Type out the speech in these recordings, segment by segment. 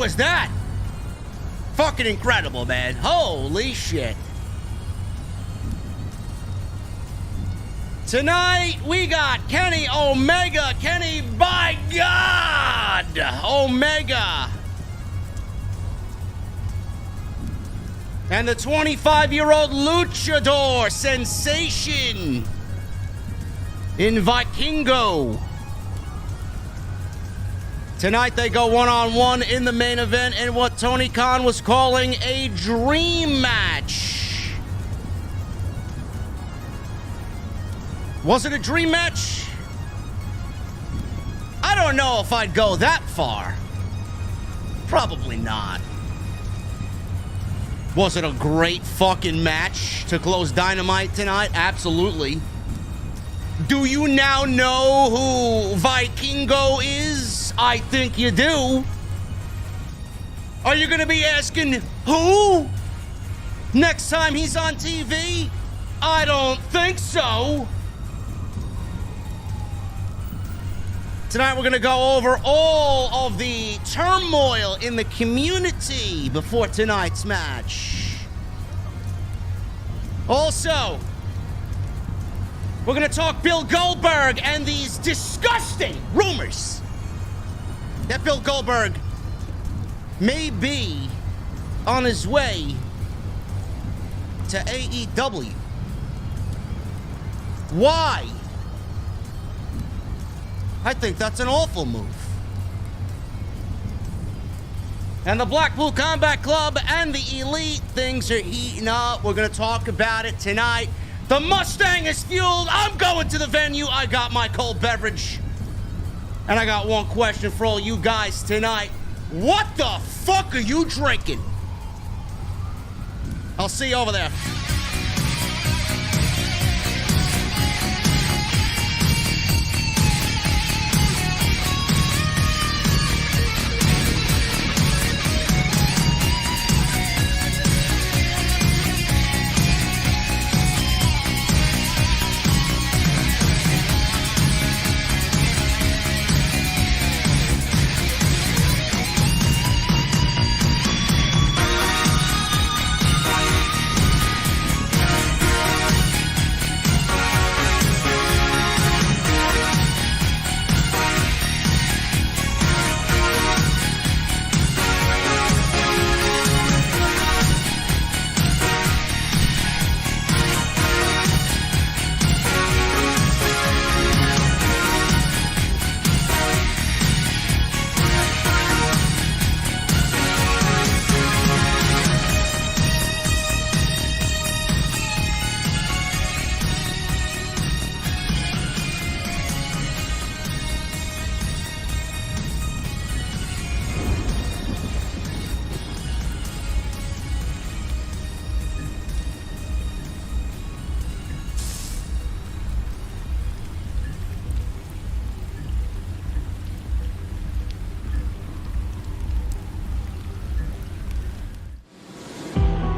was that? Fucking incredible, man. Holy shit. Tonight, we got Kenny Omega. Kenny, by God, Omega. And the 25-year-old luchador sensation in Vikingo. Tonight, they go one-on-one in the main event in what Tony Khan was calling a dream match. Was it a dream match? I don't know if I'd go that far. Probably not. Was it a great fucking match to close Dynamite tonight? Absolutely. Do you now know who Vikingo is? I think you do. Are you gonna be asking who next time he's on TV? I don't think so. Tonight we're going to go over all of the turmoil in the community before tonight's match. Also, we're going to talk Bill Goldberg and these disgusting rumors that Bill Goldberg may be on his way to AEW. Why? I think that's an awful move. And the Blackpool Combat Club and the Elite, things are heating up. We're going to talk about it tonight. The Mustang is fueled. I'm going to the venue. I got my cold beverage. And I got one question for all you guys tonight. What the fuck are you drinking? I'll see you over there.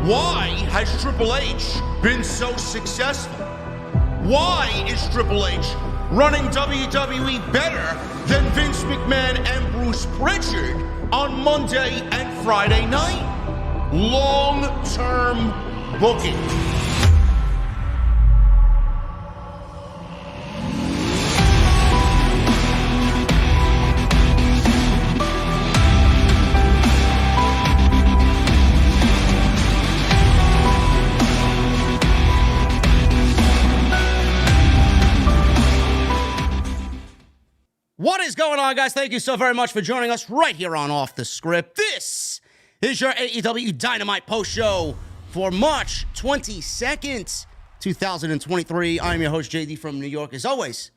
Why has Triple H been so successful? Why is Triple H running WWE better than Vince McMahon and Bruce Pritchard on Monday and Friday night? Long-term booking. What is going on, guys? Thank you so very much for joining us right here on Off the Script. This is your AEW Dynamite post show for March 22nd, 2023. I'm your host, JD from New York, as always,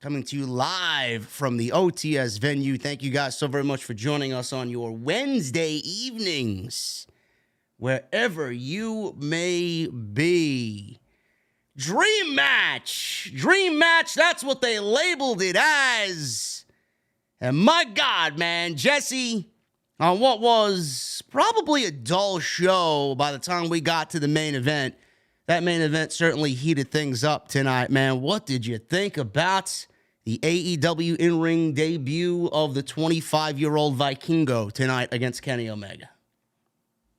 coming to you live from the OTS venue. Thank you guys so very much for joining us on your Wednesday evenings, wherever you may be. Dream match, that's what they labeled it as. And my God, man, Jesse, on what was probably a dull show by the time we got to the main event, that main event certainly heated things up tonight, man. What did you think about the AEW in-ring debut of the 25-year-old Vikingo tonight against Kenny Omega.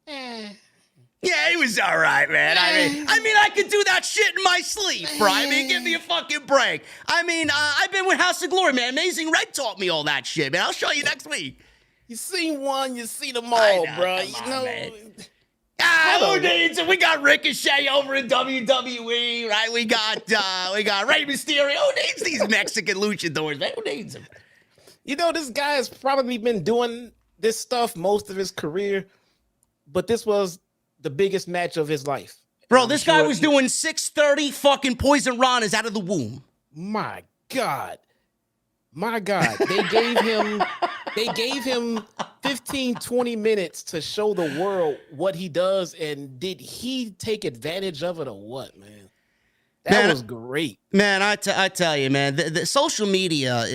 Yeah, he was all right, man. I mean, I could do that shit in my sleep, bro. I mean, give me a fucking break. I mean, I've been with House of Glory, man. Amazing Red taught me all that shit, man. I'll show you next week. You seen one, you see them all, bro. Man. Who needs it? We got Ricochet over in WWE, right? We got Rey Mysterio. Who needs these Mexican luchadors, man? Who needs them? You know, this guy has probably been doing this stuff most of his career, but this was the biggest match of his life. Bro, this guy was doing 630 fucking Poison Ranas out of the womb. My God. They gave him 15, 20 minutes to show the world what he does, and did he take advantage of it or what, man? That was great. Man, I tell you, man, the social media,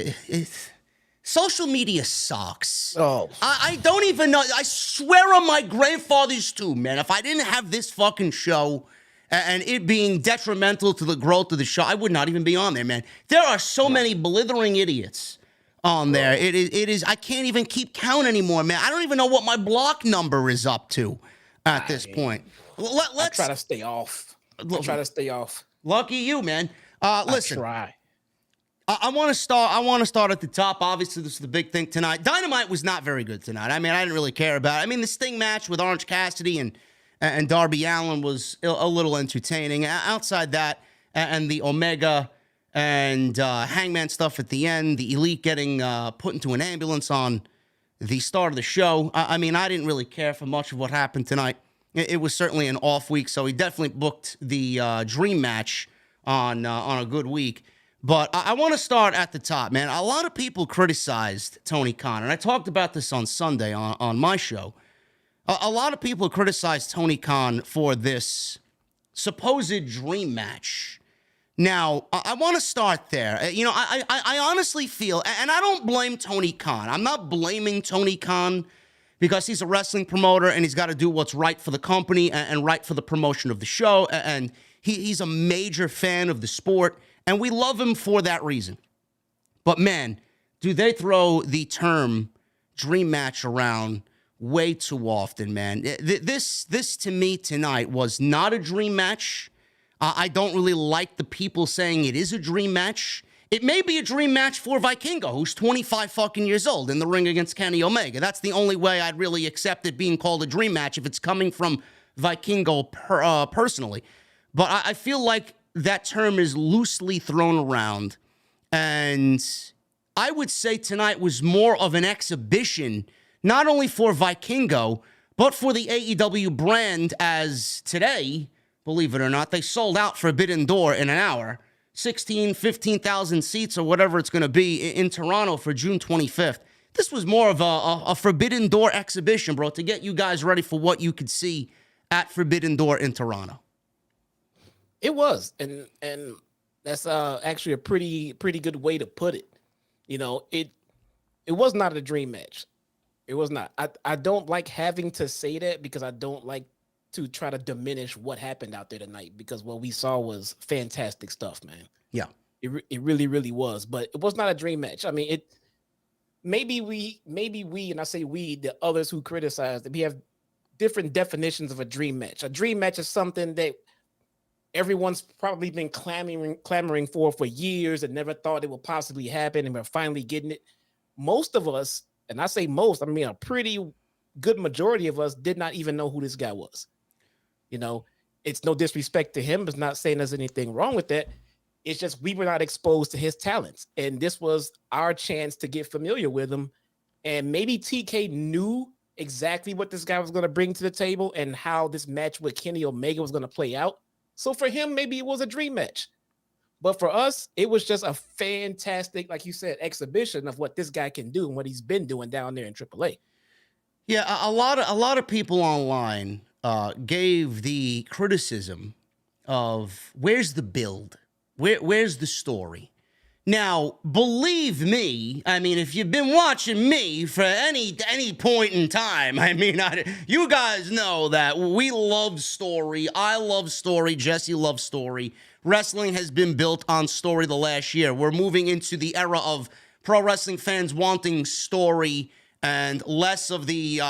social media sucks. Oh. I don't even know. I swear on my grandfather's tomb, man, if I didn't have this fucking show and it being detrimental to the growth of the show, I would not even be on there, man. There are so many blithering idiots on there. It is. I can't even keep count anymore, man. I don't even know what my block number is up to at this point. Let's try to stay off. Lucky you, man. Listen. Try. I want to start at the top. Obviously, this is the big thing tonight. Dynamite was not very good tonight. I mean, I didn't really care about it. I mean, the Sting match with Orange Cassidy and Darby Allin was a little entertaining. Outside that, and the Omega and Hangman stuff at the end, the Elite getting put into an ambulance on the start of the show. I mean, I didn't really care for much of what happened tonight. It was certainly an off week, so he definitely booked the dream match on a good week. But I want to start at the top, man. A lot of people criticized Tony Khan, and I talked about this on Sunday on my show. A lot of people criticized Tony Khan for this supposed dream match. Now, I want to start there. You know, I honestly feel, and I don't blame Tony Khan. I'm not blaming Tony Khan because he's a wrestling promoter and he's got to do what's right for the company and right for the promotion of the show. And he's a major fan of the sport. And we love him for that reason. But man, do they throw the term dream match around way too often, man. This to me tonight was not a dream match. I don't really like the people saying it is a dream match. It may be a dream match for Vikingo, who's 25 fucking years old in the ring against Kenny Omega. That's the only way I'd really accept it being called a dream match if it's coming from Vikingo personally. But I feel like that term is loosely thrown around. And I would say tonight was more of an exhibition, not only for Vikingo, but for the AEW brand, as today, believe it or not, they sold out Forbidden Door in an hour. 15,000 seats or whatever it's going to be in Toronto for June 25th. This was more of a Forbidden Door exhibition, bro, to get you guys ready for what you could see at Forbidden Door in Toronto. It was, and that's actually a pretty good way to put it. You know, it was not a dream match. It was not. I don't like having to say that because I don't like to try to diminish what happened out there tonight, because what we saw was fantastic stuff, man. Yeah. It really, really was. But it was not a dream match. I mean, maybe we, and I say we, the others who criticized it, we have different definitions of a dream match. A dream match is something that everyone's probably been clamoring for years and never thought it would possibly happen, and we're finally getting it. Most of us, and I say most, I mean a pretty good majority of us, did not even know who this guy was. You know, it's no disrespect to him. It's not saying there's anything wrong with that. It's just we were not exposed to his talents, and this was our chance to get familiar with him. And maybe TK knew exactly what this guy was going to bring to the table and how this match with Kenny Omega was going to play out. So for him, maybe it was a dream match. But for us, it was just a fantastic, like you said, exhibition of what this guy can do and what he's been doing down there in AAA. Yeah, a lot of people online gave the criticism of where's the build? Where's the story? Now, believe me, I mean, if you've been watching me for any point in time, I mean, you guys know that we love story. I love story. Jesse loves story. wrestling has been built on story the last year. We're moving into the era of pro wrestling fans wanting story and less of the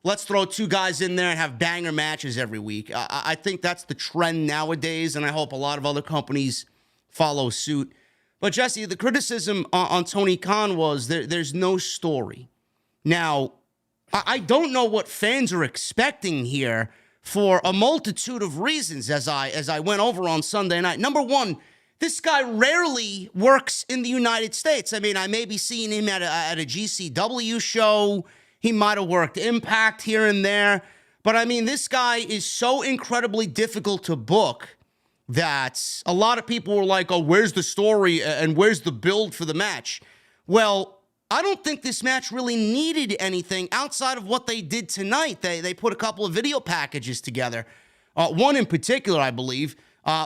let's throw two guys in there and have banger matches every week. I think that's the trend nowadays, and I hope a lot of other companies follow suit. But Jesse, the criticism on Tony Khan was there's no story. Now, I don't know what fans are expecting here for a multitude of reasons as I went over on Sunday night. Number one, this guy rarely works in the United States. I mean, I may be seeing him at a GCW show. He might have worked Impact here and there. But I mean, this guy is so incredibly difficult to book that a lot of people were like, oh, where's the story and where's the build for the match? Well, I don't think this match really needed anything outside of what they did tonight. They put a couple of video packages together, one in particular, I believe,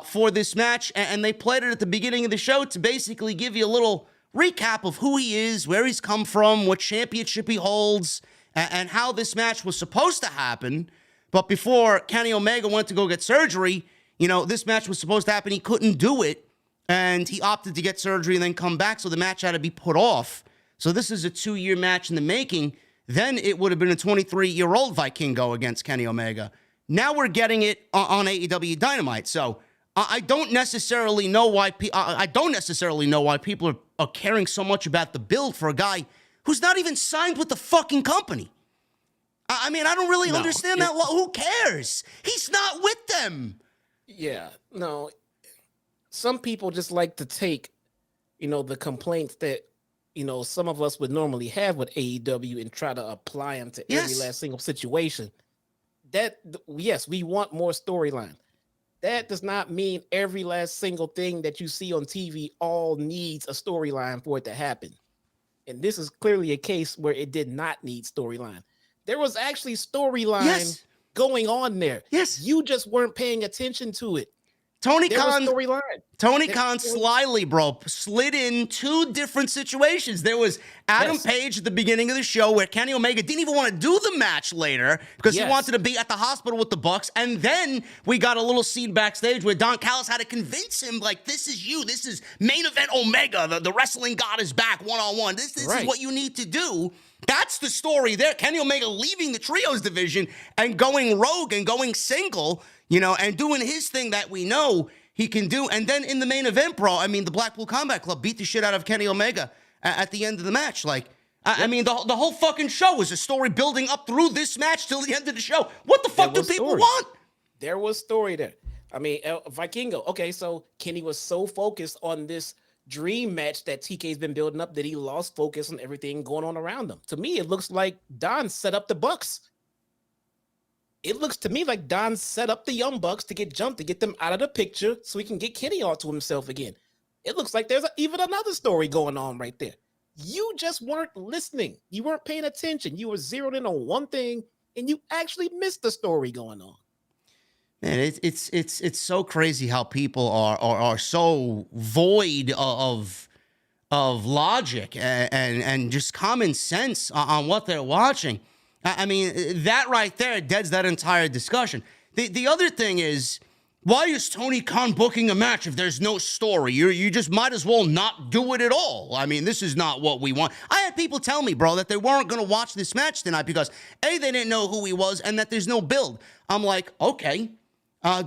for this match, and they played it at the beginning of the show to basically give you a little recap of who he is, where he's come from, what championship he holds, and how this match was supposed to happen. But before Kenny Omega went to go get surgery, you know, this match was supposed to happen. He couldn't do it, and he opted to get surgery and then come back, so the match had to be put off. So this is a 2-year match in the making. Then it would have been a 23-year-old Vikingo against Kenny Omega. Now we're getting it on AEW Dynamite. So I don't necessarily know why people are caring so much about the build for a guy who's not even signed with the fucking company. I mean, I don't really understand that. Who cares? He's not with them. Yeah, no. Some people just like to take, the complaints that, some of us would normally have with AEW and try to apply them to every last single situation. Yes, we want more storyline. That does not mean every last single thing that you see on TV all needs a storyline for it to happen. And this is clearly a case where it did not need storyline. There was actually storyline going on there. Yes. You just weren't paying attention to it. Tony Khan slyly, bro, slid in 2 different situations. There was Adam Page at the beginning of the show where Kenny Omega didn't even want to do the match later because he wanted to be at the hospital with the Bucks. And then we got a little scene backstage where Don Callis had to convince him, like, this is you. This is main event Omega. The wrestling god is back one-on-one. This is what you need to do. That's the story there. Kenny Omega leaving the trios division and going rogue and going single, and doing his thing that we know he can do. And then in the main event, bro, I mean, the Blackpool Combat Club beat the shit out of Kenny Omega at the end of the match. Like, I mean, the whole fucking show was a story building up through this match till the end of the show. What the fuck do people want? There was story there. I mean, Vikingo. Okay, so Kenny was so focused on this dream match that TK's been building up that he lost focus on everything going on around him. To me, it looks like Don set up the Bucks. It looks to me like Don set up the Young Bucks to get jumped, to get them out of the picture so he can get Kenny onto himself again. It looks like there's even another story going on right there. You just weren't listening. You weren't paying attention. You were zeroed in on one thing, and you actually missed the story going on. Man, it's so crazy how people are so void of logic and just common sense on what they're watching. I mean, that right there deads that entire discussion. The other thing is, why is Tony Khan booking a match if there's no story? You just might as well not do it at all. I mean, this is not what we want. I had people tell me, bro, that they weren't going to watch this match tonight because, A, they didn't know who he was, and that there's no build. I'm like, okay.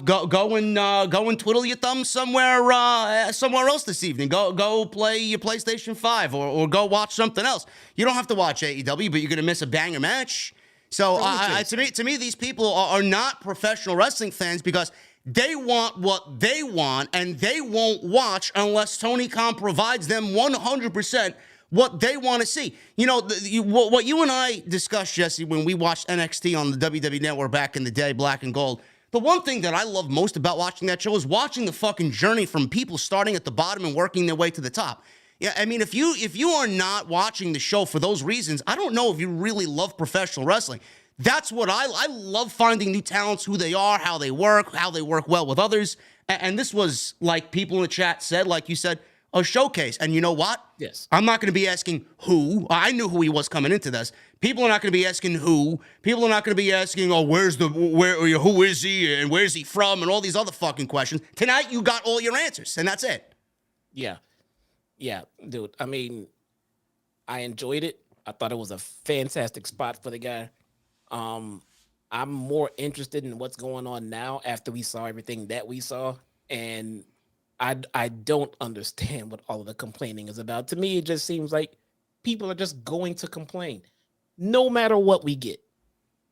Go and twiddle your thumbs somewhere else this evening. Go play your PlayStation 5 or go watch something else. You don't have to watch AEW, but you're gonna miss a banger match. So to me, these people are not professional wrestling fans because they want what they want, and they won't watch unless Tony Khan provides them 100% what they want to see. What you and I discussed, Jesse, when we watched NXT on the WWE Network back in the day, Black and Gold. The one thing that I love most about watching that show is watching the fucking journey from people starting at the bottom and working their way to the top. Yeah, I mean, if you are not watching the show for those reasons, I don't know if you really love professional wrestling. That's what I love, finding new talents, who they are, how they work well with others. And this was, like people in the chat said, like you said, a showcase. And you know what? Yes. I'm not going to be asking who. I knew who he was coming into this. People are not going to be asking who. People are not going to be asking, oh, who is he and where's he from and all these other fucking questions. Tonight, you got all your answers, and that's it. Yeah. Yeah, dude. I mean, I enjoyed it. I thought it was a fantastic spot for the guy. I'm more interested in what's going on now after we saw everything that we saw. And I don't understand what all of the complaining is about. To me, it just seems like people are just going to complain. No matter what we get,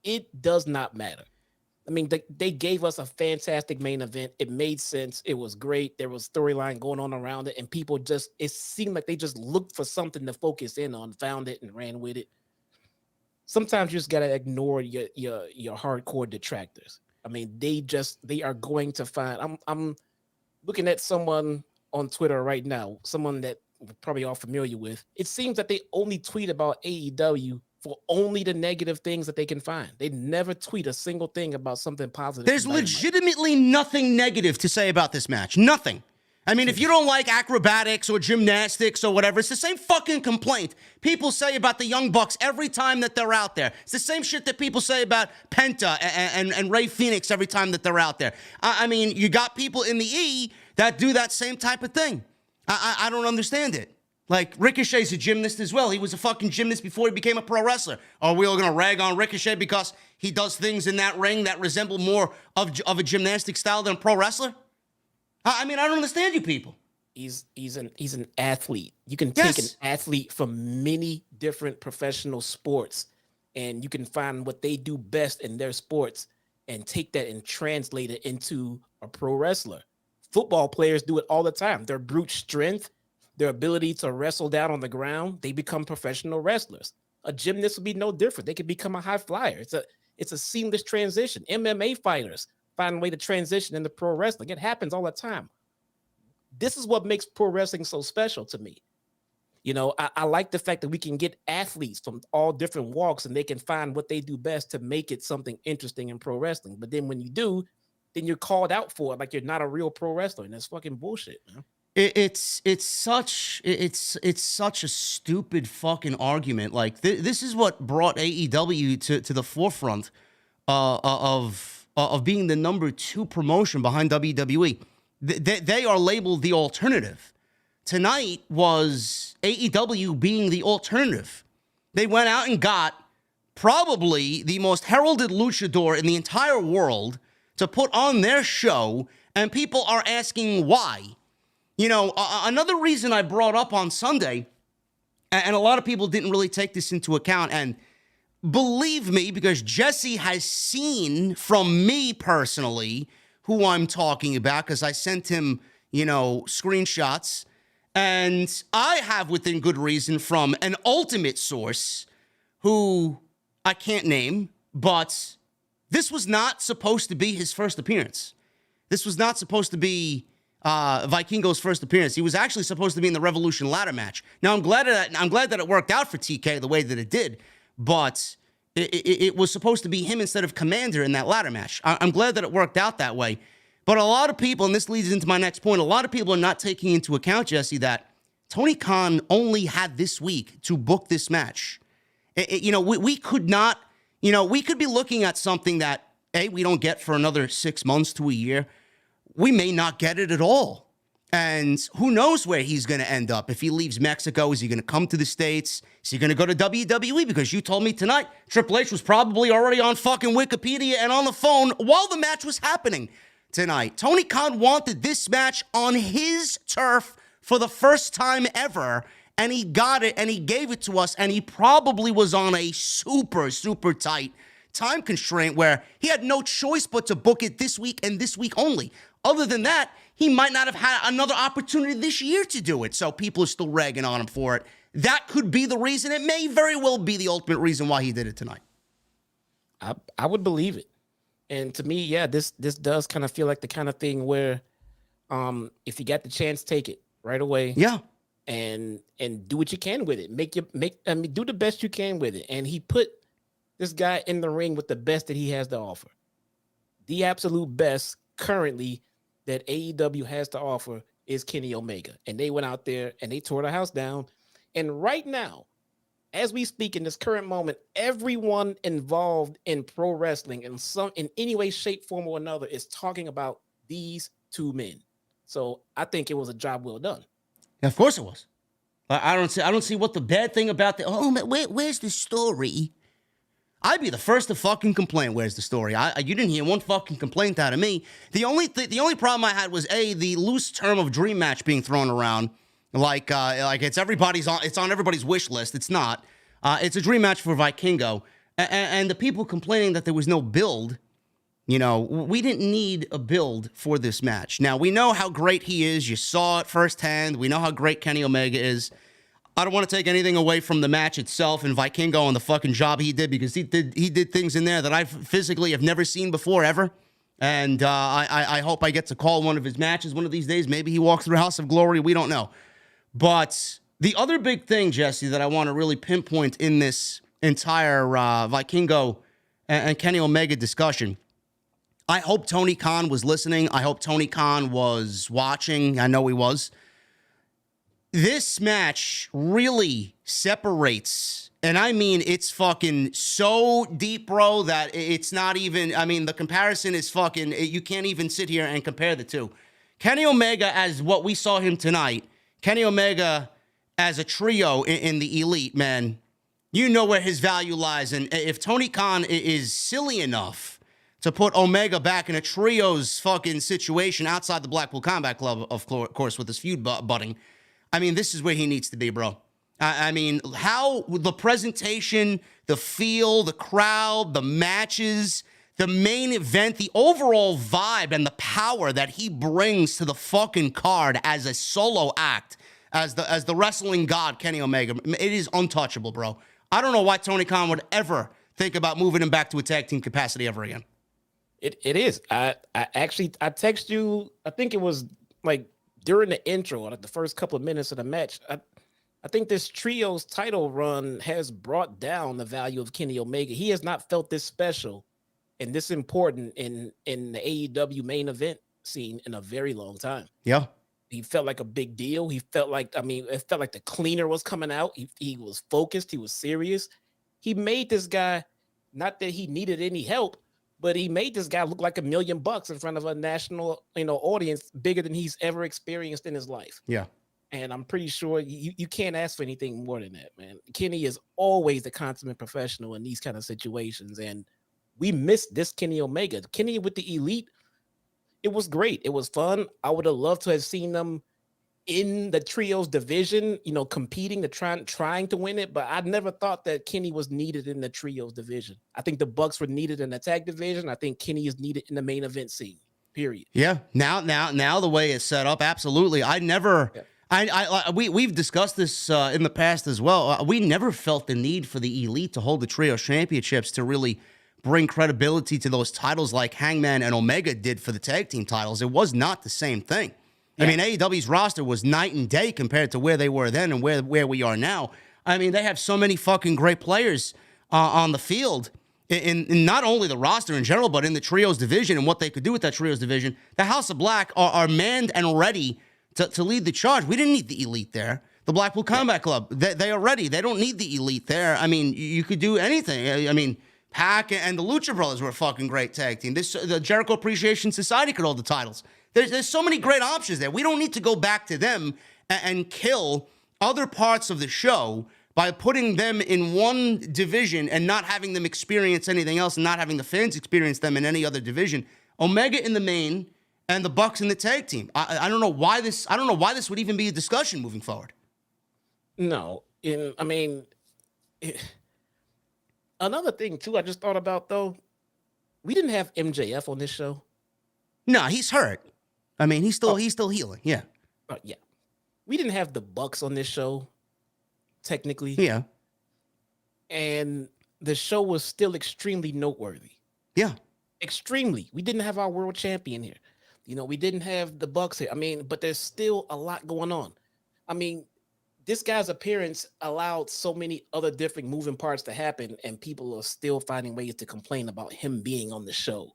it does not matter. I mean, they gave us a fantastic main event. It made sense. It was great. There was storyline going on around it, and people it seemed like they just looked for something to focus in on, found it, and ran with it. Sometimes you just gotta ignore your hardcore detractors. I mean, they are going to find. I'm looking at someone on Twitter right now, someone that we're probably all familiar with. It seems that they only tweet about AEW for only the negative things that they can find. They never tweet a single thing about something positive. There's legitimately nothing negative to say about this match. Nothing. I mean, if you don't like acrobatics or gymnastics or whatever, it's the same fucking complaint people say about the Young Bucks every time that they're out there. It's the same shit that people say about Penta and Ray Phoenix every time that they're out there. I mean, you got people in the E that do that same type of thing. I don't understand it. Like, Ricochet's a gymnast as well. He was a fucking gymnast before he became a pro wrestler. Are we all going to rag on Ricochet because he does things in that ring that resemble more of a gymnastic style than a pro wrestler? I mean, I don't understand you people. He's an athlete. You can take an athlete from many different professional sports, and you can find what they do best in their sports and take that and translate it into a pro wrestler. Football players do it all the time. Their brute strength, their ability to wrestle down on the ground, they become professional wrestlers. A gymnast would be no different. They could become a high flyer. It's a seamless transition. MMA fighters find a way to transition into pro wrestling. It happens all the time. This is what makes pro wrestling so special to me. You know, I like the fact that we can get athletes from all different walks and they can find what they do best to make it something interesting in pro wrestling. But then when you do, then you're called out for it like you're not a real pro wrestler. And that's fucking bullshit, man. It's such a stupid fucking argument. Like, this is what brought AEW to the forefront of being the number 2 promotion behind WWE. They are labeled the alternative. Tonight was AEW being the alternative. They went out and got probably the most heralded luchador in the entire world to put on their show, and people are asking why. You know, another reason I brought up on Sunday, and a lot of people didn't really take this into account, and believe me, because Jesse has seen from me personally who I'm talking about, because I sent him, screenshots, and I have within good reason from an ultimate source who I can't name, but this was not supposed to be his first appearance. This was not supposed to be Vikingo's first appearance. He was actually supposed to be in the Revolution ladder match. Now, I'm glad that it worked out for TK the way that it did, but it was supposed to be him instead of Commander in that ladder match. I'm glad that it worked out that way. But a lot of people, and this leads into my next point, a lot of people are not taking into account, Jesse, that Tony Khan only had this week to book this match. We could not, we could be looking at something that, A, we don't get for another 6 months to a year. We may not get it at all. And who knows where he's going to end up. If he leaves Mexico, is he going to come to the States? Is he going to go to WWE? Because you told me tonight, Triple H was probably already on fucking Wikipedia and on the phone while the match was happening tonight. Tony Khan wanted this match on his turf for the first time ever, and he got it, and he gave it to us, and he probably was on a super, super tight time constraint where he had no choice but to book it this week and this week only. Other than that, he might not have had another opportunity this year to do it, so people are still ragging on him for it. That could be the reason. It may very well be the ultimate reason why he did it tonight. I would believe it. And to me, yeah, this does kind of feel like the kind of thing where if you got the chance, take it right away. Yeah. And do what you can with it. Do the best you can with it. And he put this guy in the ring with the best that he has to offer. The absolute best currently that AEW has to offer is Kenny Omega. And they went out there and they tore the house down. And right now, as we speak in this current moment, everyone involved in pro wrestling in any way, shape, form, or another is talking about these two men. So I think it was a job well done. Yeah, of course it was. I don't see what the bad thing about the where's the story? I'd be the first to fucking complain. Where's the story? You didn't hear one fucking complaint out of me. The only problem I had was the loose term of dream match being thrown around, like it's on everybody's wish list. It's not. It's a dream match for Vikingo, and the people complaining that there was no build. You know, we didn't need a build for this match. Now we know how great he is. You saw it firsthand. We know how great Kenny Omega is. I don't want to take anything away from the match itself and Vikingo and the fucking job he did, because he did things in there that I physically have never seen before ever. And I hope I get to call one of his matches one of these days. Maybe he walks through House of Glory. We don't know. But the other big thing, Jesse, that I want to really pinpoint in this entire Vikingo and Kenny Omega discussion, I hope Tony Khan was listening. I hope Tony Khan was watching. I know he was. This match really separates, and I mean, it's fucking so deep, bro, that it's not even, I mean, the comparison is fucking, you can't even sit here and compare the two. Kenny Omega as what we saw him tonight, Kenny Omega as a trio in the Elite, man, you know where his value lies. And if Tony Khan is silly enough to put Omega back in a trios fucking situation outside the Blackpool Combat Club, of course, with his feud budding, I mean, this is where he needs to be, bro. I mean, how the presentation, the feel, the crowd, the matches, the main event, the overall vibe and the power that he brings to the fucking card as a solo act, as the wrestling god, Kenny Omega, it is untouchable, bro. I don't know why Tony Khan would ever think about moving him back to a tag team capacity ever again. It is. I text you, I think it was like during the intro, like the first couple of minutes of the match. I think this trio's title run has brought down the value of Kenny Omega. He has not felt this special and this important in the AEW main event scene in a very long time. Yeah. He felt like a big deal. He felt like, I mean, it felt like the cleaner was coming out. He was focused. He was serious. He made this guy, not that he needed any help, but he made this guy look like $1 million in front of a national, audience bigger than he's ever experienced in his life. Yeah. And I'm pretty sure you can't ask for anything more than that, man. Kenny is always the consummate professional in these kind of situations. And we missed this Kenny Omega. Kenny with the Elite, it was great. It was fun. I would have loved to have seen them in the trios division, competing to trying to win it. But I never thought that Kenny was needed in the trios division. I think the Bucks were needed in the tag division. I think Kenny is needed in the main event scene, period. Yeah. Now the way it's set up, absolutely. We've discussed this in the past as well. We never felt the need for the Elite to hold the trio championships to really bring credibility to those titles like Hangman and Omega did for the tag team titles. It was not the same thing. Yeah. I mean, AEW's roster was night and day compared to where they were then and where we are now. I mean, they have so many fucking great players on the field in not only the roster in general, but in the trios division and what they could do with that trios division. The House of Black are manned and ready to lead the charge. We didn't need the Elite there. The Blackpool Combat Club, they are ready. They don't need the Elite there. I mean, you could do anything. I mean, Pac and the Lucha Brothers were a fucking great tag team. The Jericho Appreciation Society could hold the titles. There's so many great options there. We don't need to go back to them and kill other parts of the show by putting them in one division and not having them experience anything else and not having the fans experience them in any other division. Omega in the main and the Bucks in the tag team. I don't know why this. I don't know why this would even be a discussion moving forward. No, another thing too. I just thought about though, we didn't have MJF on this show. No, he's hurt. I mean, he's still healing. Yeah. Yeah. We didn't have the Bucks on this show, technically. Yeah. And the show was still extremely noteworthy. Yeah. Extremely. We didn't have our world champion here. We didn't have the Bucks here. I mean, but there's still a lot going on. I mean, this guy's appearance allowed so many other different moving parts to happen, and people are still finding ways to complain about him being on the show.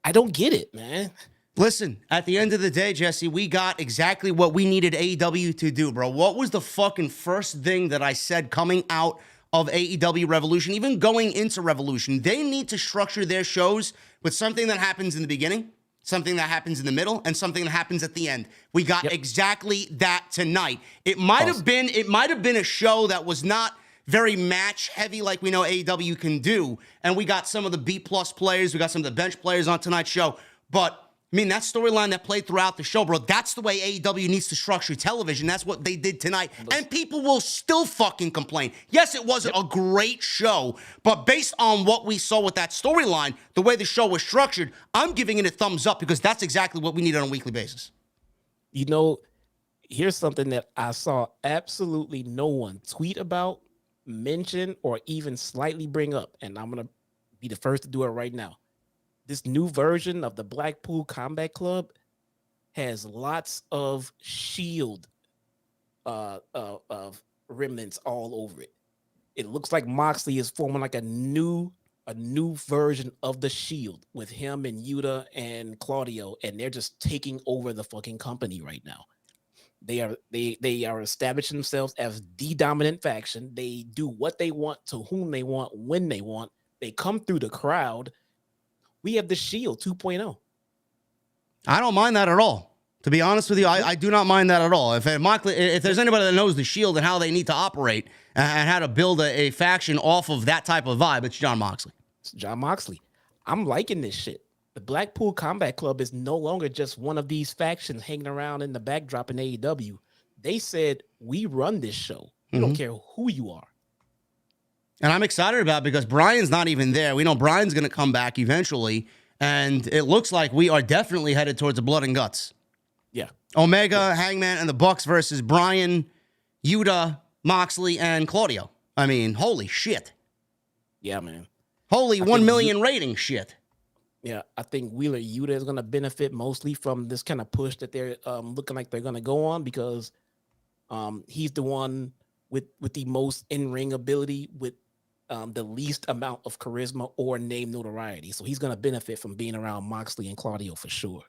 I don't get it, man. Listen, at the end of the day, Jesse, we got exactly what we needed AEW to do, bro. What was the fucking first thing that I said coming out of AEW Revolution, even going into Revolution? They need to structure their shows with something that happens in the beginning, something that happens in the middle, and something that happens at the end. We got exactly that tonight. It might have been a show that was not very match heavy like we know AEW can do, and we got some of the B+ players, we got some of the bench players on tonight's show, but I mean, that storyline that played throughout the show, bro, that's the way AEW needs to structure television. That's what they did tonight. And people will still fucking complain. Yes, it wasn't a great show, but based on what we saw with that storyline, the way the show was structured, I'm giving it a thumbs up because that's exactly what we need on a weekly basis. You know, here's something that I saw absolutely no one tweet about, mention, or even slightly bring up, and I'm going to be the first to do it right now. This new version of the Blackpool Combat Club has lots of Shield of remnants all over it. It looks like Moxley is forming like a new version of the Shield with him and Yuta and Claudio, and they're just taking over the fucking company right now. They are establishing themselves as the dominant faction. They do what they want to whom they want when they want. They come through the crowd. We have the Shield 2.0. I don't mind that at all. To be honest with you, I do not mind that at all. If there's anybody that knows the Shield and how they need to operate and how to build a faction off of that type of vibe, it's Jon Moxley. It's Jon Moxley. I'm liking this shit. The Blackpool Combat Club is no longer just one of these factions hanging around in the backdrop in AEW. They said, we run this show. We don't care who you are. And I'm excited about it because Brian's not even there. We know Brian's going to come back eventually, and it looks like we are definitely headed towards a blood and guts. Yeah. Omega, Hangman, and the Bucks versus Brian, Yuta, Moxley, and Claudio. I mean, holy shit. Yeah, man. Holy 1 million rating shit. Yeah, I think Wheeler Yuta is going to benefit mostly from this kind of push that they're looking like they're going to go on because he's the one with the most in-ring ability, with the least amount of charisma or name notoriety. So he's going to benefit from being around Moxley and Claudio for sure.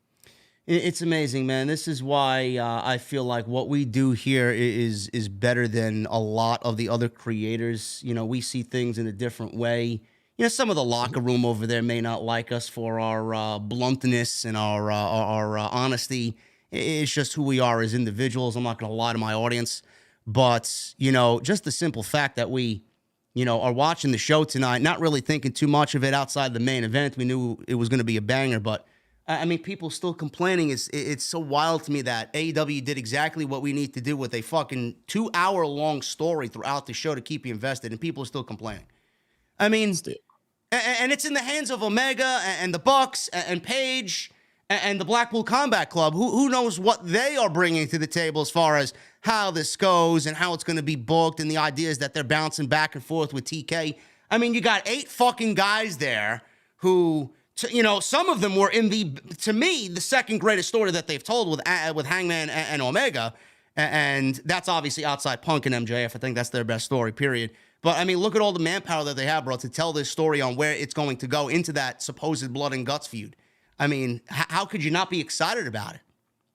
It's amazing, man. This is why I feel like what we do here is better than a lot of the other creators. You know, we see things in a different way. You know, some of the locker room over there may not like us for our bluntness and our honesty. It's just who we are as individuals. I'm not going to lie to my audience. But, you know, just the simple fact that we, you know, are watching the show tonight, not really thinking too much of it outside the main event. We knew it was going to be a banger, but I mean, people still complaining. It's so wild to me that AEW did exactly what we need to do with a fucking 2-hour-long story throughout the show to keep you invested, and people are still complaining. I mean, and it's in the hands of Omega and the Bucks and Paige and the Blackpool Combat Club. Who knows what they are bringing to the table as far as how this goes and how it's going to be booked and the ideas that they're bouncing back and forth with TK. I mean, you got 8 fucking guys there who, you know, some of them were in to me, the second greatest story that they've told with Hangman and Omega. And that's obviously outside Punk and MJF. I think that's their best story, period. But, I mean, look at all the manpower that they have, bro, to tell this story on where it's going to go into that supposed blood and guts feud. I mean, how could you not be excited about it?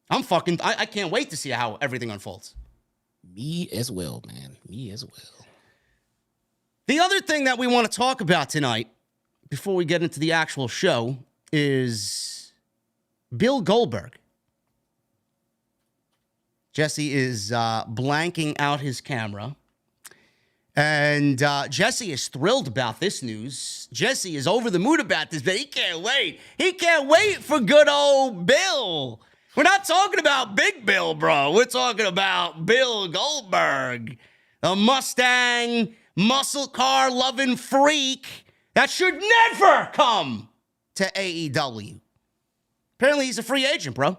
I can't wait to see how everything unfolds. Me as well, man. Me as well. The other thing that we want to talk about tonight, before we get into the actual show, is Bill Goldberg. Jesse is blanking out his camera. And Jesse is thrilled about this news. Jesse is over the moon about this, but he can't wait. He can't wait for good old Bill. We're not talking about Big Bill, bro. We're talking about Bill Goldberg, the Mustang, muscle car loving freak that should never come to AEW. Apparently, he's a free agent, bro.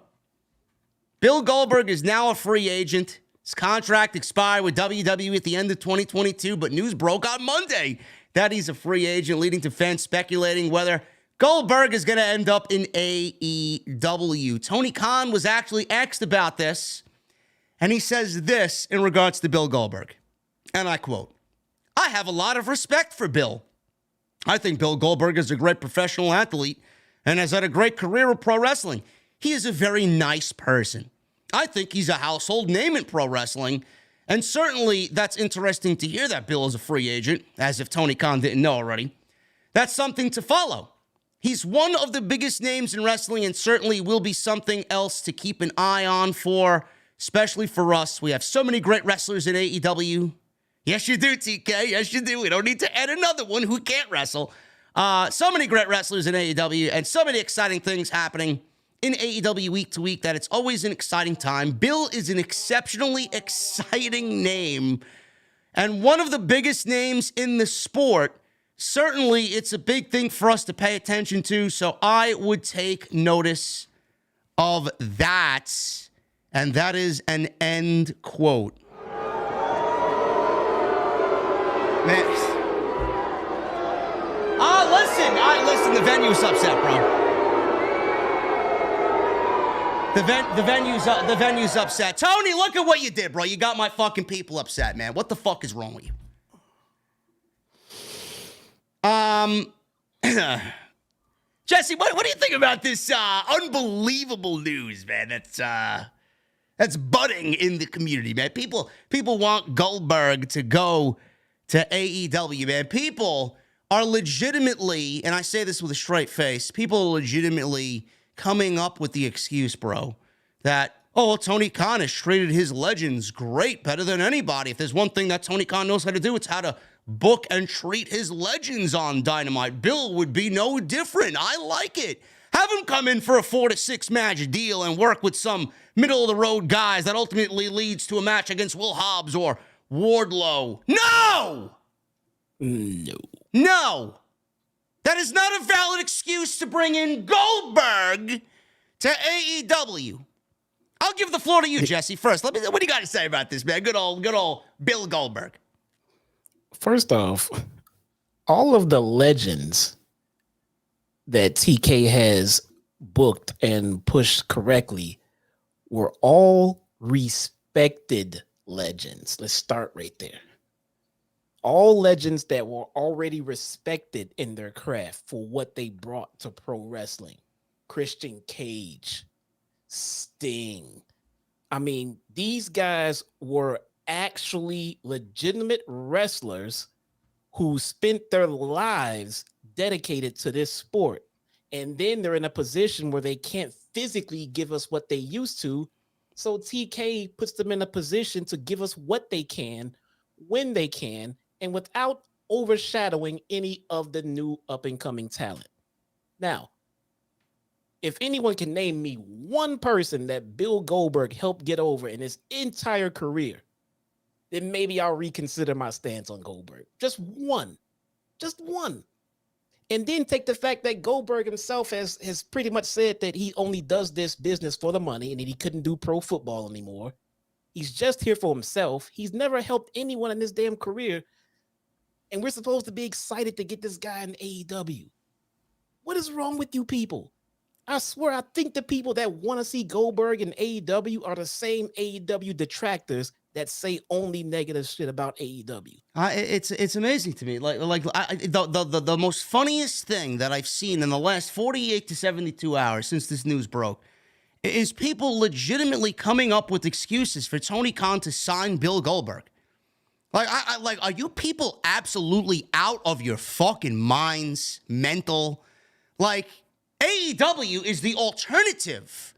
Bill Goldberg is now a free agent. His contract expired with WWE at the end of 2022, but news broke on Monday that he's a free agent, leading to fans speculating whether Goldberg is going to end up in AEW. Tony Khan was actually asked about this, and he says this in regards to Bill Goldberg. And I quote, "I have a lot of respect for Bill. I think Bill Goldberg is a great professional athlete and has had a great career of pro wrestling. he is a very nice person. I think he's a household name in pro wrestling. And certainly that's interesting to hear that Bill is a free agent, as if Tony Khan didn't know already. That's something to follow. He's one of the biggest names in wrestling and certainly will be something else to keep an eye on for, especially for us. We have so many great wrestlers in AEW. Yes, you do, TK. Yes, you do. We don't need to add another one who can't wrestle. So many great wrestlers in AEW and so many exciting things happening in AEW week to week that it's always an exciting time. Bill is an exceptionally exciting name and one of the biggest names in the sport. Certainly, it's a big thing for us to pay attention to, so I would take notice of that. And that is an end quote. Man. Listen, the venue's upset, bro. The venue's upset. Tony, look at what you did, bro. You got my fucking people upset, man. What the fuck is wrong with you? Jesse, what do you think about this unbelievable news, man? That's budding in the community, man. People want Goldberg to go to AEW, man. People are legitimately, and I say this with a straight face, people are legitimately coming up with the excuse, bro, that, oh, Tony Khan has treated his legends great, better than anybody. If there's one thing that Tony Khan knows how to do, it's how to book and treat his legends on Dynamite. Bill would be no different. I like it. Have him come in for a 4 to 6 match deal and work with some middle-of-the-road guys that ultimately leads to a match against Will Hobbs or Wardlow. No! No! That is not a valid excuse to bring in Goldberg to AEW. I'll give the floor to you, Jesse, first. What do you got to say about this, man? Good old Bill Goldberg. First off, all of the legends that TK has booked and pushed correctly were all respected legends. Let's start right there. All legends that were already respected in their craft for what they brought to pro wrestling. Christian Cage, Sting. I mean, these guys were actually legitimate wrestlers who spent their lives dedicated to this sport. And then they're in a position where they can't physically give us what they used to. So TK puts them in a position to give us what they can, when they can, and without overshadowing any of the new up-and-coming talent. Now, if anyone can name me one person that Bill Goldberg helped get over in his entire career, then maybe I'll reconsider my stance on Goldberg. Just one. And then take the fact that Goldberg himself has pretty much said that he only does this business for the money and that he couldn't do pro football anymore. He's just here for himself. He's never helped anyone in his damn career. And we're supposed to be excited to get this guy in AEW. What is wrong with you people? I swear, I think the people that want to see Goldberg in AEW are the same AEW detractors that say only negative shit about AEW. It's amazing to me. The most funniest thing that I've seen in the last 48 to 72 hours since this news broke is people legitimately coming up with excuses for Tony Khan to sign Bill Goldberg. Are you people absolutely out of your fucking minds, mental? AEW is the alternative.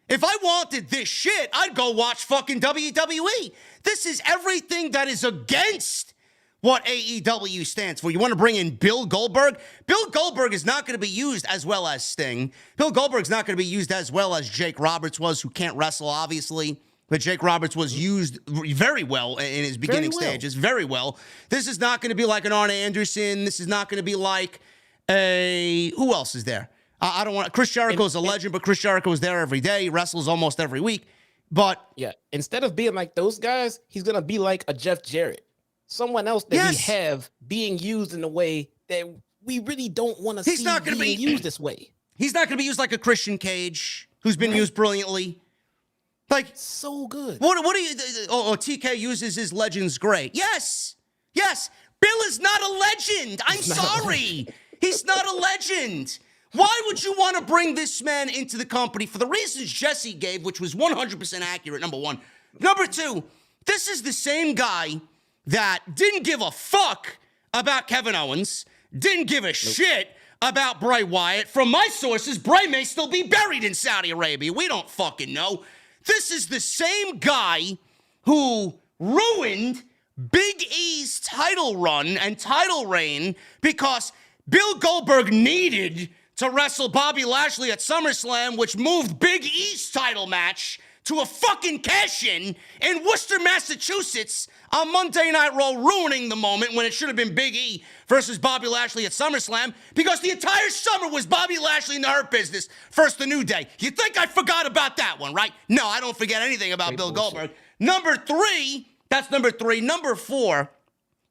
If I wanted this shit, I'd go watch fucking WWE. This is everything that is against what AEW stands for. You want to bring in Bill Goldberg? Bill Goldberg is not going to be used as well as Sting. Bill Goldberg's not going to be used as well as Jake Roberts was, who can't wrestle, obviously. But Jake Roberts was used very well in his beginning stages. Very well. This is not going to be like an Arn Anderson. This is not going to be like who else is there? I don't want... Chris Jericho is a legend, but Chris Jericho is there every day. He wrestles almost every week. But... yeah, instead of being like those guys, he's going to be like a Jeff Jarrett. Someone else that we have being used in a way that we really don't want to see being used this way. He's not going to be used like a Christian Cage, who's been used brilliantly. So good. What do you... TK uses his legends great. Yes. Bill is not a legend. I'm sorry. He's not a legend. Why would you want to bring this man into the company for the reasons Jesse gave, which was 100% accurate, number one. Number two, this is the same guy that didn't give a fuck about Kevin Owens, didn't give a shit about Bray Wyatt. From my sources, Bray may still be buried in Saudi Arabia. We don't fucking know. This is the same guy who ruined Big E's title run and title reign because Bill Goldberg needed to wrestle Bobby Lashley at SummerSlam, which moved Big E's title match to a fucking cash-in in Worcester, Massachusetts on Monday Night Raw, ruining the moment when it should have been Big E versus Bobby Lashley at SummerSlam because the entire summer was Bobby Lashley in the Hurt Business versus the New Day. You think I forgot about that one, right? No, I don't forget anything about Bill Goldberg. Number three, that's number three. Number four,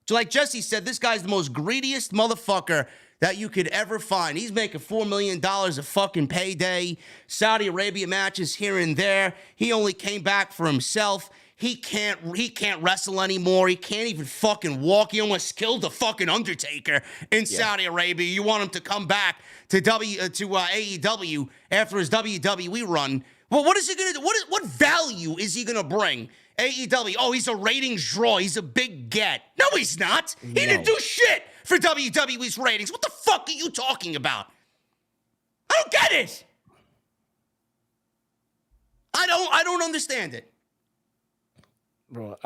like Jesse said, this guy's the most greediest motherfucker that you could ever find. He's making $4 million a fucking payday. Saudi Arabia matches here and there. He only came back for himself. He can't wrestle anymore. He can't even fucking walk. He almost killed the fucking Undertaker in Saudi Arabia. You want him to come back to AEW after his WWE run. Well, what is he gonna do? What value is he gonna bring? AEW, oh, he's a ratings draw. He's a big get. No, he's not. He didn't do shit for WWE's ratings. What the fuck are you talking about? I don't get it. I don't understand it. Bro,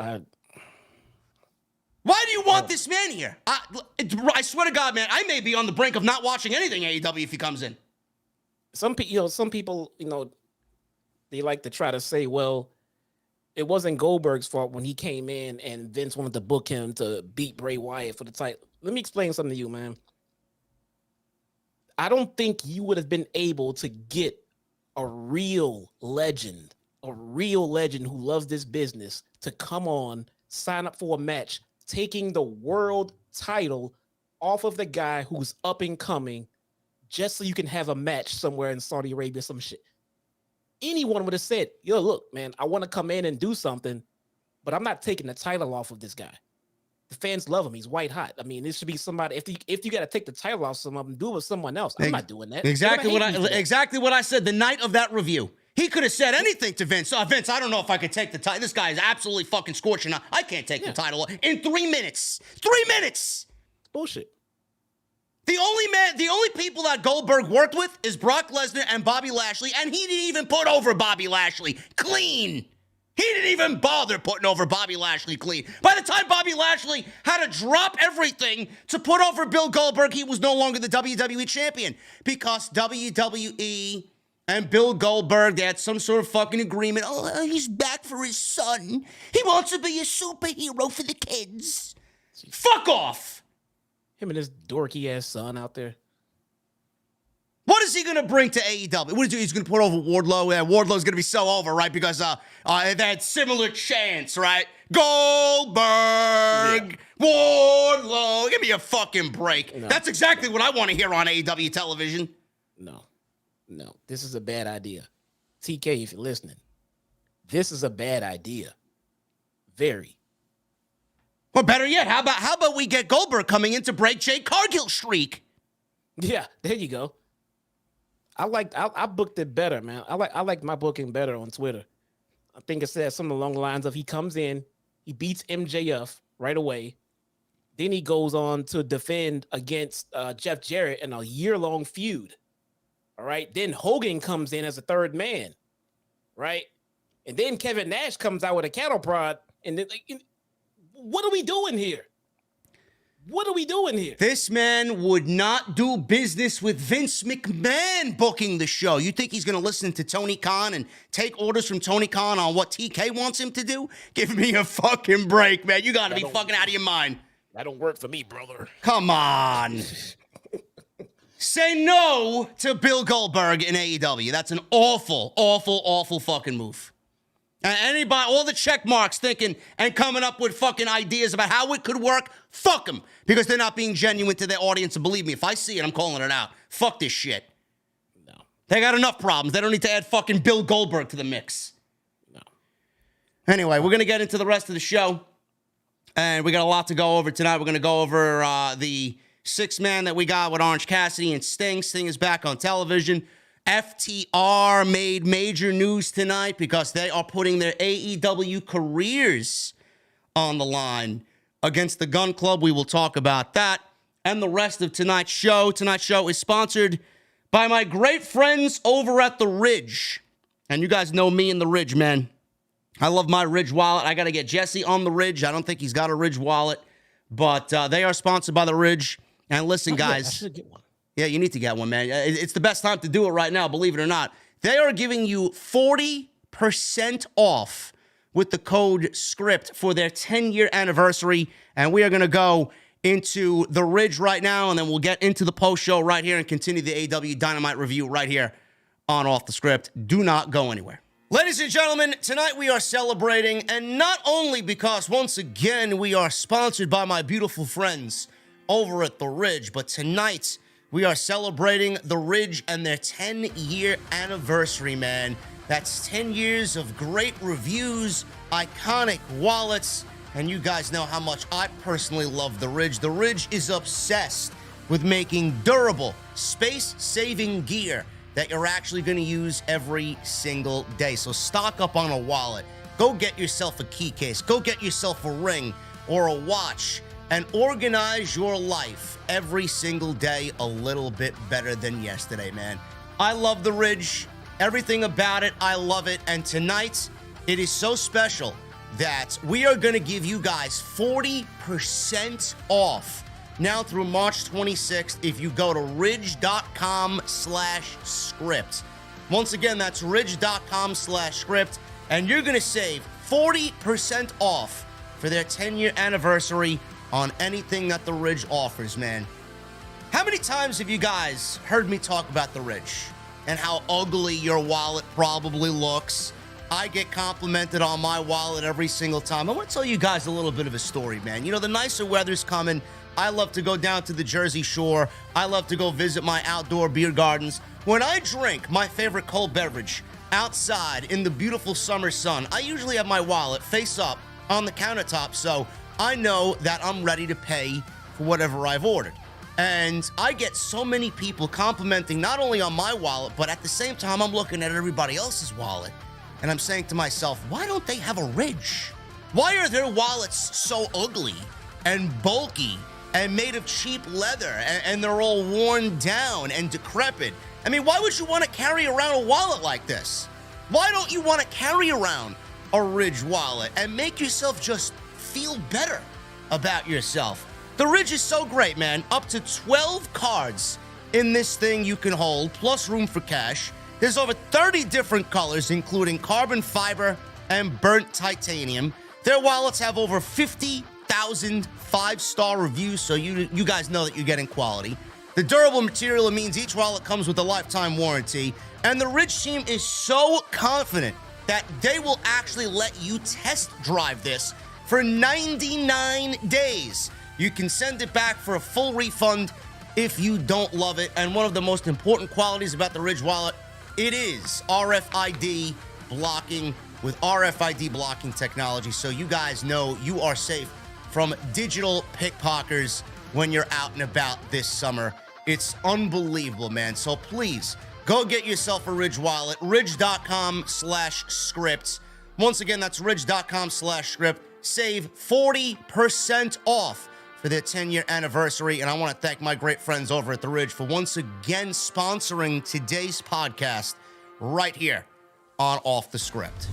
Why do you want this man here? I swear to God, man, I may be on the brink of not watching anything AEW if he comes in. Some people, they like to try to say, well, it wasn't Goldberg's fault when he came in and Vince wanted to book him to beat Bray Wyatt for the title. Let me explain something to you, man. I don't think you would have been able to get a real legend who loves this business to come on, sign up for a match, taking the world title off of the guy who's up and coming just so you can have a match somewhere in Saudi Arabia, some shit. Anyone would have said, yo, look, man, I want to come in and do something, but I'm not taking the title off of this guy. The fans love him. He's white hot. I mean, this should be somebody. If you got to take the title off someone, do it with someone else. I'm not doing that. Exactly what I said the night of that review. He could have said anything to Vince. Oh, Vince, I don't know if I could take the title. This guy is absolutely fucking scorching. I can't take the title in 3 minutes. 3 minutes. Bullshit. The only people that Goldberg worked with is Brock Lesnar and Bobby Lashley, and he didn't even put over Bobby Lashley clean. He didn't even bother putting over Bobby Lashley clean. By the time Bobby Lashley had to drop everything to put over Bill Goldberg, he was no longer the WWE champion because WWE and Bill Goldberg, they had some sort of fucking agreement. Oh, he's back for his son. He wants to be a superhero for the kids. Fuck off. Him and his dorky ass son out there. What is he going to bring to AEW? What is he? He's going to put over Wardlow. Yeah, Wardlow's going to be so over, right? Because they had similar chants, right? Goldberg, Wardlow. Give me a fucking break. No. That's exactly what I want to hear on AEW television. No. This is a bad idea. TK, if you're listening, this is a bad idea. Very. Or better yet, how about we get Goldberg coming in to break Jade Cargill's streak? Yeah, there you go. I booked it better, man. I like my booking better on Twitter. I think it says something along the lines of he comes in, he beats MJF right away, then he goes on to defend against Jeff Jarrett in a year-long feud. All right, then Hogan comes in as a third man, right? And then Kevin Nash comes out with a cattle prod, and then what are we doing here? What are we doing here? This man would not do business with Vince McMahon booking the show. You think he's going to listen to Tony Khan and take orders from Tony Khan on what TK wants him to do? Give me a fucking break, man. You got to be fucking out of your mind. That don't work for me, brother. Come on. Say no to Bill Goldberg in AEW. That's an awful, awful, awful fucking move. And anybody, all the check marks thinking and coming up with fucking ideas about how it could work, fuck them. Because they're not being genuine to their audience. And believe me, if I see it, I'm calling it out. Fuck this shit. No. They got enough problems. They don't need to add fucking Bill Goldberg to the mix. No. Anyway, we're going to get into the rest of the show. And we got a lot to go over tonight. We're going to go over the six-man that we got with Orange Cassidy and Sting. Sting is back on television. FTR made major news tonight because they are putting their AEW careers on the line against the Gun Club. We will talk about that and the rest of tonight's show. Tonight's show is sponsored by my great friends over at the Ridge. And you guys know me and the Ridge, man. I love my Ridge wallet. I got to get Jesse on the Ridge. I don't think he's got a Ridge wallet, but they are sponsored by the Ridge. And listen, guys. I should get one. Yeah, you need to get one, man. It's the best time to do it right now, believe it or not. They are giving you 40% off with the code SCRIPT for their 10-year anniversary. And we are going to go into the Ridge right now, and then we'll get into the post show right here and continue the AEW Dynamite review right here on Off the Script. Do not go anywhere. Ladies and gentlemen, tonight we are celebrating, and not only because, once again, we are sponsored by my beautiful friends over at the Ridge, but tonight we are celebrating the Ridge and their 10-year anniversary, man. That's 10 years of great reviews, iconic wallets, and you guys know how much I personally love the Ridge. The Ridge is obsessed with making durable, space-saving gear that you're actually going to use every single day. So stock up on a wallet. Go get yourself a key case. Go get yourself a ring or a watch and organize your life every single day a little bit better than yesterday, man. I love the Ridge. Everything about it, I love it. And tonight, it is so special that we are going to give you guys 40% off now through March 26th if you go to ridge.com/script. Once again, that's ridge.com/script, and you're going to save 40% off for their 10-year anniversary on anything that the Ridge offers, man. How many times have you guys heard me talk about the Ridge and how ugly your wallet probably looks? I get complimented on my wallet every single time. I want to tell you guys a little bit of a story, man. You know, the nicer weather's coming. I love to go down to the Jersey Shore. I love to go visit my outdoor beer gardens. When I drink my favorite cold beverage outside in the beautiful summer sun, I usually have my wallet face up on the countertop, so I know that I'm ready to pay for whatever I've ordered. And I get so many people complimenting not only on my wallet, but at the same time, I'm looking at everybody else's wallet. And I'm saying to myself, why don't they have a Ridge? Why are their wallets so ugly and bulky and made of cheap leather and they're all worn down and decrepit? I mean, why would you want to carry around a wallet like this? Why don't you want to carry around a Ridge wallet and make yourself just feel better about yourself? The Ridge is so great, man. Up to 12 cards in this thing you can hold, plus room for cash. There's over 30 different colors, including carbon fiber and burnt titanium. Their wallets have over 50,000 five-star reviews, so you guys know that you're getting quality. The durable material, it means each wallet comes with a lifetime warranty. And the Ridge team is so confident that they will actually let you test drive this for 99 days. You can send it back for a full refund if you don't love it. And one of the most important qualities about the Ridge wallet, it is RFID blocking with RFID blocking technology, so you guys know you are safe from digital pickpockets when you're out and about this summer. It's unbelievable, man. So please go get yourself a Ridge wallet, ridge.com/script. Once again, that's ridge.com/script. Save 40% off for their 10-year anniversary. And I want to thank my great friends over at the Ridge for once again sponsoring today's podcast right here on Off the Script.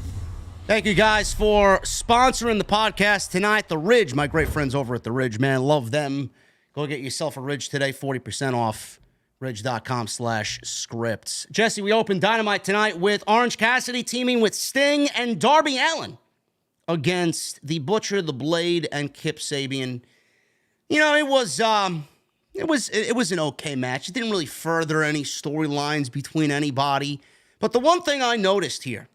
Thank you guys for sponsoring the podcast tonight. The Ridge, my great friends over at the Ridge, man, love them. Go get yourself a Ridge today, 40% off, ridge.com/scripts. Jesse, we opened Dynamite tonight with Orange Cassidy teaming with Sting and Darby Allin against the Butcher, the Blade, and Kip Sabian. You know, it was an okay match. It didn't really further any storylines between anybody. But the one thing I noticed here,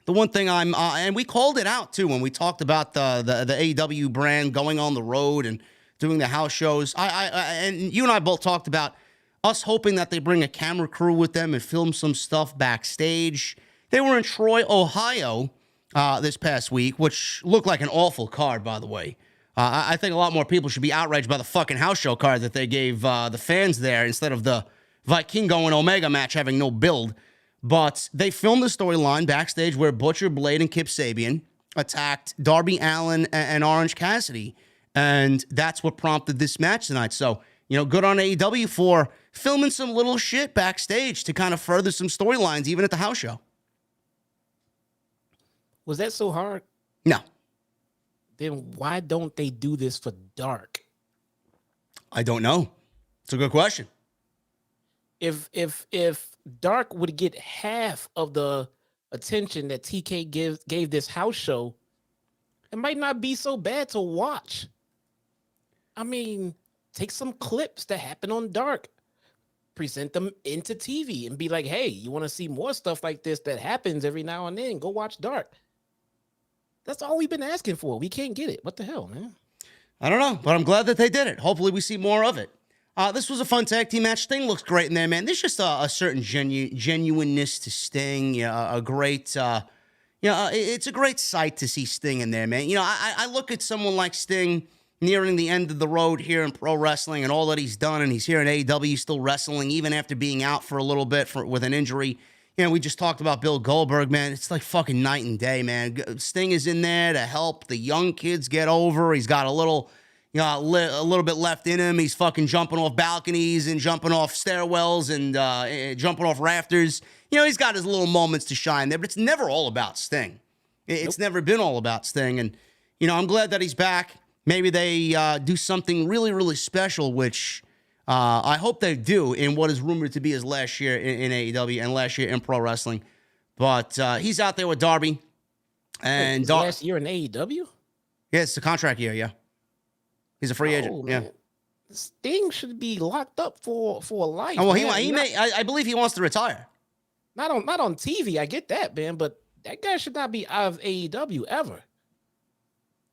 and we called it out too when we talked about the AEW brand going on the road and doing the house shows. And you and I both talked about us hoping that they bring a camera crew with them and film some stuff backstage. They were in Troy, Ohio this past week, which looked like an awful card, by the way. I think a lot more people should be outraged by the fucking house show card that they gave the fans there instead of the Vikingo and Omega match having no build. But they filmed the storyline backstage where Butcher, Blade, and Kip Sabian attacked Darby Allin and Orange Cassidy. And that's what prompted this match tonight. So, good on AEW for filming some little shit backstage to kind of further some storylines, even at the house show. Was that so hard? No. Then why don't they do this for Dark? I don't know. It's a good question. If Dark would get half of the attention that TK gave this house show, it might not be so bad to watch. I mean, take some clips that happen on Dark, present them into TV, and be like, hey, you want to see more stuff like this that happens every now and then? Go watch Dark. That's all we've been asking for. We can't get it. What the hell, man? I don't know, but I'm glad that they did it. Hopefully we see more of it. This was a fun tag team match. Sting looks great in there, man. There's just a certain genuineness to Sting. A great, it's a great sight to see Sting in there, man. I look at someone like Sting nearing the end of the road here in pro wrestling and all that he's done, and he's here in AEW still wrestling, even after being out for a little bit with an injury. We just talked about Bill Goldberg, man. It's like fucking night and day, man. Sting is in there to help the young kids get over. He's got a little bit left in him. He's fucking jumping off balconies and jumping off stairwells and jumping off rafters. He's got his little moments to shine there, but it's never all about Sting. It's never been all about Sting. And, I'm glad that he's back. Maybe they do something really, really special, which I hope they do in what is rumored to be his last year in AEW and last year in pro wrestling. But he's out there with Darby. And last year in AEW? Yeah, it's a contract year, yeah. He's a free agent, man. yeah. Sting should be locked up for life. Oh, well, I believe he wants to retire. Not on TV, I get that, man, but that guy should not be out of AEW ever.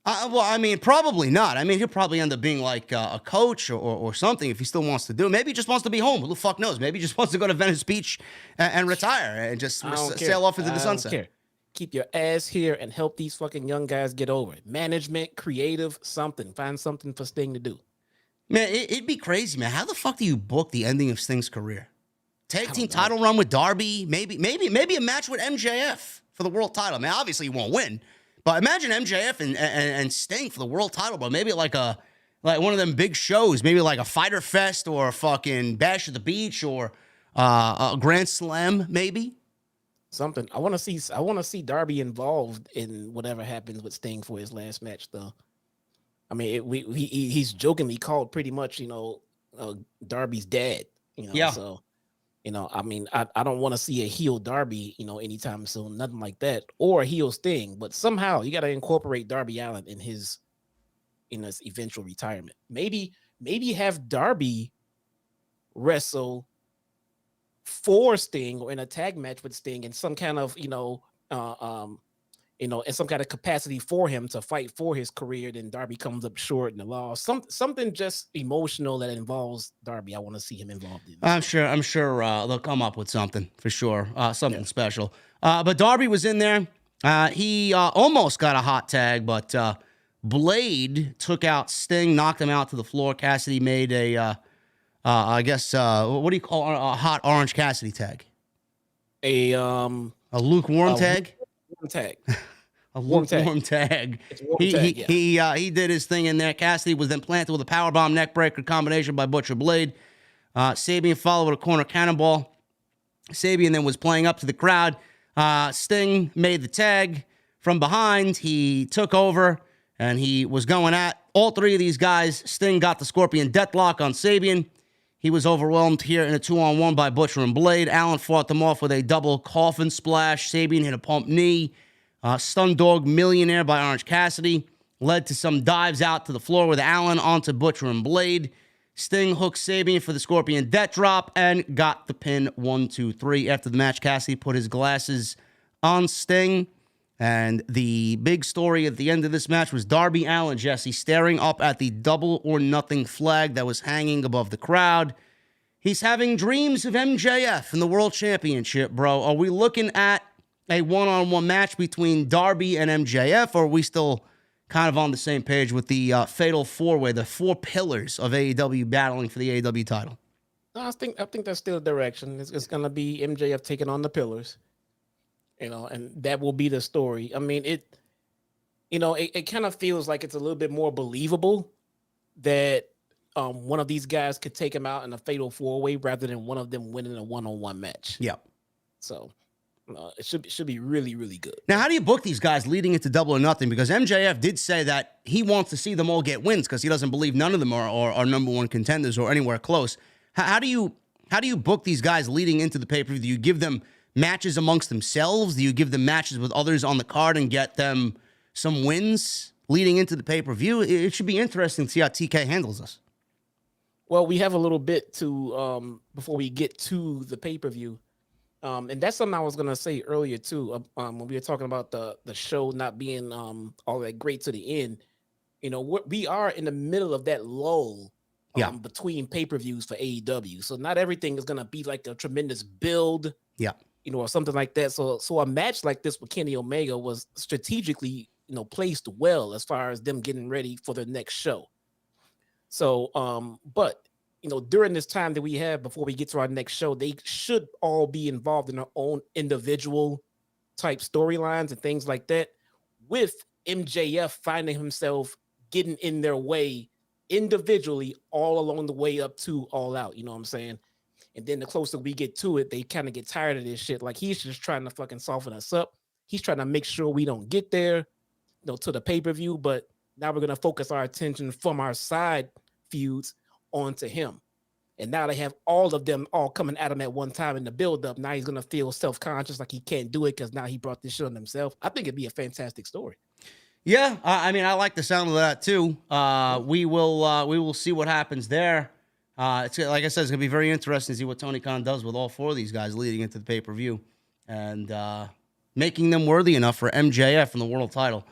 Probably not. He'll probably end up being like a coach or something if he still wants to do it. Maybe he just wants to be home. Who the fuck knows? Maybe he just wants to go to Venice Beach and retire and just sail off into the sunset. I don't care. Keep your ass here and help these fucking young guys get over it. Management, creative, something. Find something for Sting to do. Man, it'd be crazy, man. How the fuck do you book the ending of Sting's career? Tag team title run with Darby, maybe a match with MJF for the world title. Man, obviously he won't win. But imagine MJF and Sting for the world title, but maybe like one of them big shows, maybe like a Fighter Fest or a fucking Bash at the Beach or a Grand Slam, maybe. Something. I want to see Darby involved in whatever happens with Sting for his last match, though. He's jokingly called pretty much, Darby's dad. Yeah. So. I don't want to see a heel Darby, anytime soon, nothing like that, or a heel Sting. But somehow you got to incorporate Darby Allin in his eventual retirement. Maybe have Darby wrestle for Sting or in a tag match with Sting in some kind of, in some kind of capacity for him to fight for his career. Then Darby comes up short in the loss. Something just emotional that involves Darby. I want to see him involved in. I'm sure they'll come up with something for sure. Something special. But Darby was in there. He almost got a hot tag, but Blade took out Sting, knocked him out to the floor. Cassidy made a, what do you call a hot Orange Cassidy tag? A lukewarm tag. Tag. A lukewarm tag. He did his thing in there. Cassidy was then planted with a powerbomb neckbreaker combination by Butcher Blade. Sabian followed with a corner cannonball. Sabian then was playing up to the crowd. Sting made the tag from behind. He took over and he was going at all three of these guys. Sting got the Scorpion Deathlock on Sabian. He was overwhelmed here in a 2-on-1 by Butcher and Blade. Allin fought them off with a double coffin splash. Sabian hit a pump knee. Stun Dog Millionaire by Orange Cassidy led to some dives out to the floor with Allin onto Butcher and Blade. Sting hooked Sabian for the Scorpion Death Drop and got the pin 1, 2, 3. After the match, Cassidy put his glasses on Sting. And the big story at the end of this match was Darby Allin, Jesse, staring up at the double or nothing flag that was hanging above the crowd. He's having dreams of MJF in the World Championship, bro. Are we looking at a one-on-one match between Darby and MJF, or are we still kind of on the same page with the Fatal 4-Way, the 4 pillars of AEW battling for the AEW title? No, I think that's still the direction. It's going to be MJF taking on the pillars, and that will be the story. I mean, it kind of feels like it's a little bit more believable that one of these guys could take him out in a Fatal 4-Way rather than one of them winning a one-on-one match. Yeah. So it should be really, really good. Now, how do you book these guys leading into Double or Nothing? Because MJF did say that he wants to see them all get wins because he doesn't believe none of them are number one contenders or anywhere close. How do you book these guys leading into the pay-per-view? Do you give them matches amongst themselves? Do you give them matches with others on the card and get them some wins leading into the pay-per-view? It should be interesting to see how TK handles this. Well, we have a little bit to before we get to the pay-per-view. And that's something I was going to say earlier, too, when we were talking about the show not being all that great to the end. We are in the middle of that lull between pay-per-views for AEW. So not everything is going to be like a tremendous build, or something like that. So a match like this with Kenny Omega was strategically, placed well as far as them getting ready for the next show. So, but during this time that we have before we get to our next show, they should all be involved in their own individual type storylines and things like that, with MJF finding himself getting in their way individually all along the way up to All Out. You know what I'm saying? And then the closer we get to it, they kind of get tired of this shit. Like, he's just trying to fucking soften us up. He's trying to make sure we don't get there, to the pay-per-view. But now we're going to focus our attention from our side feuds onto him. And now they have all of them all coming at him at one time in the build-up. Now he's going to feel self-conscious like he can't do it because now he brought this shit on himself. I think it'd be a fantastic story. Yeah, I mean, I like the sound of that too. We will see what happens there. It's like I said, it's gonna be very interesting to see what Tony Khan does with all 4 of these guys leading into the pay-per-view and making them worthy enough for MJF and the world title.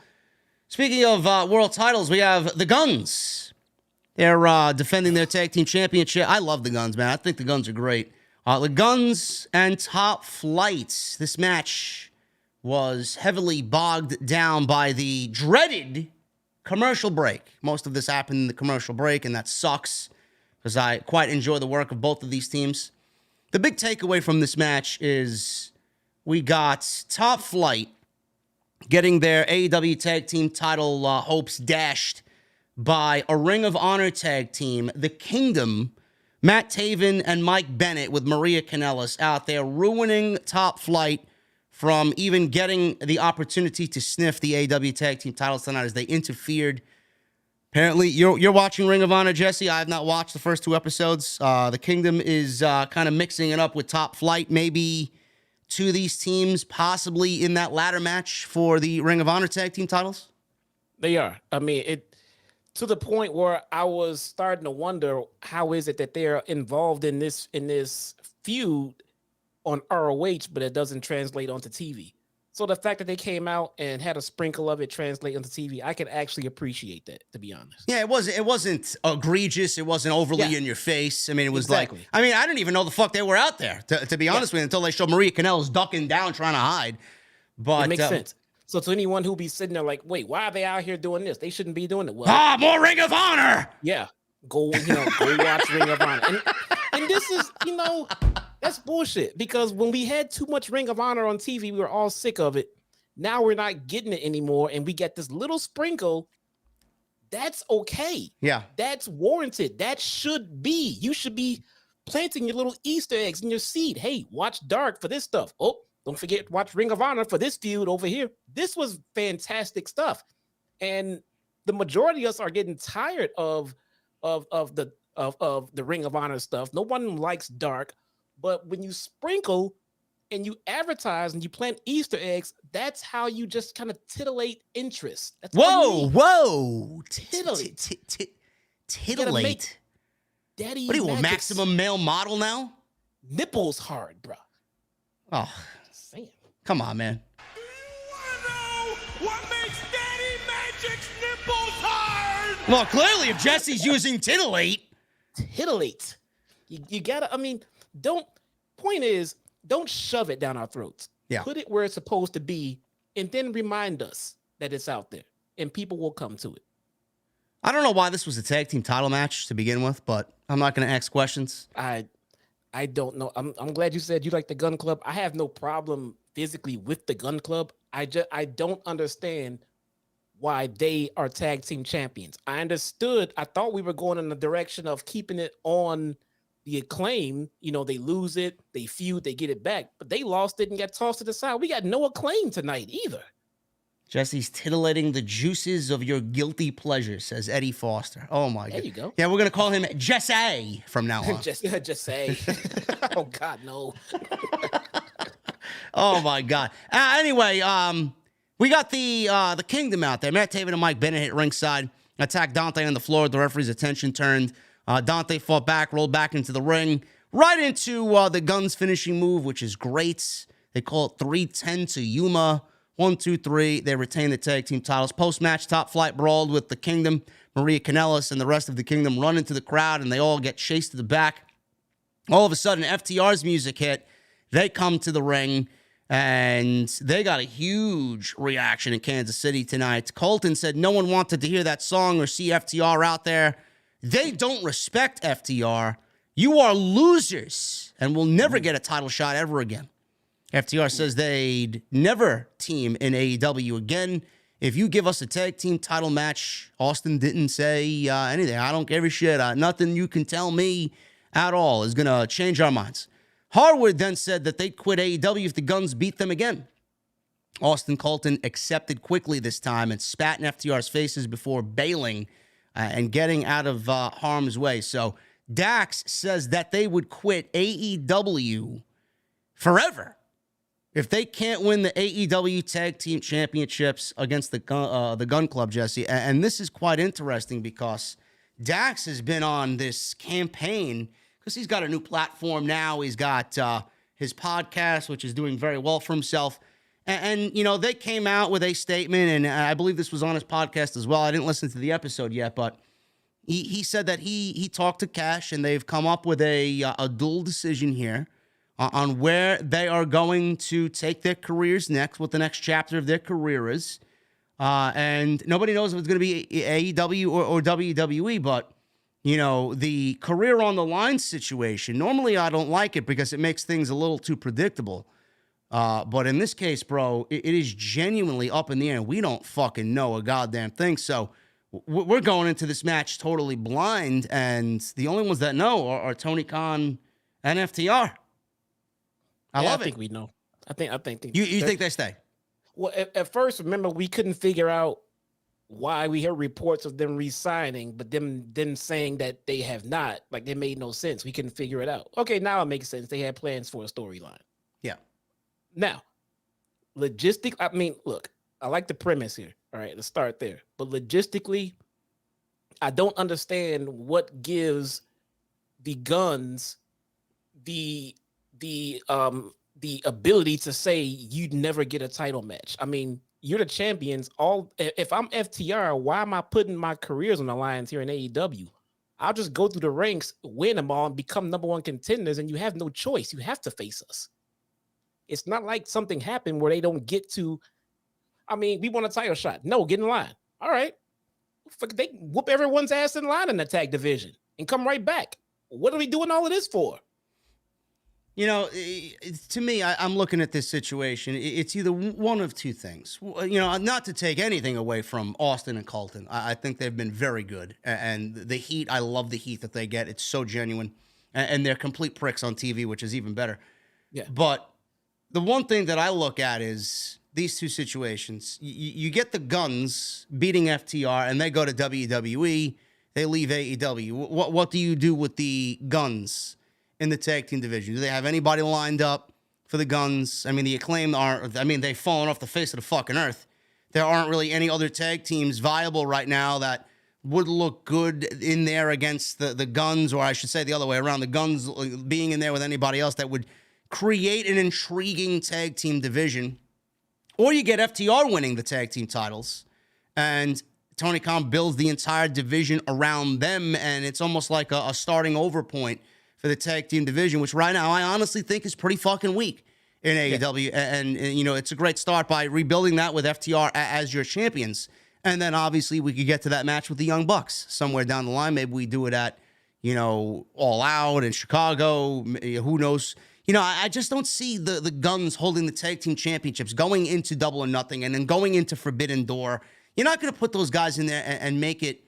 Speaking of world titles, we have the Guns. They're defending their tag team championship. I love the Guns, man. I think the Guns are great. The Guns and Top Flight. This match was heavily bogged down by the dreaded commercial break. Most of this happened in the commercial break, and that sucks because I quite enjoy the work of both of these teams. The big takeaway from this match is we got Top Flight getting their AEW tag team title hopes dashed by a Ring of Honor tag team, The Kingdom, Matt Taven and Mike Bennett with Maria Kanellis out there ruining Top Flight from even getting the opportunity to sniff the AEW tag team titles tonight as they interfered. Apparently, you're watching Ring of Honor, Jesse. I have not watched the first 2 episodes. The Kingdom is kind of mixing it up with Top Flight. Maybe 2 of these teams possibly in that ladder match for the Ring of Honor tag team titles. They are. I mean, it to the point where I was starting to wonder, how is it that they're involved in this feud on ROH, but it doesn't translate onto TV. So the fact that they came out and had a sprinkle of it translate onto TV, I can actually appreciate that, to be honest. Yeah, it wasn't egregious. It wasn't overly in your face. I mean, it was like, I didn't even know the fuck they were out there, to be honest with you, until they showed Maria Kanellis ducking down trying to hide. But it makes sense. So to anyone who'll be sitting there like, wait, why are they out here doing this? They shouldn't be doing it. Well, more Ring of Honor. Yeah. Go watch Ring of Honor. And this is, that's bullshit, because when we had too much Ring of Honor on TV, we were all sick of it. Now we're not getting it anymore, and we get this little sprinkle. That's okay. Yeah. That's warranted. That should be. You should be planting your little Easter eggs in your seed. Hey, watch Dark for this stuff. Oh, don't forget, watch Ring of Honor for this feud over here. This was fantastic stuff. And the majority of us are getting tired of the Ring of Honor stuff. No one likes Dark. But when you sprinkle and you advertise and you plant Easter eggs, that's how you just kind of titillate interest. That's whoa. Titillate. Titillate. Daddy, what are you, a maximum male model now? Nipples hard, bro. Oh, just saying. Come on, man. Do you want to know what makes Daddy Magic's nipples hard? Well, clearly, if Jesse's using titillate. You gotta, point is, don't shove it down our throats. Yeah. Put it where it's supposed to be, and then remind us that it's out there. and people will come to it. I don't know why this was a tag team title match to begin with, but I'm not going to ask questions. I don't know. I'm glad you said you like the Gun Club. I have no problem physically with the Gun Club. I don't understand why they are tag team champions. I thought we were going in the direction of keeping it on the Acclaim. You know, they lose it, they feud, they get it back, but they lost it and got tossed to the side. We got no Acclaim tonight either. Jesse's titillating the juices of your guilty pleasure, says Eddie Foster. Oh, my God. There you go. Yeah, we're going to call him Jesse from now on. just say. Oh, God, no. Oh, my God. Anyway, we got the Kingdom out there. Matt Taven and Mike Bennett hit ringside, attacked Dante on the floor. The referee's attention turned. Dante fought back, rolled back into the ring, right into the Gunn's finishing move, which is great. They call it 310 to Yuma. 1, 2, 3. They retain the tag team titles. Post-match, Top Flight brawled with the Kingdom. Maria Kanellis and the rest of the Kingdom run into the crowd, and they all get chased to the back. All of a sudden, FTR's music hit. They come to the ring, and they got a huge reaction in Kansas City tonight. Colten said no one wanted to hear that song or see FTR out there. They don't respect FTR. You are losers and will never get a title shot ever again. FTR says they'd never team in AEW again. If you give us a tag team title match, Austin didn't say anything. I don't give a shit. Nothing you can tell me at all is going to change our minds. Harwood then said that they'd quit AEW if the Guns beat them again. Austin Colten accepted quickly this time and spat in FTR's faces before bailing and getting out of harm's way. So Dax says that they would quit AEW forever if they can't win the AEW Tag Team Championships against the Gun Club, Jesse. And this is quite interesting because Dax has been on this campaign because he's got a new platform now. He's got his podcast, which is doing very well for himself. And, you know, they came out with a statement, and I believe this was on his podcast as well. I didn't listen to the episode yet, but he said that he talked to Cash, and they've come up with a dual decision here on where they are going to take their careers next, what the next chapter of their career is. And nobody knows if it's going to be AEW or WWE, but, you know, the career on the line situation, normally I don't like it because it makes things a little too predictable. But in this case, bro, it is genuinely up in the air. We don't fucking know a goddamn thing. So we're going into this match totally blind, and the only ones that know are Tony Khan and FTR. I love it. I think we know. I think you think they stay? Well, at first, remember, we couldn't figure out why we heard reports of them re-signing, but them then saying that they have not. Like, they made no sense. We couldn't figure it out. Okay, now it makes sense. They had plans for a storyline. Yeah. Now, logistic. I mean, look, I like the premise here. All right, let's start there. But logistically, I don't understand what gives the Guns the ability to say you'd never get a title match. I mean, you're the champions. If I'm FTR, why am I putting my careers on the lines here in AEW? I'll just go through the ranks, win them all, and become number one contenders, and you have no choice. You have to face us. It's not like something happened where they don't get to. I mean, we want a title shot. No, get in line. All right. They whoop everyone's ass in line in the tag division and come right back. What are we doing all of this for? You know, to me, I'm looking at this situation. It's either one of two things. You know, not to take anything away from Austin and Colten. I think they've been very good. And the heat, I love the heat that they get. It's so genuine. And they're complete pricks on TV, which is even better. Yeah. But the one thing that I look at is these two situations. You get the Guns beating FTR, and they go to WWE. They leave AEW. What do you do with the Guns in the tag team division? Do they have anybody lined up for the Guns? I mean, the Acclaim they've fallen off the face of the fucking earth. There aren't really any other tag teams viable right now that would look good in there against the Guns, or I should say the other way around, the Guns being in there with anybody else that would create an intriguing tag team division. Or you get FTR winning the tag team titles, and Tony Khan builds the entire division around them, and it's almost like a starting over point for the tag team division, which right now I honestly think is pretty fucking weak in AEW. And, you know, it's a great start by rebuilding that with FTR as your champions. And then obviously we could get to that match with the Young Bucks somewhere down the line. Maybe we do it at, All Out in Chicago. Who knows? I just don't see the Guns holding the tag team championships, going into Double or Nothing, and then going into Forbidden Door. You're not going to put those guys in there and make it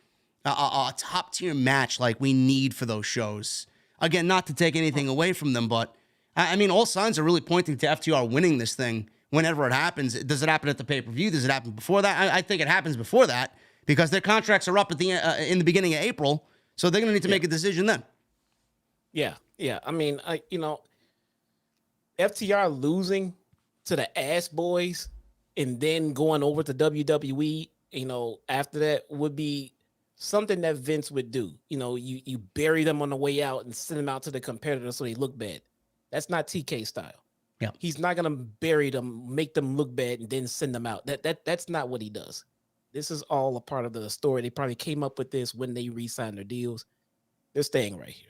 a top-tier match like we need for those shows. Again, not to take anything away from them, but, all signs are really pointing to FTR winning this thing whenever it happens. Does it happen at the pay-per-view? Does it happen before that? I think it happens before that because their contracts are up at in the beginning of April, so they're going to need to make a decision then. Yeah. FTR losing to the Ass Boys and then going over to WWE, after that would be something that Vince would do. You bury them on the way out and send them out to the competitors so they look bad. That's not TK style. Yeah. He's not going to bury them, make them look bad, and then send them out. That's not what he does. This is all a part of the story. They probably came up with this when they re-signed their deals. They're staying right here.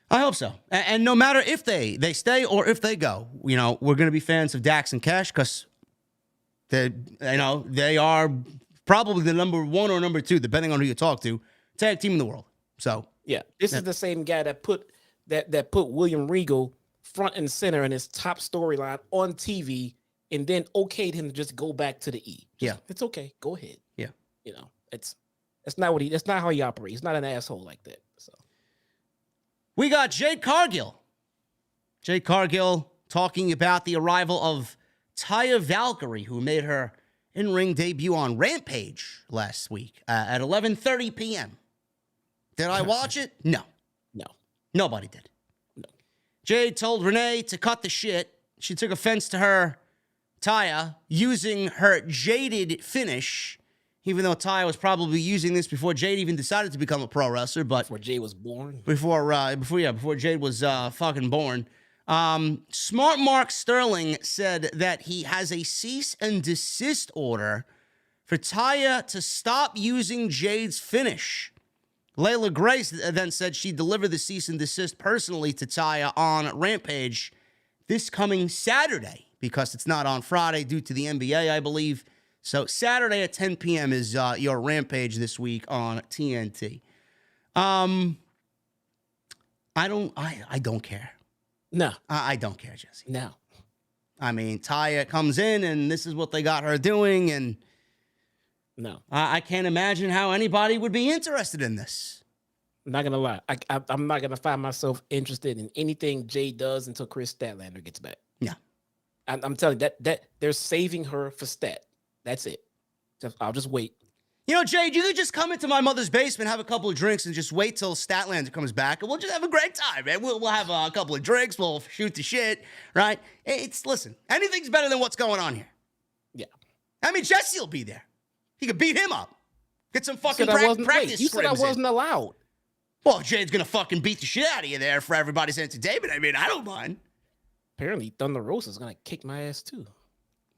I hope so. And no matter if they stay or if they go, we're going to be fans of Dax and Cash because they are probably the number one or number two, depending on who you talk to, tag team in the world. So yeah, this is the same guy that put William Regal front and center in his top storyline on TV, and then okayed him to just go back to the E. It's okay. Go ahead. Yeah, that's not that's not how he operates. He's not an asshole like that. So. We got Jade Cargill. Jade Cargill talking about the arrival of Taya Valkyrie, who made her in-ring debut on Rampage last week at 11:30 p.m. Did I watch it? No. Nobody did. No. Jade told Renee to cut the shit. She took offense to her, Taya, using her jaded finish, even though Taya was probably using this before Jade even decided to become a pro wrestler. But before Jade was born? Before Jade was fucking born. Smart Mark Sterling said that he has a cease and desist order for Taya to stop using Jade's finish. Layla Grace then said she delivered the cease and desist personally to Taya on Rampage this coming Saturday because it's not on Friday due to the NBA, I believe. So Saturday at 10 p.m. is your Rampage this week on TNT. I don't care. No. I don't care, Jesse. No. Taya comes in, and this is what they got her doing, and no, I can't imagine how anybody would be interested in this. I'm not going to lie. I'm not going to find myself interested in anything Jade does until Chris Statlander gets back. Yeah. I'm telling you, that they're saving her for Stat. That's it. I'll just wait. Jade, you could just come into my mother's basement, have a couple of drinks, and just wait till Statlander comes back, and we'll just have a great time, man. We'll have a couple of drinks, we'll shoot the shit, right? Listen, anything's better than what's going on here. Yeah. Jesse will be there. He could beat him up. Get some fucking practice. You said I wasn't allowed. Well, Jade's going to fucking beat the shit out of you there for everybody's entertainment. I don't mind. Apparently, Thunder Rosa's going to kick my ass, too.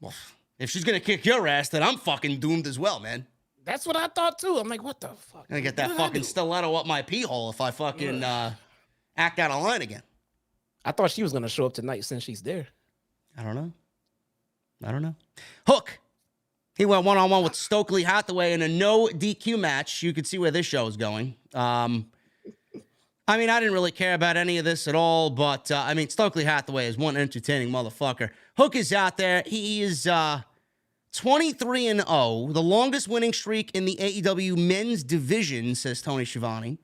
Well, if she's going to kick your ass, then I'm fucking doomed as well, man. That's what I thought, too. I'm like, what the fuck? I'm going to get that fucking stiletto up my pee hole if I fucking act out of line again. I thought she was going to show up tonight since she's there. I don't know. Hook. He went one-on-one with Stokely Hathaway in a no DQ match. You could see where this show is going. I didn't really care about any of this at all, but, Stokely Hathaway is one entertaining motherfucker. Hook is out there. He is 23-0, the longest winning streak in the AEW men's division, says Tony Schiavone.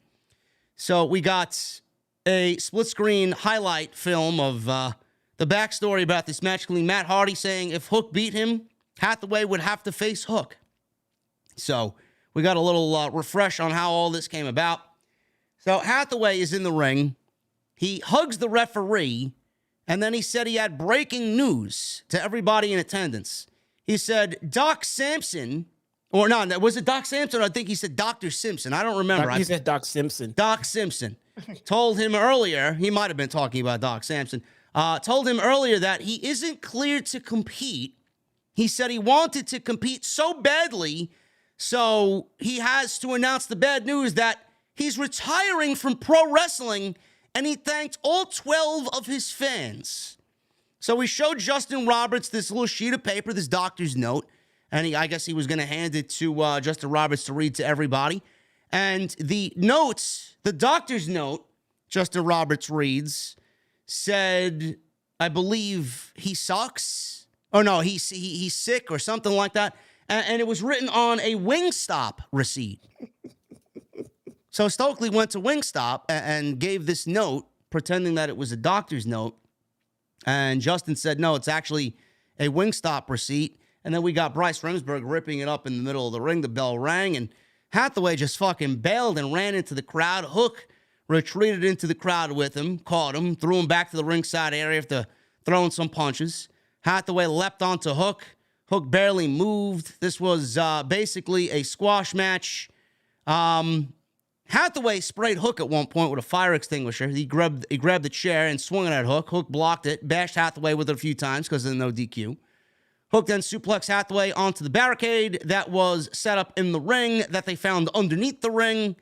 So we got a split-screen highlight film of the backstory about this match, including Matt Hardy saying if Hook beat him, Hathaway would have to face Hook. So we got a little refresh on how all this came about. So Hathaway is in the ring. He hugs the referee, and then he said he had breaking news to everybody in attendance. He said Doc Sampson, or no, was it Doc Sampson? I think he said Dr. Simpson. I don't remember. He said Doc Simpson. Doc Simpson told him earlier, he might have been talking about Doc Sampson, told him earlier that he isn't cleared to compete. He said he wanted to compete so badly, so he has to announce the bad news that he's retiring from pro wrestling, and he thanked all 12 of his fans. So we showed Justin Roberts this little sheet of paper, this doctor's note, and I guess he was going to hand it to Justin Roberts to read to everybody. And the notes, the doctor's note, Justin Roberts reads, said, I believe he sucks. Oh, no, he's sick or something like that. And it was written on a Wingstop receipt. So Stokely went to Wingstop and gave this note, pretending that it was a doctor's note. And Justin said, no, it's actually a Wingstop receipt. And then we got Bryce Remsburg ripping it up in the middle of the ring. The bell rang, and Hathaway just fucking bailed and ran into the crowd. Hook retreated into the crowd with him, caught him, threw him back to the ringside area after throwing some punches. Hathaway leapt onto Hook. Hook barely moved. This was basically a squash match. Hathaway sprayed Hook at one point with a fire extinguisher. He grabbed the chair and swung it at Hook. Hook blocked it, bashed Hathaway with it a few times because of the no DQ. Hook then suplexed Hathaway onto the barricade that was set up in the ring that they found underneath the ring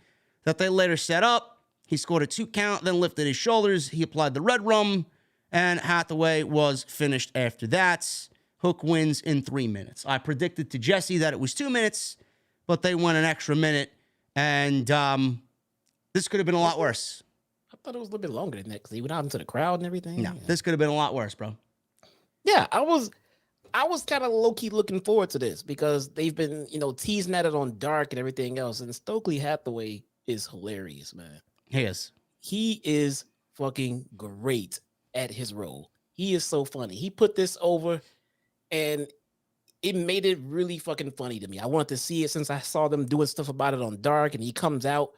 that they later set up. He scored a 2 count, then lifted his shoulders. He applied the red rum, and Hathaway was finished after that. Hook wins in 3 minutes. I predicted to Jesse that it was 2 minutes, but they went an extra minute, and this could have been a lot worse. I thought it was a little bit longer than that because he went out into the crowd and everything. No, this could have been a lot worse, bro. Yeah, I was kind of low-key looking forward to this because they've been, teasing at it on Dark and everything else. And Stokely Hathaway is hilarious, man. He is. He is fucking great at his role. He is so funny. He put this over, and it made it really fucking funny to me. I wanted to see it since I saw them doing stuff about it on Dark, and he comes out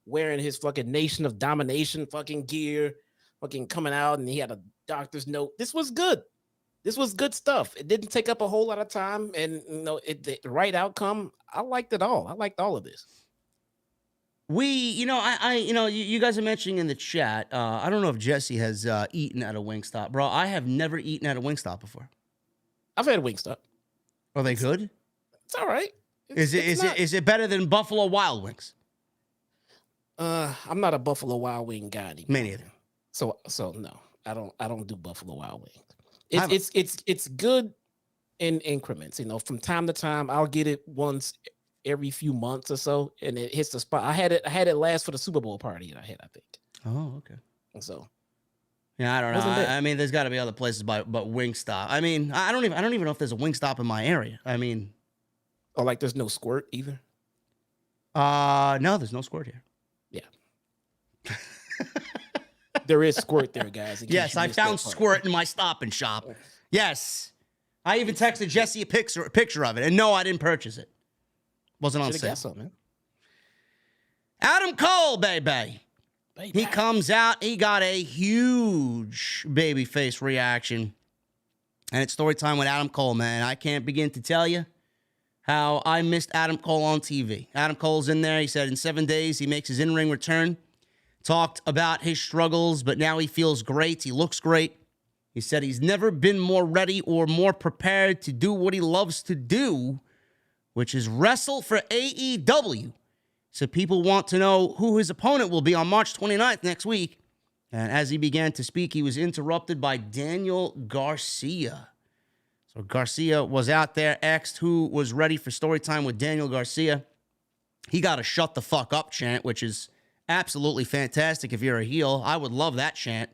wearing his fucking Nation of Domination fucking gear, fucking coming out, and he had a doctor's note. This was good. This was good stuff. It didn't take up a whole lot of time, and the right outcome. I liked it all. I liked all of this. You guys are mentioning in the chat. I don't know if Jesse has eaten at a Wingstop, bro. I have never eaten at a Wingstop before. I've had Wingstop. Are they good? It's all right. Is it better than Buffalo Wild Wings? I'm not a Buffalo Wild Wing guy anymore. Me neither. So no, I don't do Buffalo Wild Wings. It's good in increments. From time to time, I'll get it once every few months or so, and it hits the spot. I had it last for the Super Bowl party that I had, I think. Oh, okay. And so, yeah, I don't know. I mean, there's got to be other places, but Wingstop. I mean, I don't even know if there's a Wingstop in my area. I mean, like there's no Squirt either. No, there's no Squirt here. Yeah. There is Squirt there, guys. Yes, I found Squirt in my Stop and Shop. Yes. I even texted Jesse a picture of it. And no, I didn't purchase it. Wasn't on sale. Man. Adam Cole, baby. He comes out. He got a huge babyface reaction. And it's story time with Adam Cole, man. I can't begin to tell you how I missed Adam Cole on TV. Adam Cole's in there. He said in 7 days he makes his in-ring return. Talked about his struggles, but now he feels great. He looks great. He said he's never been more ready or more prepared to do what he loves to do, which is wrestle for AEW. So people want to know who his opponent will be on March 29th next week. And as he began to speak, he was interrupted by Daniel Garcia. So Garcia was out there, asked who was ready for story time with Daniel Garcia. He got a shut the fuck up chant, which is absolutely fantastic if you're a heel. I would love that chant.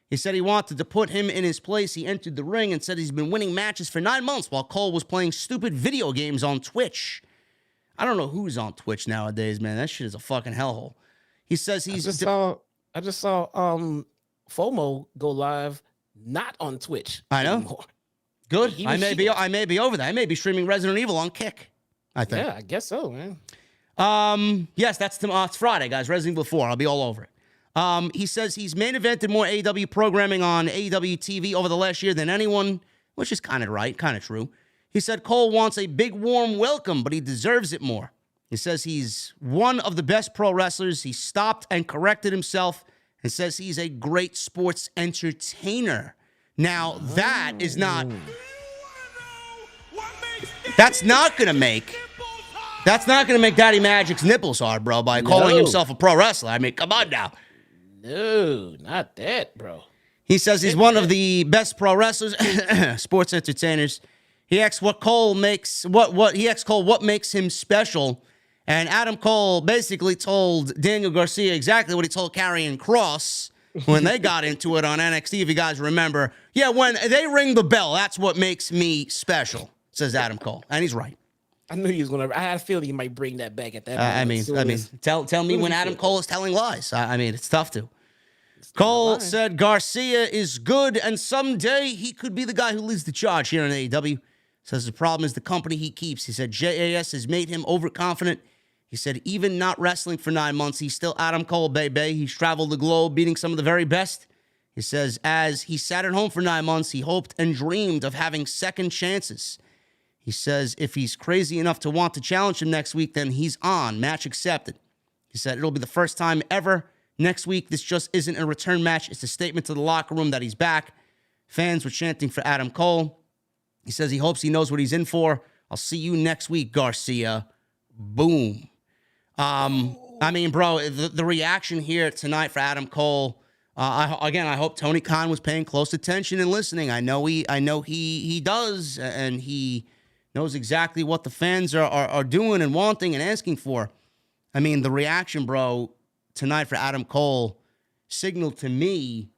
He said he wanted to put him in his place. He entered the ring and said he's been winning matches for 9 months while Cole was playing stupid video games on Twitch. I don't know who's on Twitch nowadays, man. That shit is a fucking hellhole. He says he's... I just saw FOMO go live not on Twitch anymore. Know. Good. I may be over there. I may be streaming Resident Evil on Kick, I think. Yeah, I guess so, man. Yes, it's Friday, guys. Resident Evil 4. I'll be all over it. He says he's main evented more AEW programming on AEW TV over the last year than anyone, which is kind of right, kind of true. He said Cole wants a big, warm welcome, but he deserves it more. He says he's one of the best pro wrestlers. He stopped and corrected himself and says he's a great sports entertainer. Now, that is not... That's not going to make Daddy Magic's nipples hard, bro, by calling himself a pro wrestler. I mean, come on now. No, not that, bro. He says he's one of the best pro wrestlers, sports entertainers. He asked what Cole makes what makes him special, and Adam Cole basically told Daniel Garcia exactly what he told Karrion Kross when they got into it on NXT. If you guys remember, yeah, when they ring the bell, that's what makes me special, says Adam Cole, and he's right. I knew he was gonna. I had a feeling he might bring that back at that. I mean, tell me when Adam Cole is telling lies. I mean, it's tough to. Cole said Garcia is good, and someday he could be the guy who leads the charge here in AEW. Says the problem is the company he keeps. He said JAS has made him overconfident. He said even not wrestling for 9 months, he's still Adam Cole, baby. He's traveled the globe, beating some of the very best. He says as he sat at home for 9 months, he hoped and dreamed of having second chances. He says if he's crazy enough to want to challenge him next week, then he's on. Match accepted. He said it'll be the first time ever next week. This just isn't a return match. It's a statement to the locker room that he's back. Fans were chanting for Adam Cole. He says he hopes he knows what he's in for. I'll see you next week, Garcia. Boom. I mean, bro, the reaction here tonight for Adam Cole. I hope Tony Khan was paying close attention and listening. I know he does, and he knows exactly what the fans are doing and wanting and asking for. I mean, the reaction, bro, tonight for Adam Cole signaled to me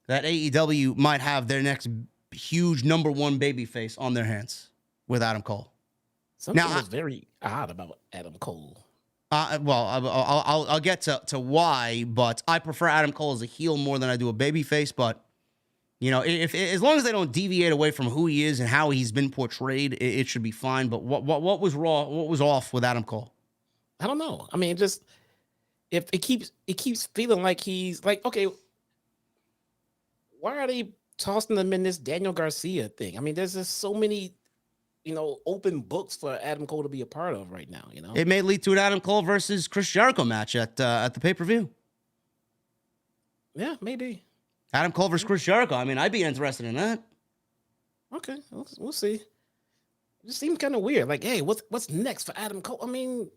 that AEW might have their next huge number one babyface on their hands with Adam Cole. Something was very odd about Adam Cole. I'll get to why, but I prefer Adam Cole as a heel more than I do a babyface. But you know, if as long as they don't deviate away from who he is and how he's been portrayed, it should be fine. But what was wrong? What was off with Adam Cole? I don't know. I mean, just if it keeps feeling like he's like, okay, why are they tossing him in this Daniel Garcia thing? I mean, there's just so many, open books for Adam Cole to be a part of right now. It may lead to an Adam Cole versus Chris Jericho match at the pay-per-view. Yeah, maybe. Adam Cole versus Chris Jericho. I mean, I'd be interested in that. Okay, we'll see. It just seems kind of weird. Like, hey, what's next for Adam Cole? I mean,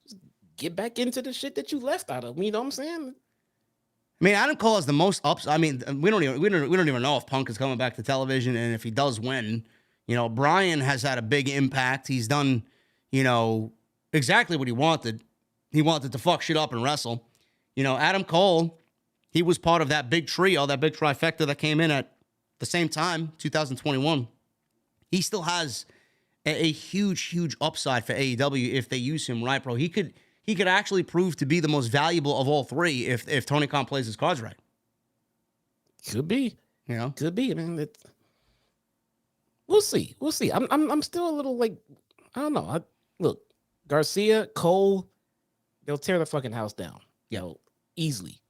just get back into the shit that you left out of. You know what I'm saying? I mean, Adam Cole has the most ups. I mean, we don't even know if Punk is coming back to television, and if he does win, Bryan has had a big impact. He's done, exactly what he wanted. He wanted to fuck shit up and wrestle. Adam Cole, he was part of that big trio, that big trifecta that came in at the same time, 2021. He still has a huge upside for AEW if they use him right, bro. He could actually prove to be the most valuable of all three if Tony Khan plays his cards right. Could be. Could be. I mean, we'll see. I'm still a little like, I don't know. Look, Garcia, Cole, they'll tear the fucking house down. Easily.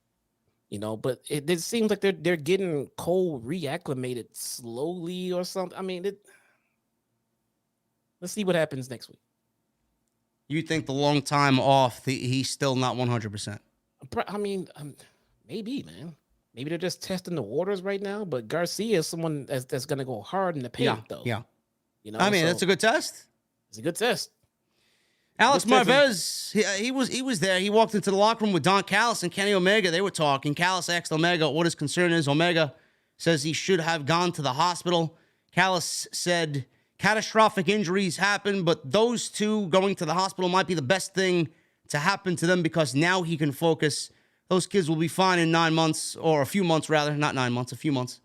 But it seems like they're getting Cole reacclimated slowly or something. I mean, let's see what happens next week. You think the long time off, he's still not 100%? I mean, maybe, man. Maybe they're just testing the waters right now. But Garcia is someone that's going to go hard in the paint, though. Yeah. I mean, that's a good test. It's a good test. Alex Marvez, he was there. He walked into the locker room with Don Callis and Kenny Omega. They were talking. Callis asked Omega what his concern is. Omega says he should have gone to the hospital. Callis said catastrophic injuries happen, but those two going to the hospital might be the best thing to happen to them because now he can focus. Those kids will be fine in 9 months, or a few months rather, not 9 months, a few months.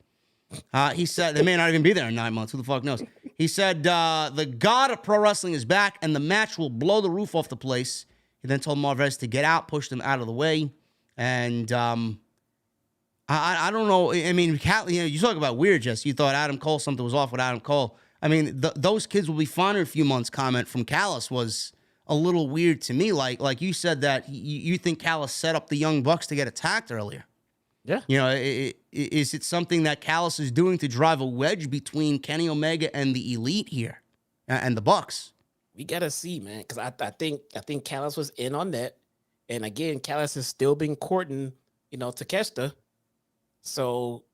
He said they may not even be there in 9 months. Who the fuck knows? He said the god of pro wrestling is back, and the match will blow the roof off the place. He then told Marvez to get out, push them out of the way, and I don't know. I mean, you talk about weird, Jess. You thought Adam Cole, something was off with Adam Cole. I mean, those kids will be fine in a few months. Comment from Callis was a little weird to me. Like you said that you think Callis set up the Young Bucks to get attacked earlier. Yeah. Is it something that Callis is doing to drive a wedge between Kenny Omega and the Elite here and the Bucks? We gotta see, man, because I think Callis was in on that, and again, Callis has still been courting, Takeshita. So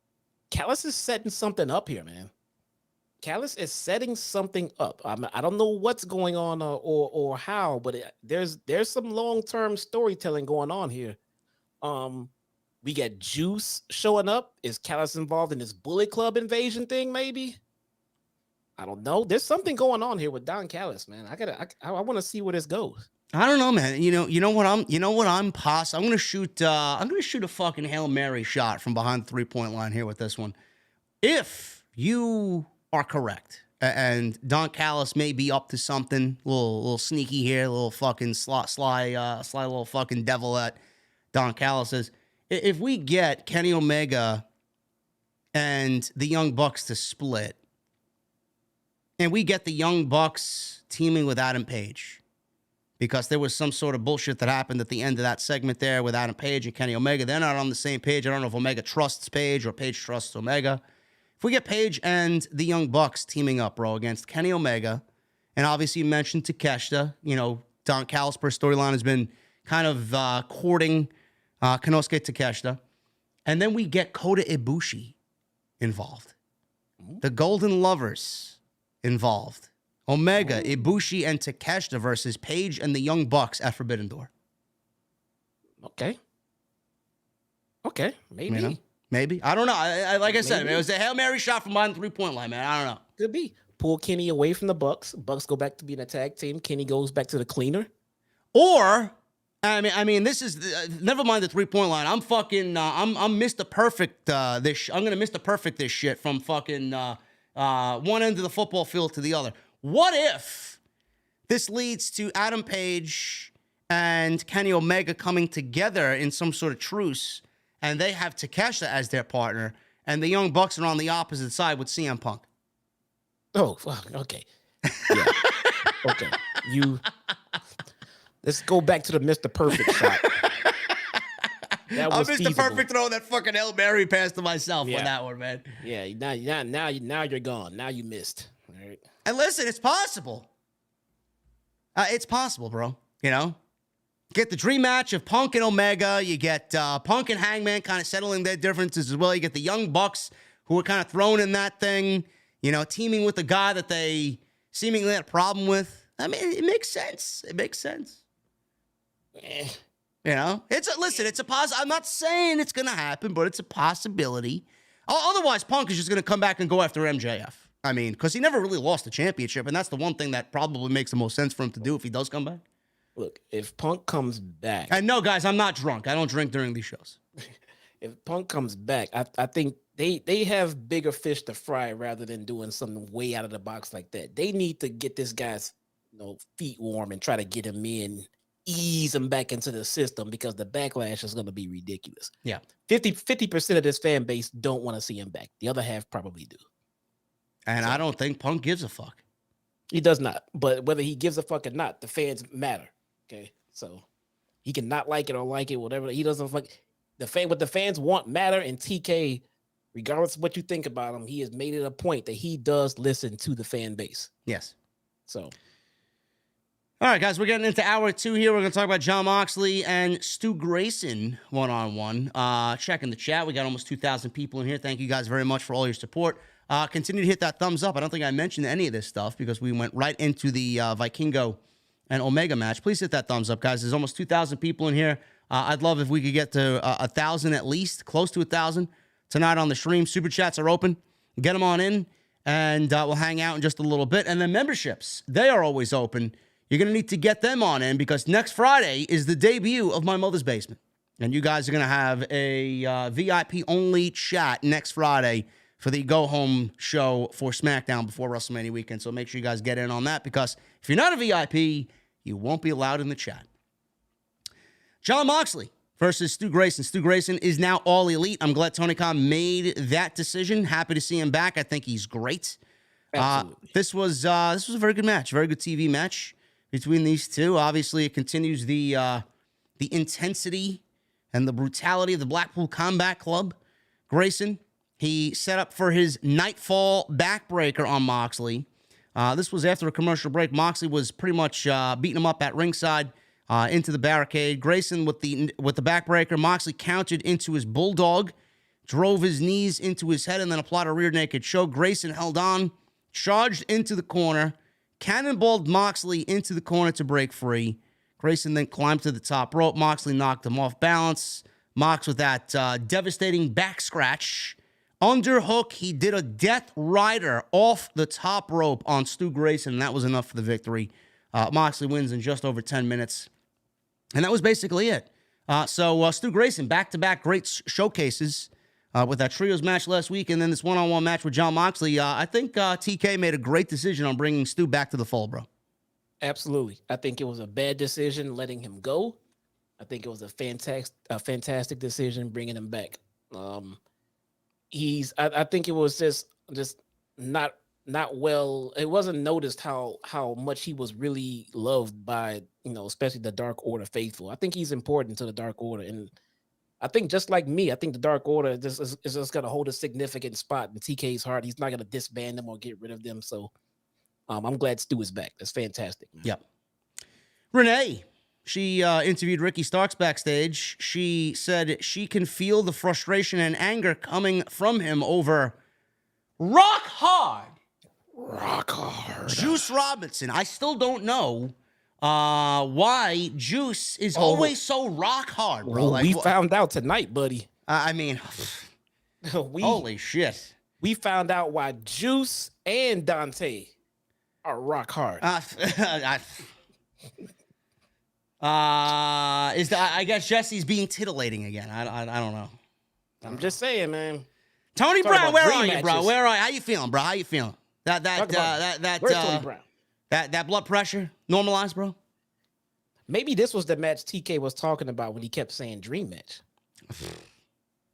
Callis is setting something up here, man. Callis is setting something up. I don't know what's going on or how, but there's some long-term storytelling going on here. We got Juice showing up. Is Callis involved in this Bullet Club invasion thing, maybe? I don't know. There's something going on here with Don Callis, man. I want to see where this goes. I don't know, man. You know what I'm gonna shoot a fucking Hail Mary shot from behind the 3-point line here with this one. If you are correct, and Don Callis may be up to something, little sneaky here, a little fucking sly little fucking devil that Don Callis is. If we get Kenny Omega and the Young Bucks to split, and we get the Young Bucks teaming with Adam Page, because there was some sort of bullshit that happened at the end of that segment there with Adam Page and Kenny Omega. They're not on the same page. I don't know if Omega trusts Page or Page trusts Omega. If we get Page and the Young Bucks teaming up, bro, against Kenny Omega, and obviously you mentioned Takeshita, Don Callis per storyline has been kind of courting Konosuke Takeshita. And then we get Kota Ibushi involved. The Golden Lovers involved. Omega, Ibushi, and Takeshita versus Page and the Young Bucks at Forbidden Door. Okay, maybe. Maybe. I don't know. Like I said, it was a Hail Mary shot from behind the 3-point line, man. I don't know. Could be. Pull Kenny away from the Bucks. Bucks go back to being a tag team. Kenny goes back to the cleaner. Or, I mean, this is never mind the 3-point line. I'm fucking. I'm Mr. Perfect. I'm gonna Mr. Perfect this shit from fucking one end of the football field to the other. What if this leads to Adam Page and Kenny Omega coming together in some sort of truce, and they have Takeshita as their partner, and the Young Bucks are on the opposite side with CM Punk? Oh, fuck. Okay. Yeah. Okay. Let's go back to the Mr. Perfect shot. That was Mr. Perfect throwing that fucking Hail Mary pass to myself on that one, man. Yeah, now you're gone. Now you missed. All right. And listen, it's possible. It's possible, bro. Get the dream match of Punk and Omega. You get Punk and Hangman kind of settling their differences as well. You get the Young Bucks who are kind of thrown in that thing, teaming with the guy that they seemingly had a problem with. I mean, it makes sense. It's a possibility. I'm not saying it's going to happen, but it's a possibility. Otherwise, Punk is just going to come back and go after MJF. I mean, because he never really lost the championship, and that's the one thing that probably makes the most sense for him to do if he does come back. Look, if Punk comes back... And no, guys, I'm not drunk. I don't drink during these shows. If Punk comes back, I think they have bigger fish to fry rather than doing something way out of the box like that. They need to get this guy's feet warm and try to get him in, ease him back into the system, because the backlash is going to be ridiculous. Yeah. 50% of this fan base don't want to see him back. The other half probably do. And I don't think Punk gives a fuck. He does not. But whether he gives a fuck or not, the fans matter. Okay? So he can not like it or like it, whatever. He doesn't fuck. What the fans want matter, and TK, regardless of what you think about him, he has made it a point that he does listen to the fan base. Yes. So... All right, guys, we're getting into hour 2 here. We're going to talk about Jon Moxley and Stu Grayson one-on-one. Checking the chat. We got almost 2,000 people in here. Thank you guys very much for all your support. Continue to hit that thumbs up. I don't think I mentioned any of this stuff because we went right into the Vikingo and Omega match. Please hit that thumbs up, guys. There's almost 2,000 people in here. I'd love if we could get to 1,000 at least, close to 1,000 tonight on the stream. Super chats are open. Get them on in, and we'll hang out in just a little bit. And then memberships, they are always open. You're going to need to get them on in because next Friday is the debut of My Mother's Basement. And you guys are going to have a VIP-only chat next Friday for the go-home show for SmackDown before WrestleMania weekend. So make sure you guys get in on that because if you're not a VIP, you won't be allowed in the chat. Jon Moxley versus Stu Grayson. Stu Grayson is now All Elite. I'm glad Tony Khan made that decision. Happy to see him back. I think he's great. This was a very good match, very good TV match between these two. Obviously, it continues the intensity and the brutality of the Blackpool Combat Club. Grayson, he set up for his Nightfall backbreaker on Moxley. This was after a commercial break. Moxley was pretty much beating him up at ringside into the barricade. Grayson with the backbreaker. Moxley countered into his bulldog, drove his knees into his head, and then applied a rear naked choke. Grayson held on, charged into the corner, cannonballed Moxley into the corner to break free. Grayson then climbed to the top rope. Moxley knocked him off balance. Mox with that devastating back scratch Underhook, he did a Death Rider off the top rope on Stu Grayson, and that was enough for the victory. Moxley wins in just over 10 minutes. And that was basically it. So Stu Grayson, back-to-back great showcases with that trios match last week and then this one-on-one match with Jon Moxley. I think TK made a great decision on bringing Stu back to the fold, bro. Absolutely. I think it was a bad decision letting him go. I think it was a fantastic decision bringing him back. I think it was just not well. It wasn't noticed how much he was really loved by, especially the Dark Order faithful. I think he's important to the Dark Order, and I think just like me, I think the Dark Order is just going to hold a significant spot in TK's heart. He's not going to disband them or get rid of them. So I'm glad Stu is back. That's fantastic, man. Yep. Renee, she interviewed Ricky Starks backstage. She said she can feel the frustration and anger coming from him over Rock Hard Juice Robinson. I still don't know why Juice is always so rock hard, bro. Well, we found out tonight, buddy. I mean, holy shit. We found out why Juice and Dante are rock hard. I guess Jesse's being tittillating again. I don't know. I'm just saying, man. Tony Brown, where are you, bro? Where are you? How you feeling, bro? How you feeling? Where's Tony Brown? That blood pressure normalized, bro? Maybe this was the match TK was talking about when he kept saying dream match.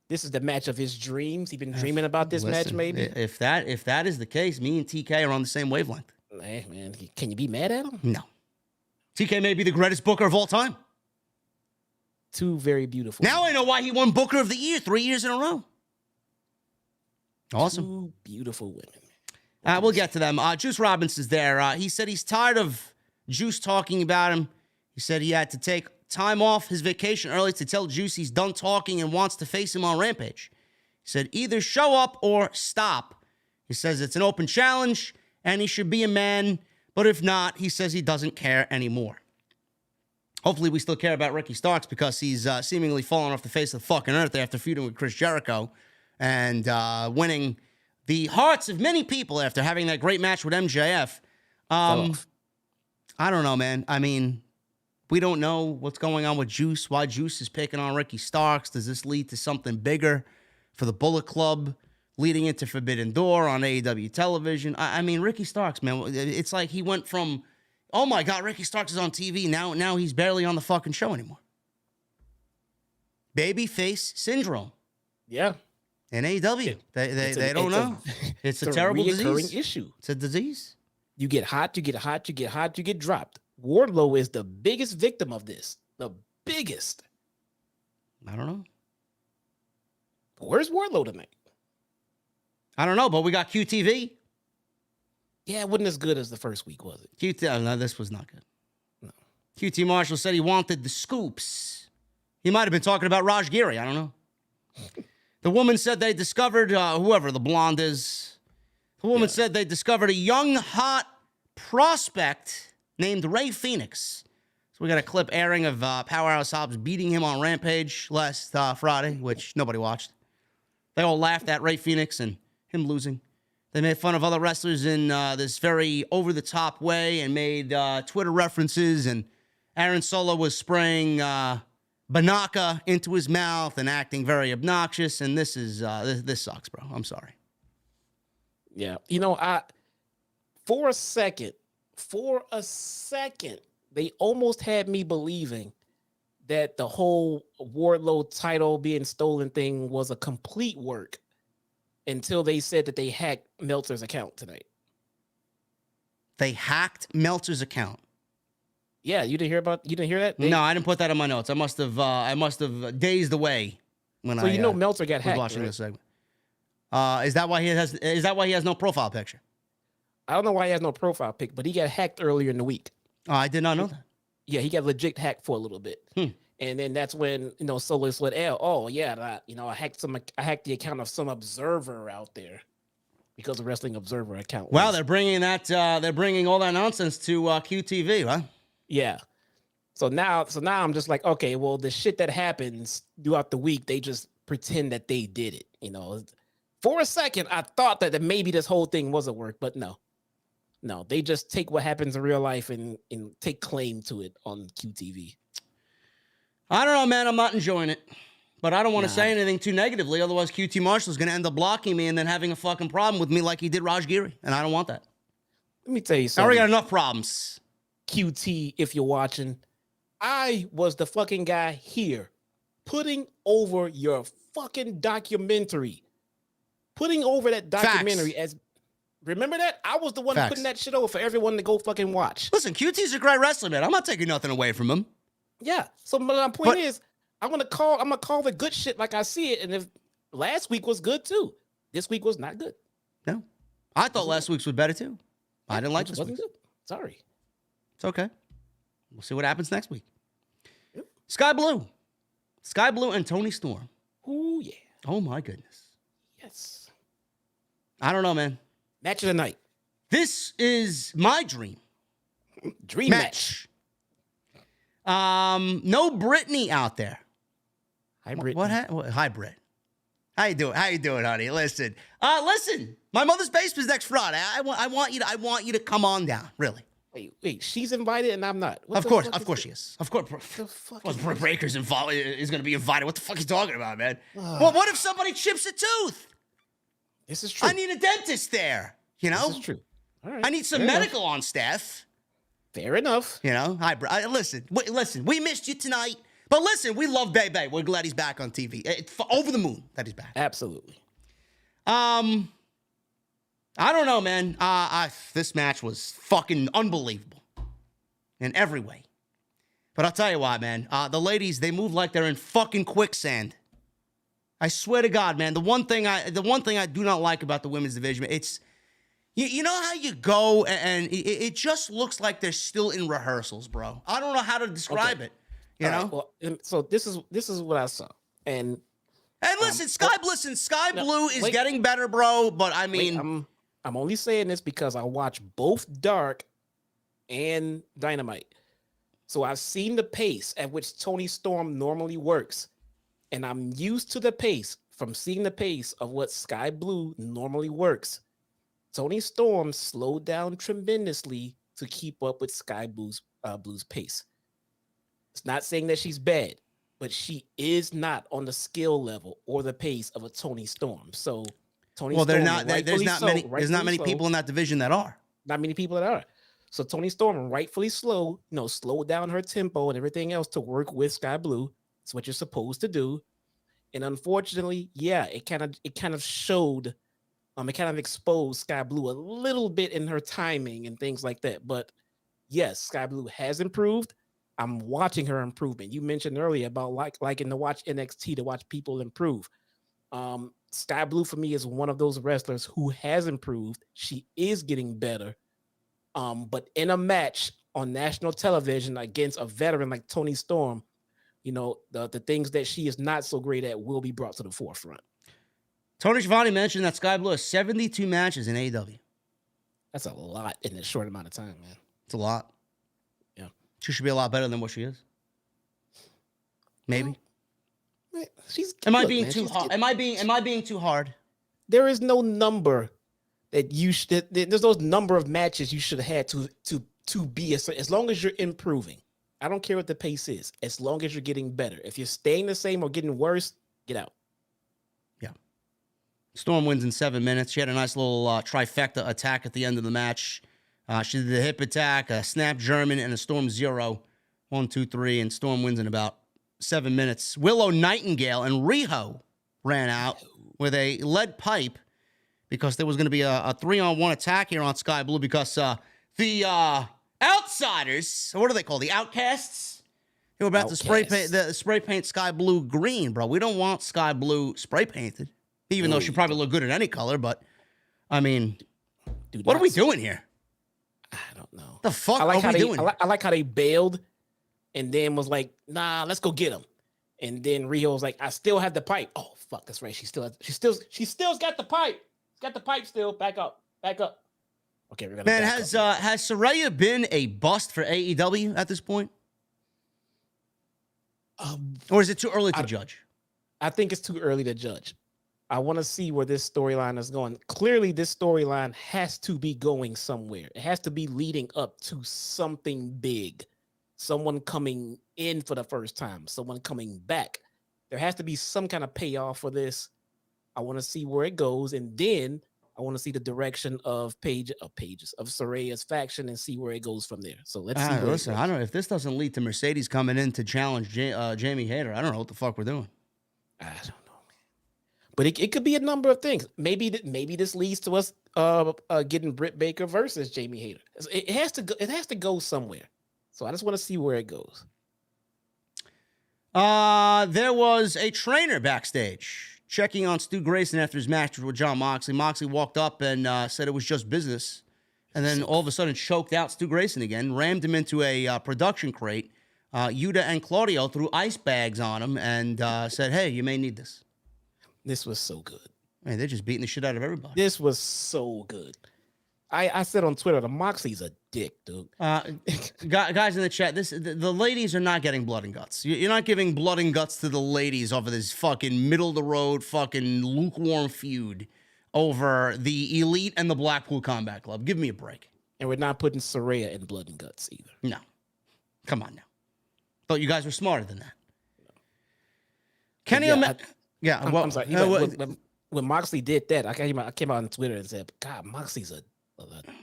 This is the match of his dreams. He's been dreaming about this match, maybe. If that is the case, me and TK are on the same wavelength. Hey, man, can you be mad at him? No. TK may be the greatest booker of all time. Two very beautiful. Now I know why he won Booker of the Year 3 years in a row. Awesome. Two beautiful women. We'll get to them. Juice Robinson's there. He said he's tired of Juice talking about him. He said he had to take time off his vacation early to tell Juice he's done talking and wants to face him on Rampage. He said either show up or stop. He says it's an open challenge and he should be a man, but if not, he says he doesn't care anymore. Hopefully we still care about Ricky Starks because he's seemingly fallen off the face of the fucking earth after feuding with Chris Jericho and winning the hearts of many people after having that great match with MJF. I don't know, man. I mean, we don't know what's going on with Juice, why Juice is picking on Ricky Starks. Does this lead to something bigger for the Bullet Club leading into Forbidden Door on AEW television? I mean, Ricky Starks, man, it's like he went from, oh my God, Ricky Starks is on TV. Now he's barely on the fucking show anymore. Babyface syndrome. Yeah. In AEW, they don't know. It's a terrible disease. Issue. It's a disease. You get hot, you get dropped. Wardlow is the biggest victim of this. The biggest. I don't know. Where's Wardlow tonight? I don't know, but we got QTV. Yeah, it wasn't as good as the first week, was it? No, this was not good. No. QT Marshall said he wanted the scoops. He might have been talking about Raj Giri. I don't know. The woman said they discovered, whoever the blonde is, the woman said they discovered a young, hot prospect named Ray Phoenix. So we got a clip airing of Powerhouse Hobbs beating him on Rampage last Friday, which nobody watched. They all laughed at Ray Phoenix and him losing. They made fun of other wrestlers in this very over-the-top way and made Twitter references, and Aaron Solo was spraying Banaka into his mouth and acting very obnoxious, and this sucks, bro. I'm sorry. Yeah. For a second, they almost had me believing that the whole Wardlow title being stolen thing was a complete work until they said that they hacked Meltzer's account tonight. They hacked Meltzer's account. Yeah, you didn't hear that? No, I didn't put that in my notes. I must have dazed away when Meltzer got hacked. Watching this segment. Is that why he has no profile picture? I don't know why he has no profile pic, but he got hacked earlier in the week. Oh, I did not know that. Yeah, he got legit hacked for a little bit. And then that's when, Solo let out, I hacked the account of some observer out there because the Wrestling Observer account. Wow, they're bringing all that nonsense to QTV, huh? Yeah. So now I'm just like, okay, well, the shit that happens throughout the week, they just pretend that they did it. For a second, I thought that maybe this whole thing was a work, but no. No, they just take what happens in real life and take claim to it on QTV. I don't know, man. I'm not enjoying it. But I don't want to say anything too negatively. Otherwise, QT Marshall's going to end up blocking me and then having a fucking problem with me like he did Raj Giri. And I don't want that. Let me tell you I something. already got enough problems. QT, if you're watching, I was the fucking guy here putting over your fucking documentary. Putting over that documentary. Facts. Remember that? I was the one Facts. putting that shit over for everyone to go fucking watch. Listen, QT's a great wrestler, man. I'm not taking nothing away from him. Yeah. So my point is, I'm gonna call the good shit like I see it. And if last week was good too, this week was not good. No. I thought last week's was better too. I didn't like this wasn't week. good. Sorry. It's okay. We'll see what happens next week. Yep. Skye Blue and Toni Storm. Ooh, yeah. Oh my goodness. Yes. I don't know, man. Match of the night. This is my dream. Dream match. No Brittany out there. Hi, Britt. Hi, Britt. How you doing? How you doing, honey? Listen. My mother's basement is next Friday. I want you to come on down. Really. Wait. She's invited and I'm not. Of course she is. Of course. The fuck Britt Baker's is going to be invited. What the fuck are you talking about, man? Well, what if somebody chips a tooth? This is true. I need a dentist there. You know. This is true. All right. I need some medical on staff. Fair enough. You know. Hi, Britt. Listen. We missed you tonight. But listen, we love Bay. We're glad he's back on TV. It's over the moon that he's back. Absolutely. I don't know, man. This match was fucking unbelievable in every way. But I'll tell you what, man. The ladies, they move like they're in fucking quicksand. I swear to God, man. The one thing I do not like about the women's division, it's you know how you go and it just looks like they're still in rehearsals, bro. I don't know how to describe it. You know? Right, well, so this is what I saw. And listen, Skye Blue is getting better, bro. But I mean, I'm only saying this because I watch both Dark and Dynamite. So I've seen the pace at which Toni Storm normally works. And I'm used to the pace from seeing the pace of what Skye Blue normally works. Toni Storm slowed down tremendously to keep up with Skye Blue's pace. It's not saying that she's bad, but she is not on the skill level or the pace of a Toni Storm. So Toni Storm, there's not many people in that division that are. Not many people that are. So Toni Storm, rightfully slowed down her tempo and everything else to work with Skye Blue. It's what you're supposed to do. And unfortunately, it kind of showed, it kind of exposed Skye Blue a little bit in her timing and things like that. But yes, Skye Blue has improved. I'm watching her improvement. You mentioned earlier about liking to watch NXT, to watch people improve. Skye Blue for me is one of those wrestlers who has improved. She is getting better. But in a match on national television against a veteran like Toni Storm, the things that she is not so great at will be brought to the forefront. Tony Schiavone mentioned that Skye Blue has 72 matches in AEW. That's a lot in a short amount of time, man. It's a lot. Yeah. She should be a lot better than what she is. Maybe. Well, Am I being too hard? Am I being too hard? There is no number that there's no number of matches you should have had to be as long as you're improving. I don't care what the pace is, as long as you're getting better. If you're staying the same or getting worse, get out. Yeah. Storm wins in 7 minutes. She had a nice little trifecta attack at the end of the match. She did the hip attack, a snap German, and a Storm 0. 1, 2, 3, and Storm wins in about 7 minutes. Willow Nightingale and Riho ran out with a lead pipe because there was going to be a 3-on-1 attack here on Skye Blue because the Outsiders, what are they called? The Outcasts? They were about to spray paint Skye Blue green, bro. We don't want Skye Blue spray painted, even though she probably look good in any color. But I mean, what are we doing here? I don't know. The fuck are we doing? I like how they bailed, and then was like, "Nah, let's go get him." And then Rio was like, "I still have the pipe." Oh fuck, that's right. She still got the pipe. She's got the pipe still. Back up. Okay, we're gonna. Man, has Saraya been a bust for AEW at this point? Or is it too early to judge? I think it's too early to judge. I want to see where this storyline is going. Clearly, this storyline has to be going somewhere. It has to be leading up to something big. Someone coming in for the first time, someone coming back. There has to be some kind of payoff for this. I want to see where it goes, and then I want to see the direction of Saraya's faction and see where it goes from there. So let's see. Listen, I don't know if this doesn't lead to Mercedes coming in to challenge Jamie Hayter. I don't know what the fuck we're doing. I don't know, man. But it could be a number of things. Maybe this leads to us getting Britt Baker versus Jamie Hayter. It has to go somewhere. So I just want to see where it goes. There was a trainer backstage checking on Stu Grayson after his match with Jon Moxley. Moxley walked up and said it was just business. And then all of a sudden choked out Stu Grayson again, rammed him into a production crate. Yuta and Claudio threw ice bags on him and said, hey, you may need this. This was so good. Man, they're just beating the shit out of everybody. This was so good. I said on Twitter, the Moxley's a dick, dude. Guys in the chat, the ladies are not getting blood and guts. You're not giving blood and guts to the ladies over this fucking middle-of-the-road, fucking lukewarm feud over the Elite and the Blackpool Combat Club. Give me a break. And we're not putting Saraya in blood and guts either. No. Come on now. Thought you guys were smarter than that. No. Kenny Omega. Yeah, I'm sorry. When Moxley did that, I came out on Twitter and said, God, Moxley's a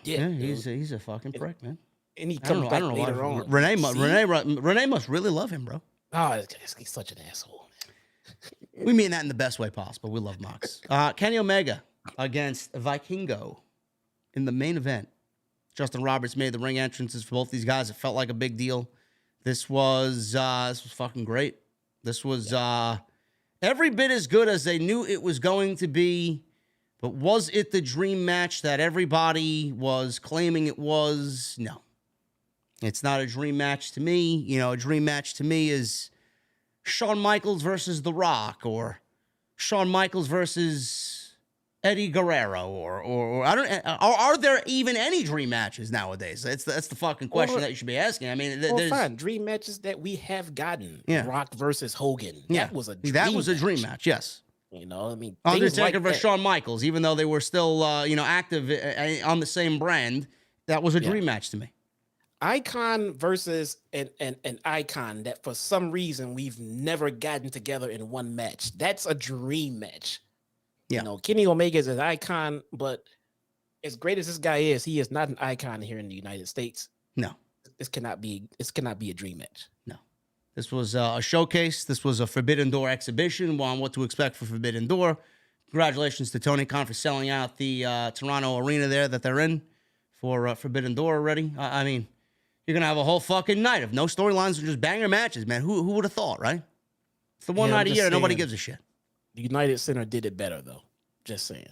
dick. Yeah, he's a fucking prick, man. And he comes back later on. Renee must really love him, bro. Oh, he's such an asshole, man. We mean that in the best way possible. We love Mox. Kenny Omega against Vikingo in the main event. Justin Roberts made the ring entrances for both these guys. It felt like a big deal. This was fucking great. This was every bit as good as they knew it was going to be. But was it the dream match that everybody was claiming it was? No. It's not a dream match to me. You know, a dream match to me is Shawn Michaels versus The Rock, or Shawn Michaels versus Eddie Guerrero, or I don't. Are there even any dream matches nowadays? That's the fucking question that you should be asking. I mean, there's fine dream matches that we have gotten. Yeah. Rock versus Hogan. Yeah. That was a dream match. Yes. You know, I mean, Undertaker versus Shawn Michaels, even though they were still, active on the same brand, that was a dream match to me. Icon versus an icon that for some reason we've never gotten together in one match. That's a dream match. Yeah. You know, Kenny Omega is an icon, but as great as this guy is, he is not an icon here in the United States. No. This cannot be a dream match. No. This was a showcase. This was a Forbidden Door exhibition on what to expect for Forbidden Door. Congratulations to Tony Khan for selling out the Toronto arena there that they're in for Forbidden Door already. I mean, you're going to have a whole fucking night of no storylines and just banger matches, man. Who would have thought, right? It's the one night a year that nobody gives a shit. The United Center did it better, though. Just saying.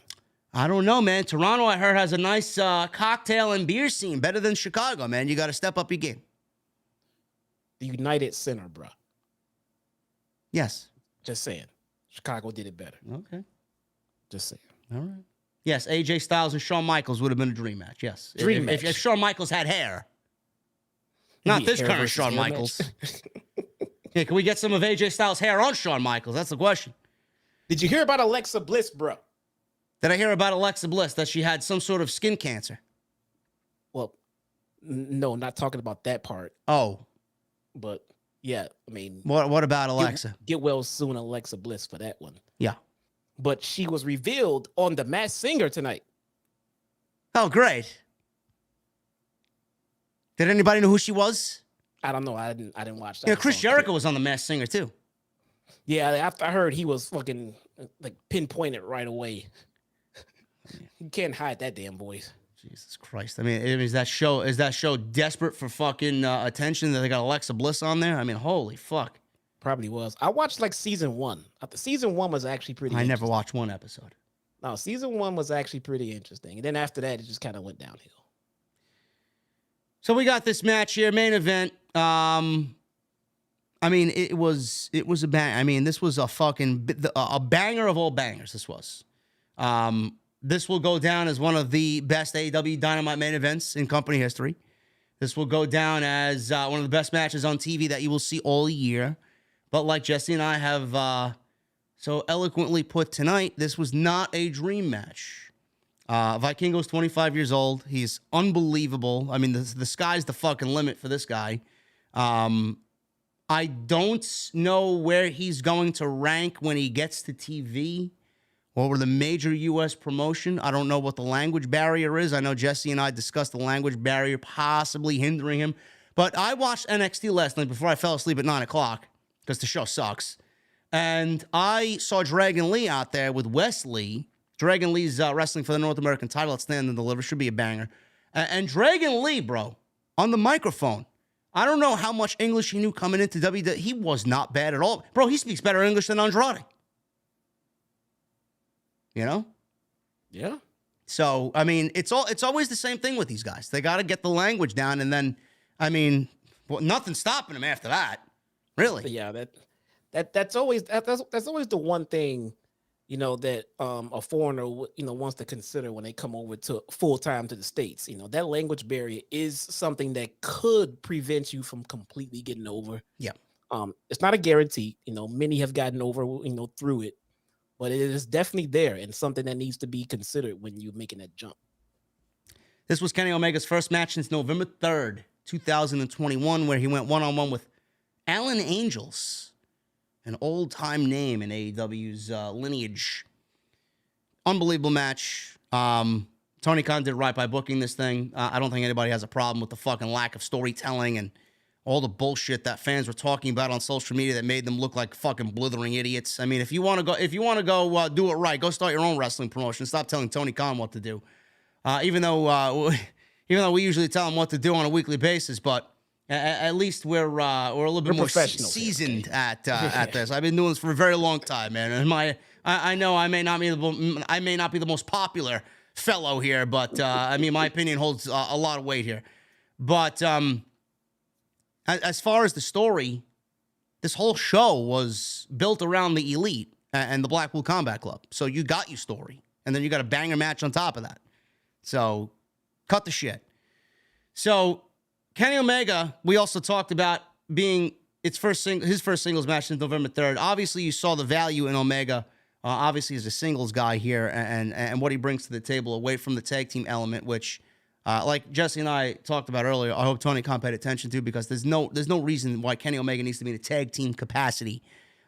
I don't know, man. Toronto, I heard, has a nice cocktail and beer scene. Better than Chicago, man. You got to step up your game. The United Center, bro. Yes. Just saying. Chicago did it better. Okay. Just saying. All right. Yes, AJ Styles and Shawn Michaels would have been a dream match. Yes. Dream match. If Shawn Michaels had hair. Not this current Shawn Michaels. Yeah, can we get some of AJ Styles' hair on Shawn Michaels? That's the question. Did you hear about Alexa Bliss, bro? Did I hear about Alexa Bliss, that she had some sort of skin cancer? Well, no, not talking about that part. Oh. But, yeah, I mean. What about Alexa? Get well soon, Alexa Bliss, for that one. Yeah. But she was revealed on The Masked Singer tonight. Oh, great. Did anybody know who she was? I don't know. I didn't watch that. Yeah, Chris Jericho was on The Masked Singer, too. Yeah, after I heard he was fucking, like, pinpointed right away. You can't hide that damn voice. Jesus Christ. I mean, is that show desperate for fucking attention that they got Alexa Bliss on there? I mean, holy fuck. Probably was. I watched like season 1. Season 1 was actually pretty I never watched one episode. No, season 1 was actually pretty interesting. And then after that, it just kind of went downhill. So we got this match here, main event. I mean, it was a bang. I mean, this was a banger of all bangers. This was. This will go down as one of the best AEW Dynamite main events in company history. This will go down as one of the best matches on TV that you will see all year. But like Jesse and I have so eloquently put tonight, this was not a dream match. Vikingo's 25 years old. He's unbelievable. I mean, the sky's the fucking limit for this guy. I don't know where he's going to rank when he gets to TV or with a major U.S. promotion. I don't know what the language barrier is. I know Jesse and I discussed the language barrier possibly hindering him. But I watched NXT last night before I fell asleep at 9 o'clock because the show sucks. And I saw Dragon Lee out there with Wesley. Dragon Lee's wrestling for the North American title at Stand and Deliver. Should be a banger. And Dragon Lee, bro, on the microphone. I don't know how much English he knew coming into WWE. He was not bad at all. Bro, he speaks better English than Andrade. You know? Yeah. So, I mean, it's always the same thing with these guys. They got to get the language down, and then, I mean, well, nothing's stopping them after that. Really? Yeah, that's always the one thing, you know, that a foreigner, you know, wants to consider when they come over to full time to the States. You know, that language barrier is something that could prevent you from completely getting over. Yeah. It's not a guarantee. You know, many have gotten over, you know, through it, but it is definitely there and something that needs to be considered when you're making that jump. This was Kenny Omega's first match since November 3rd, 2021, where he went one-on-one with Alan Angels, an old-time name in AEW's lineage. Unbelievable match. Tony Khan did right by booking this thing. I don't think anybody has a problem with the fucking lack of storytelling and all the bullshit that fans were talking about on social media that made them look like fucking blithering idiots. I mean, if you want to go do it right, go start your own wrestling promotion. Stop telling Tony Khan what to do. Even though we usually tell him what to do on a weekly basis, but at least we're a little bit more seasoned at this. I've been doing this for a very long time, man. And I know I may not be the most popular fellow here, but I mean, my opinion holds a lot of weight here. But as far as the story, this whole show was built around the Elite and the Blackpool Combat Club. So you got your story, and then you got a banger match on top of that. So cut the shit. So Kenny Omega, we also talked about being his first singles match since November 3rd. Obviously, you saw the value in Omega, obviously as a singles guy here, and what he brings to the table away from the tag team element, which, like Jesse and I talked about earlier, I hope Tony Khan paid attention to, because there's no reason why Kenny Omega needs to be in a tag team capacity.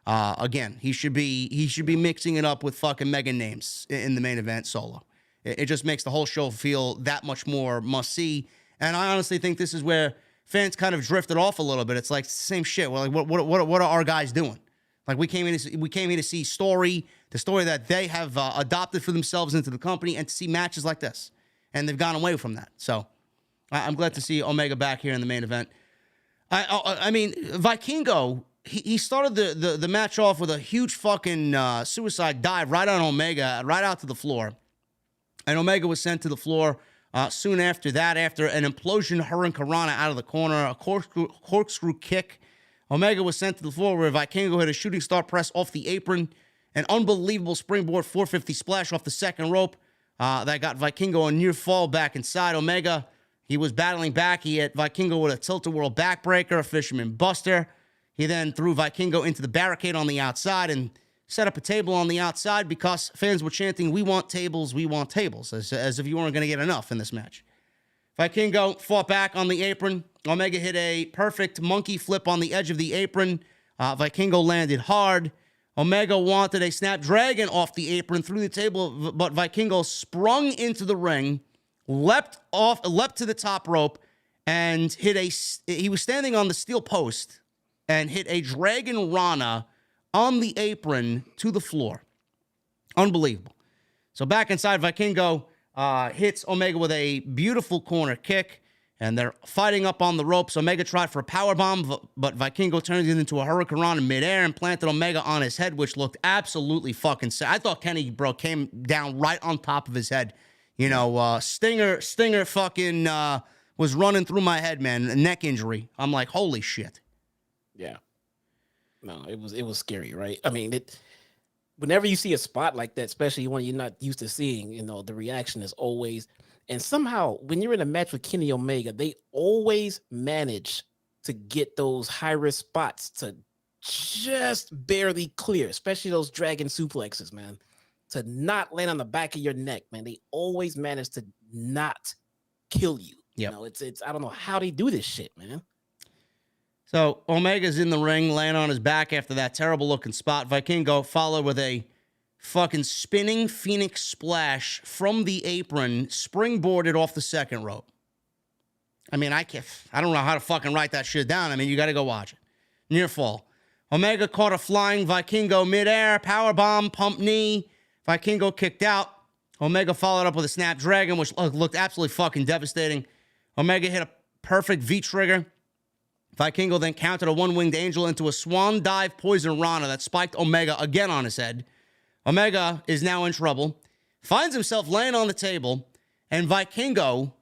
Again, he should be mixing it up with fucking mega names in the main event solo. It just makes the whole show feel that much more must-see. And I honestly think this is where fans kind of drifted off a little bit. It's like the same shit. We're like, what are our guys doing? Like, we came here to see the story that they have adopted for themselves into the company, and to see matches like this. And they've gone away from that. So I'm glad to see Omega back here in the main event. I mean, Vikingo, he started the match off with a huge fucking suicide dive right on Omega, right out to the floor. And Omega was sent to the floor soon after that, after an implosion hurricanrana out of the corner, a corkscrew kick. Omega was sent to the floor where Vikingo hit a shooting star press off the apron, an unbelievable springboard 450 splash off the second rope that got Vikingo a near fall back inside. Omega, he was battling back. He hit Vikingo with a tilt-a-whirl backbreaker, a fisherman buster. He then threw Vikingo into the barricade on the outside and set up a table on the outside because fans were chanting, "We want tables, we want tables," as if you weren't going to get enough in this match. Vikingo fought back on the apron. Omega hit a perfect monkey flip on the edge of the apron. Vikingo landed hard. Omega wanted a snapdragon off the apron through the table, but Vikingo sprung into the ring, leapt to the top rope, and he was standing on the steel post and hit a Dragon Rana on the apron to the floor. Unbelievable. So back inside, Vikingo hits Omega with a beautiful corner kick, and they're fighting up on the ropes. Omega tried for a powerbomb, but Vikingo turned it into a hurricanrana in midair and planted Omega on his head, which looked absolutely fucking sick. I thought Kenny, bro, came down right on top of his head. You know, Stinger fucking was running through my head, man. A neck injury. I'm like, holy shit. Yeah. No, it was scary, right? I mean, whenever you see a spot like that, especially when you're not used to seeing, you know, the reaction is always, and somehow when you're in a match with Kenny Omega, they always manage to get those high risk spots to just barely clear, especially those dragon suplexes, man. To not land on the back of your neck, man. They always manage to not kill you. Yep. You know, it's I don't know how they do this shit, man. So Omega's in the ring, laying on his back after that terrible looking spot. Vikingo followed with a fucking spinning Phoenix splash from the apron, springboarded off the second rope. I mean, I don't know how to fucking write that shit down. I mean, you got to go watch it. Near fall. Omega caught a flying Vikingo midair, powerbomb, pump knee. Vikingo kicked out. Omega followed up with a snapdragon, which looked absolutely fucking devastating. Omega hit a perfect V-trigger. Vikingo then countered a one-winged angel into a swan dive poison rana that spiked Omega again on his head. Omega is now in trouble, finds himself laying on the table, and Vikingo,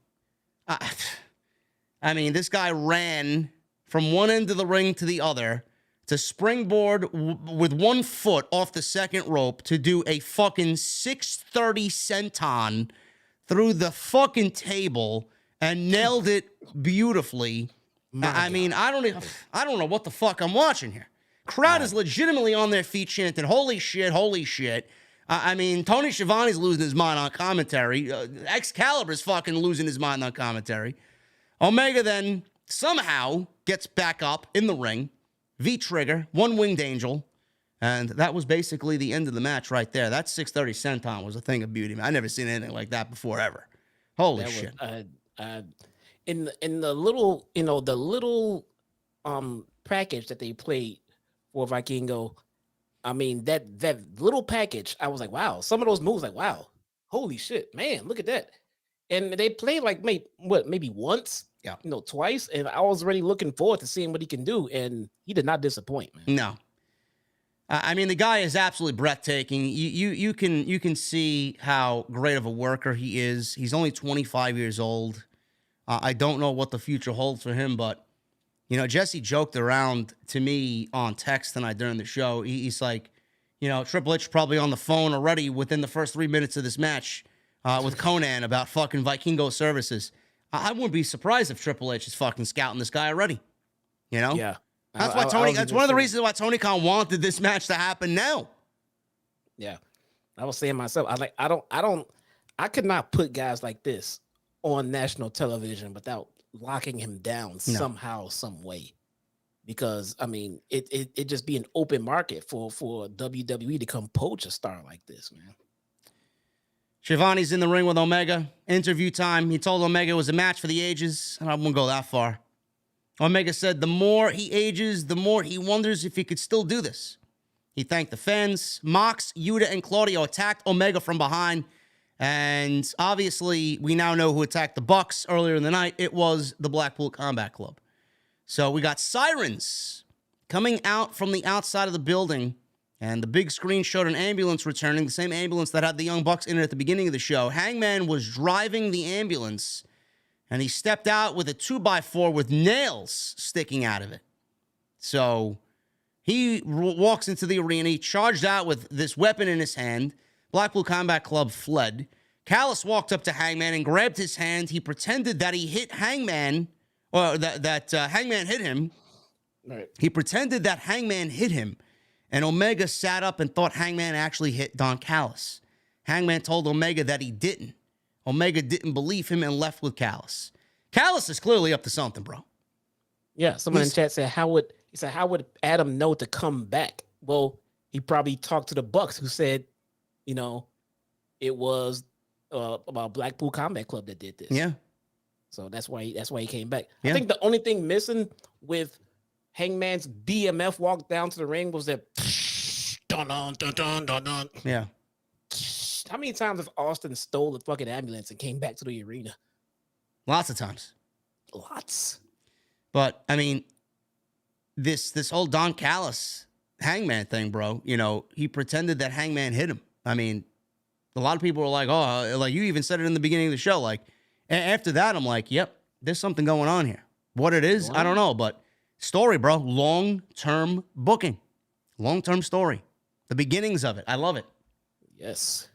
I mean, this guy ran from one end of the ring to the other to springboard with 1 foot off the second rope to do a fucking 630 senton through the fucking table and nailed it beautifully. I mean, I don't know what the fuck I'm watching here. Crowd is legitimately on their feet chanting, holy shit, holy shit. I mean, Tony Schiavone's losing his mind on commentary. Excalibur's fucking losing his mind on commentary. Omega then somehow gets back up in the ring. V-trigger, one-winged angel. And that was basically the end of the match right there. That 630 senton was a thing of beauty, man. I never seen anything like that before, ever. Holy shit. In the little, the little package that they played for Vikingo, I mean, that little package, I was like, wow. Some of those moves, like, wow, holy shit, man, look at that. And they played like maybe once, twice, and I was already looking forward to seeing what he can do, and he did not disappoint, man. No. I mean, the guy is absolutely breathtaking. You can see how great of a worker he is. He's only 25 years old. I don't know what the future holds for him, but, Jesse joked around to me on text tonight during the show. He's like, Triple H probably on the phone already within the first 3 minutes of this match with Conan about fucking Vikingo services. I wouldn't be surprised if Triple H is fucking scouting this guy already. Yeah. That's why Tony. That's one of the reasons why Tony Khan wanted this match to happen now. Yeah, I was saying myself. I could not put guys like this on national television without locking him down somehow, some way. Because I mean, it just be an open market for WWE to come poach a star like this, man. Schiavone's in the ring with Omega. Interview time. He told Omega it was a match for the ages, and I won't go that far. Omega said the more he ages, the more he wonders if he could still do this. He thanked the fans. Mox, Yuta, and Claudio attacked Omega from behind. And obviously, we now know who attacked the Bucks earlier in the night. It was the Blackpool Combat Club. So we got sirens coming out from the outside of the building. And the big screen showed an ambulance returning, the same ambulance that had the Young Bucks in it at the beginning of the show. Hangman was driving the ambulance, and he stepped out with a 2x4 with nails sticking out of it. So he walks into the arena. He charged out with this weapon in his hand. Blackpool Combat Club fled. Callis walked up to Hangman and grabbed his hand. He pretended that he hit Hangman, or that Hangman hit him. Right. He pretended that Hangman hit him. And Omega sat up and thought Hangman actually hit Don Callis. Hangman told Omega that he didn't. Omega didn't believe him and left with Callis. Callis is clearly up to something, bro. Yeah, someone in chat said, how would Adam know to come back? Well, he probably talked to the Bucks, who said, it was about Blackpool Combat Club that did this. Yeah. So that's why he came back. Yeah. I think the only thing missing with Hangman's BMF walk down to the ring was that dun dun dun dun dun dun. Yeah. How many times have Austin stole the fucking ambulance and came back to the arena? Lots of times. Lots. But I mean, this whole Don Callis Hangman thing, bro. He pretended that Hangman hit him. I mean, a lot of people were like, "Oh, like you even said it in the beginning of the show." Like, after that, I'm like, "Yep, there's something going on here." What it is, I don't know, but. Story, bro. Long-term booking. Long-term story. The beginnings of it. I love it. Yes.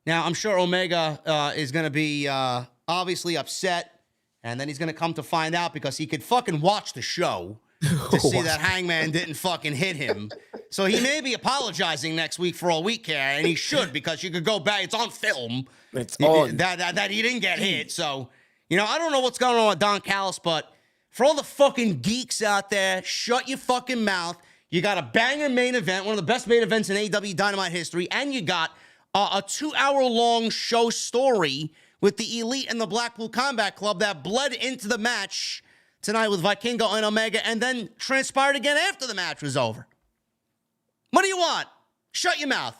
Now, I'm sure Omega is going to be obviously upset, and then he's going to come to find out because he could fucking watch the show to see that Hangman didn't fucking hit him. So he may be apologizing next week for all we care, and he should, because you could go back. It's on film. It's on. That he didn't get hit. So, I don't know what's going on with Don Callis, but for all the fucking geeks out there, shut your fucking mouth. You got a banger main event, one of the best main events in AEW Dynamite history, and you got a 2-hour-long show story with the Elite and the Blackpool Combat Club that bled into the match tonight with Vikingo and Omega, and then transpired again after the match was over. What do you want? Shut your mouth.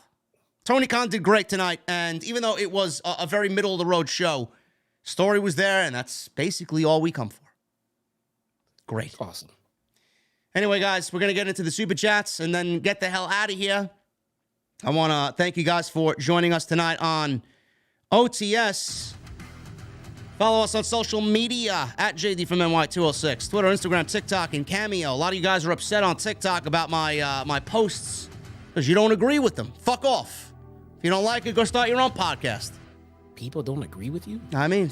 Tony Khan did great tonight, and even though it was a very middle-of-the-road show, story was there, and that's basically all we come for. Great. Awesome. Anyway, guys, we're going to get into the Super Chats and then get the hell out of here. I want to thank you guys for joining us tonight on OTS. Follow us on social media at JDfromNY206. Twitter, Instagram, TikTok, and Cameo. A lot of you guys are upset on TikTok about my posts because you don't agree with them. Fuck off. If you don't like it, go start your own podcast. People don't agree with you? I mean,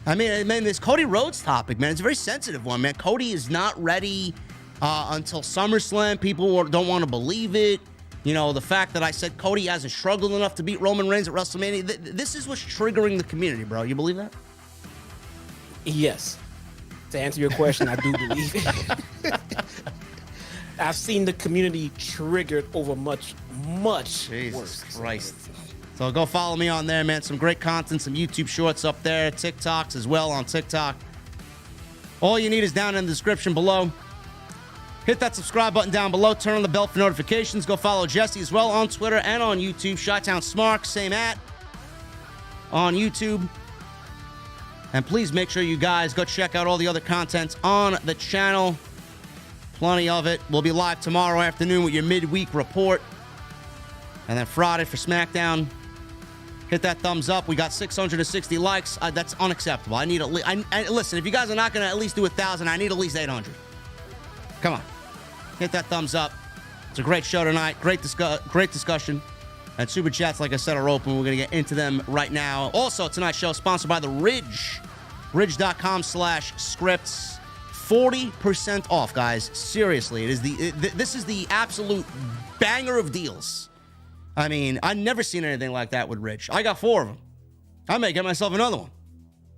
this Cody Rhodes topic, man, it's a very sensitive one, man. Cody is not ready until SummerSlam. People don't want to believe it. The fact that I said Cody hasn't struggled enough to beat Roman Reigns at WrestleMania, this is what's triggering the community, bro. You believe that? Yes. To answer your question, I do believe it. I've seen the community triggered over much Jesus worse. Christ. So go follow me on there, man. Some great content, some YouTube shorts up there, TikToks as well on TikTok. All you need is down in the description below. Hit that subscribe button down below. Turn on the bell for notifications. Go follow Jesse as well on Twitter and on YouTube. Chi-Town Smark, same on YouTube. And please make sure you guys go check out all the other content on the channel. Plenty of it. We'll be live tomorrow afternoon with your midweek report. And then Friday for SmackDown. Hit that thumbs up. We got 660 likes. That's unacceptable. I need listen, if you guys are not going to at least do 1,000, I need at least 800. Come on. Hit that thumbs up. It's a great show tonight. Great discussion. And Super Chats, like I said, are open. We're going to get into them right now. Also, tonight's show is sponsored by The Ridge. Ridge.com/scripts. 40% off, guys. Seriously. This is the absolute banger of deals. I mean, I've never seen anything like that with Ridge. I got 4 of them. I may get myself another one.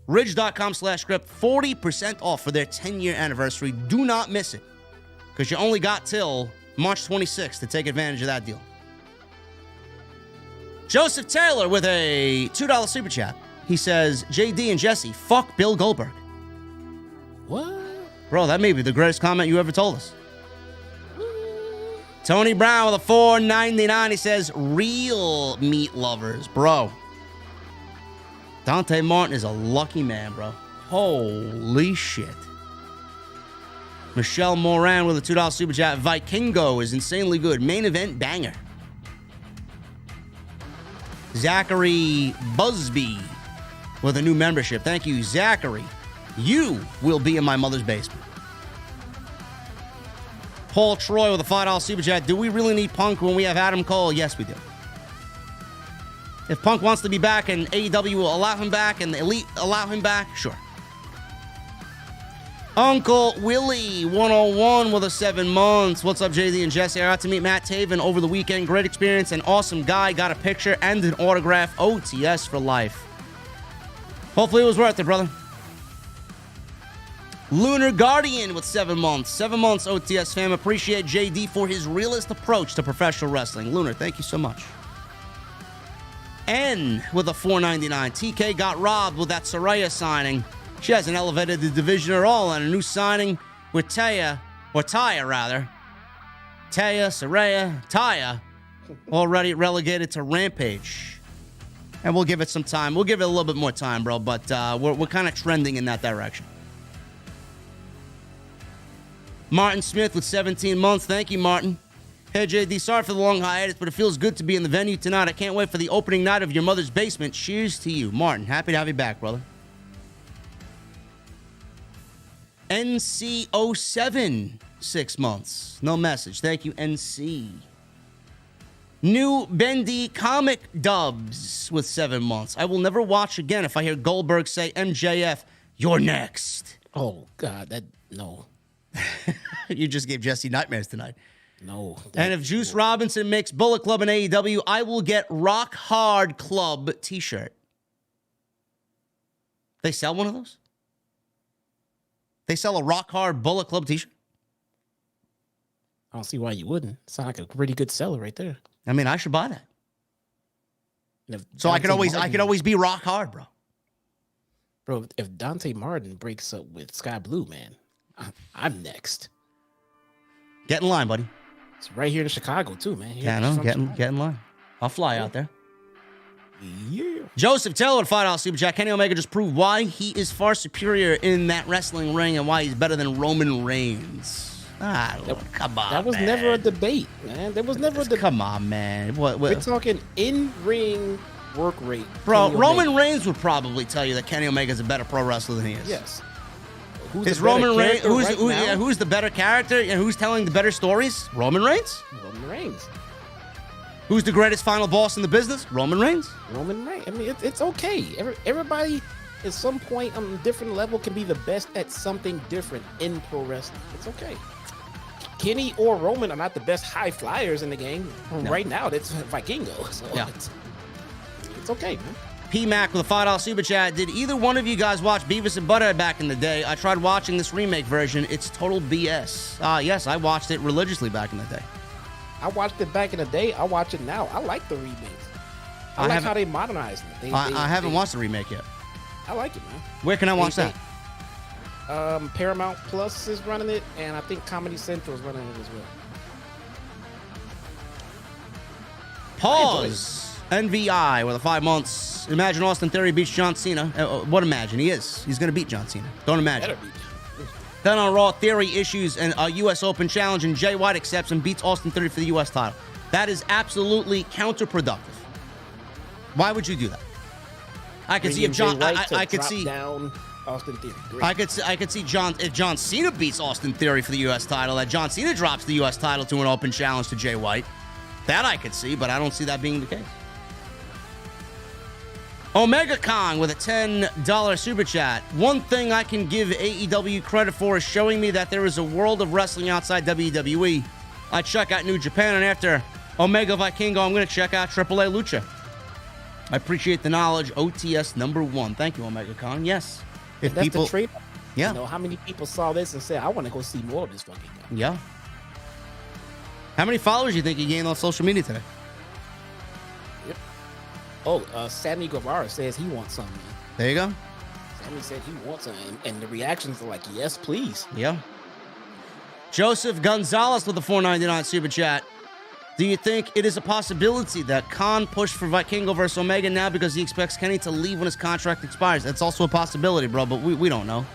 Ridge.com/script. 40% off for their 10-year anniversary. Do not miss it, because you only got till March 26th to take advantage of that deal. Joseph Taylor with a $2 super chat. He says, JD and Jesse, fuck Bill Goldberg. What? Bro, that may be the greatest comment you ever told us. Tony Brown with a $4.99. He says, real meat lovers. Bro, Dante Martin is a lucky man, bro. Holy shit. Michelle Moran with a $2 super chat. Vikingo is insanely good. Main event banger. Zachary Busby with a new membership. Thank you, Zachary. You will be in my mother's basement. Paul Troy with a $5 super chat. Do we really need Punk when we have Adam Cole? Yes, we do. If Punk wants to be back and AEW will allow him back and the Elite allow him back, sure. Uncle Willie 101 with a 7 months. What's up, JD and Jesse? I got to meet Matt Taven over the weekend. Great experience. An awesome guy. Got a picture and an autograph. OTS for life. Hopefully it was worth it, brother. Lunar Guardian with 7 months. 7 months, OTS fam. Appreciate JD for his realist approach to professional wrestling. Lunar, thank you so much. N with a $4.99. TK got robbed with that Saraya signing. She hasn't elevated the division at all, and a new signing with Taya, already relegated to Rampage. And we'll give it some time. We'll give it a little bit more time, bro, but we're kind of trending in that direction. Martin Smith with 17 months. Thank you, Martin. Hey, JD, sorry for the long hiatus, but it feels good to be in the venue tonight. I can't wait for the opening night of your mother's basement. Cheers to you. Martin, happy to have you back, brother. NC07, 6 months. No message. Thank you, NC. New Bendy Comic Dubs with 7 months. I will never watch again if I hear Goldberg say, MJF, you're next. Oh, God, no. You just gave Jesse nightmares tonight. No. And if Juice Robinson makes Bullet Club in AEW, I will get Rock Hard Club t-shirt. They sell one of those? They sell a Rock Hard Bullet Club t-shirt? I don't see why you wouldn't. Sound like a pretty good seller right there. I mean, I should buy that. So I could always be rock hard, bro. Bro, if Dante Martin breaks up with Skye Blue, man, I'm next. Get in line, buddy. It's right here in Chicago, too, man. Yeah, I know. Get in line. I'll fly out there. Yeah. Joseph Taylor, $5 Super Chat. Kenny Omega just proved why he is far superior in that wrestling ring and why he's better than Roman Reigns. Come on, that was man. Never a debate, man. There was never a debate. Come on, man. What? We're talking in-ring work rate. Bro, Roman Reigns would probably tell you that Kenny Omega is a better pro wrestler than he is. Yes. Is Roman Reigns who's the better character and who's telling the better stories? Roman Reigns? Roman Reigns. Who's the greatest final boss in the business? Roman Reigns? Roman Reigns. I mean, it's okay. Everybody at some point on a different level can be the best at something different in pro wrestling. It's okay. Kenny or Roman are not the best high flyers in the game. No. Right now, it's Vikingo. So yeah. It's okay, man. P-Mac with a $5 Super Chat. Did either one of you guys watch Beavis and Butthead back in the day? I tried watching this remake version. It's total BS. Yes, I watched it religiously back in the day. I watched it back in the day. I watch it now. I like the remakes. I like how they modernized it. I haven't watched the remake yet. I like it, man. Where can I watch that? Paramount Plus is running it, and I think Comedy Central is running it as well. Pause. NVI with a 5 months. Imagine Austin Theory beats John Cena. What imagine? He is. He's going to beat John Cena. Don't imagine. Then on Raw, Theory issues a U.S. Open challenge, and Jay White accepts and beats Austin Theory for the U.S. title. That is absolutely counterproductive. Why would you do that? I could see if John. I could see down Austin Theory. Great. I could see John if John Cena beats Austin Theory for the U.S. title. That John Cena drops the U.S. title to an open challenge to Jay White. That I could see, but I don't see that being the case. Omega Kong with a $10 super chat. One thing I can give AEW credit for is showing me that there is a world of wrestling outside WWE. I check out New Japan, and after Omega Vikingo, I'm going to check out AAA Lucha. I appreciate the knowledge. OTS #1. Thank you, Omega Kong. Yes. If that's the trade. Yeah. You know, how many people saw this and said, I want to go see more of this fucking guy? Yeah. How many followers do you think he gained on social media today? Yep. Oh, Sammy Guevara says he wants something. There you go. Sammy said he wants something, and the reactions are like, yes, please. Yeah. Joseph Gonzalez with the $4.99 super chat. Do you think it is a possibility that Khan pushed for Vikingo versus Omega now because he expects Kenny to leave when his contract expires? That's also a possibility, bro, but we don't know.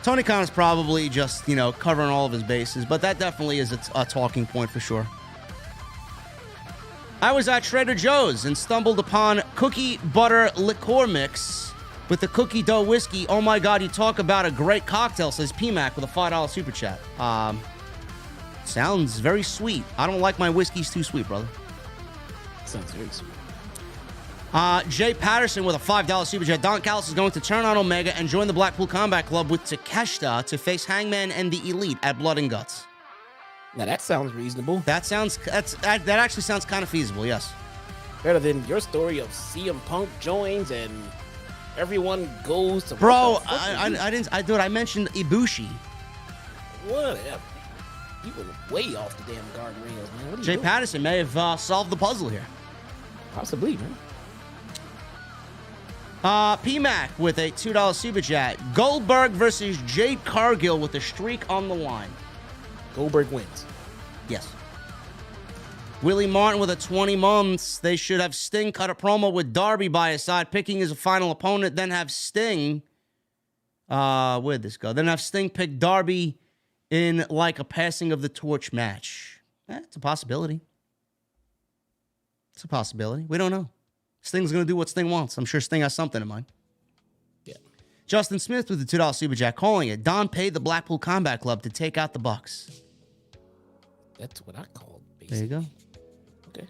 Tony Khan is probably just, covering all of his bases, but that definitely is a talking point for sure. I was at Trader Joe's and stumbled upon cookie butter liqueur mix with the cookie dough whiskey. Oh my God, you talk about a great cocktail, says PMAC with a $5 super chat. Sounds very sweet. I don't like my whiskeys too sweet, brother. Sounds very sweet. Jay Patterson with a $5 super chat. Don Callis is going to turn on Omega and join the Blackpool Combat Club with Takeshita to face Hangman and the Elite at Blood and Guts. Now that sounds reasonable. That actually sounds kind of feasible, yes. Better than your story of CM Punk joins and everyone goes to. Bro, I mentioned Ibushi. Whatever. You were way off the damn guardrails, man. What are you Jay doing? Patterson may have solved the puzzle here. Possibly, man. PMAC with a $2 super chat. Goldberg versus Jade Cargill with a streak on the line. Goldberg wins. Yes. Willie Martin with a 20 months. They should have Sting cut a promo with Darby by his side, picking his final opponent, then have Sting. Where'd this go? Then have Sting pick Darby in like a passing of the torch match. It's a possibility. It's a possibility. We don't know. Sting's going to do what Sting wants. I'm sure Sting has something in mind. Yeah. Justin Smith with the $2 super chat, calling it. Don paid the Blackpool Combat Club to take out the Bucks. That's what I called, basically. There you go. Okay.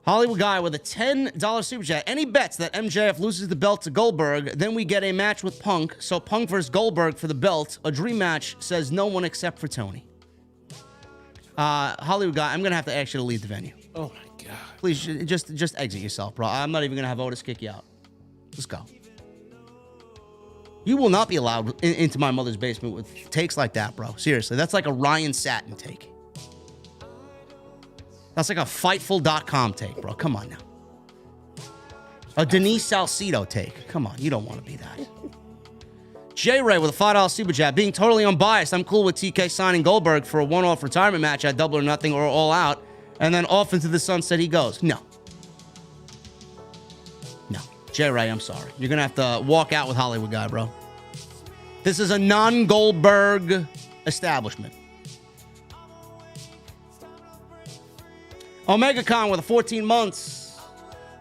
Hollywood Guy with a $10 super chat. Any bets that MJF loses the belt to Goldberg, then we get a match with Punk, so Punk versus Goldberg for the belt, a dream match, says no one except for Tony. Hollywood Guy, I'm going to have to ask you to leave the venue. Oh, my God. Please, just exit yourself, bro. I'm not even going to have Otis kick you out. Let's go. You will not be allowed into my mother's basement with takes like that, bro. Seriously, that's like a Ryan Satin take. That's like a Fightful.com take, bro. Come on now. A Denise Salcedo take. Come on, you don't want to be that. J-Ray with a $5 super chat. Being totally unbiased, I'm cool with TK signing Goldberg for a one-off retirement match at Double or Nothing or All Out, and then off into the sunset he goes. No. J-Ray, I'm sorry. You're going to have to walk out with Hollywood Guy, bro. This is a non-Goldberg establishment. OmegaCon with a 14 months.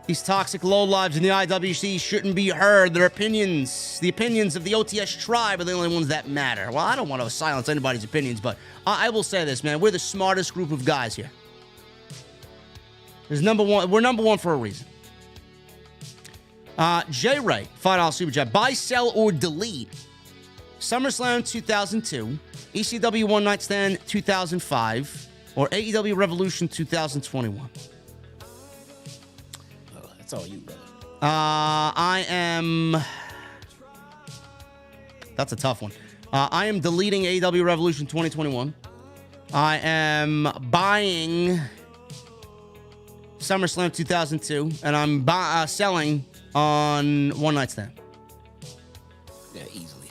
These toxic lowlives in the IWC shouldn't be heard. Their opinions, the opinions of the OTS tribe are the only ones that matter. Well, I don't want to silence anybody's opinions, but I will say this, man. We're the smartest group of guys here. We're number one for a reason. J-Ray, $5 super chat. Buy, sell, or delete. SummerSlam 2002, ECW One Night Stand 2005, or AEW Revolution 2021. Oh, that's all you, brother. That's a tough one. I am deleting AEW Revolution 2021. I am buying SummerSlam 2002, and I'm selling on One Night Stand. Yeah, easily.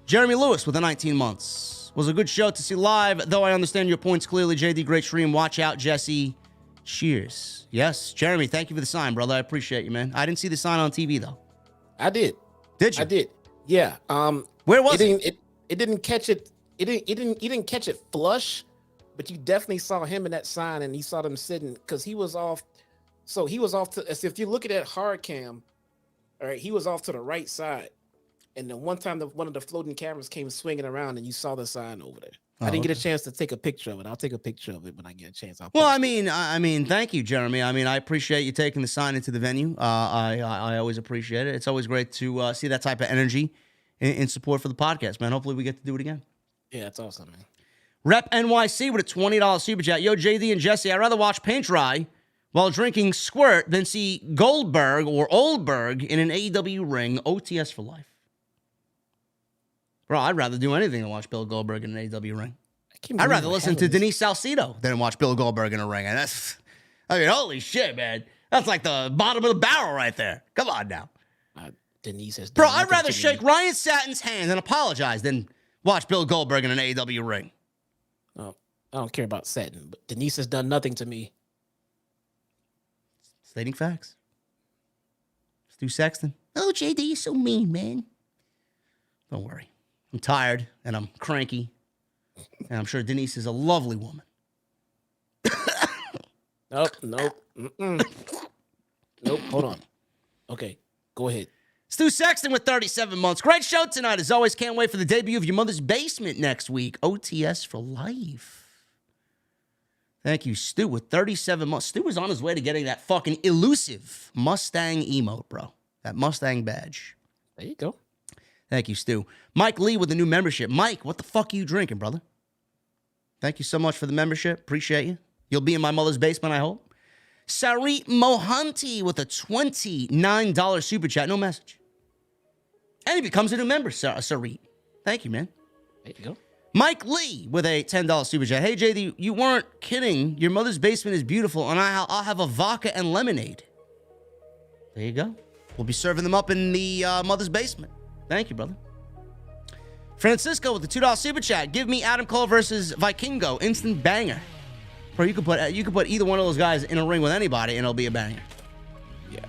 Jeremy Lewis with a 19 months. Was a good show to see live, though I understand your points clearly. JD, great stream. Watch out, Jesse. Cheers. Yes, Jeremy, thank you for the sign, brother. I appreciate you, man. I didn't see the sign on TV, though. I did. Did you? I did. Yeah. Where was it? It didn't catch it. He didn't catch it flush, but you definitely saw him in that sign, and you saw them sitting because he was off. So he was off to, as if you look at that hard cam, all right, he was off to the right side. And then one time, one of the floating cameras came swinging around, and you saw the sign over there. I didn't get a chance to take a picture of it. I'll take a picture of it when I get a chance. Well, I mean, thank you, Jeremy. I mean, I appreciate you taking the sign into the venue. I always appreciate it. It's always great to see that type of energy in support for the podcast, man. Hopefully we get to do it again. Yeah, that's awesome, man. Rep NYC with a $20 super chat. Yo, JD and Jesse, I'd rather watch paint dry while drinking squirt than see Goldberg or Oldberg in an AEW ring. OTS for life. Bro, I'd rather do anything than watch Bill Goldberg in an AEW ring. I'd rather listen to Denise Salcedo than watch Bill Goldberg in a ring. And holy shit, man. That's like the bottom of the barrel right there. Come on now. Denise has. Bro, I'd rather shake Ryan Satin's hand and apologize than watch Bill Goldberg in an AEW ring. Oh, I don't care about Satin, but Denise has done nothing to me. Stating facts. Stu Sexton. Oh, JD, you're so mean, man. Don't worry. I'm tired and I'm cranky. And I'm sure Denise is a lovely woman. Nope. Nope. Hold on. Okay, go ahead. Stu Sexton with 37 months. Great show tonight. As always, can't wait for the debut of Your Mother's Basement next week. OTS for life. Thank you, Stu, with 37 months. Stu was on his way to getting that fucking elusive Mustang emote, bro. That Mustang badge. There you go. Thank you, Stu. Mike Lee with the new membership. Mike, what the fuck are you drinking, brother? Thank you so much for the membership. Appreciate you. You'll be in my mother's basement, I hope. Sarit Mohanty with a $29 super chat. No message. And he becomes a new member, Sarit. Thank you, man. There you go. Mike Lee with a $10 super chat. Hey, JD, you weren't kidding. Your mother's basement is beautiful, and I'll have a vodka and lemonade. There you go. We'll be serving them up in the mother's basement. Thank you, brother. Francisco with the $2 super chat. Give me Adam Cole versus Vikingo. Instant banger. Bro, you could put either one of those guys in a ring with anybody, and it'll be a banger. Yeah.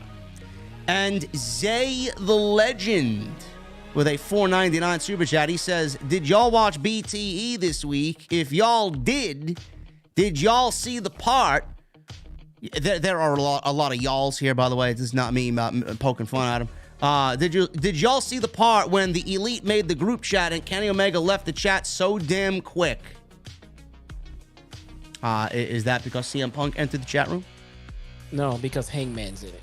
And Zay the Legend with a $4.99 super chat. He says, did y'all watch BTE this week? If y'all did y'all see the part? There are a lot of y'alls here, by the way. This is not me poking fun at him. Did y'all see the part when the Elite made the group chat and Kenny Omega left the chat so damn quick? Is that because CM Punk entered the chat room? No, because Hangman's in it.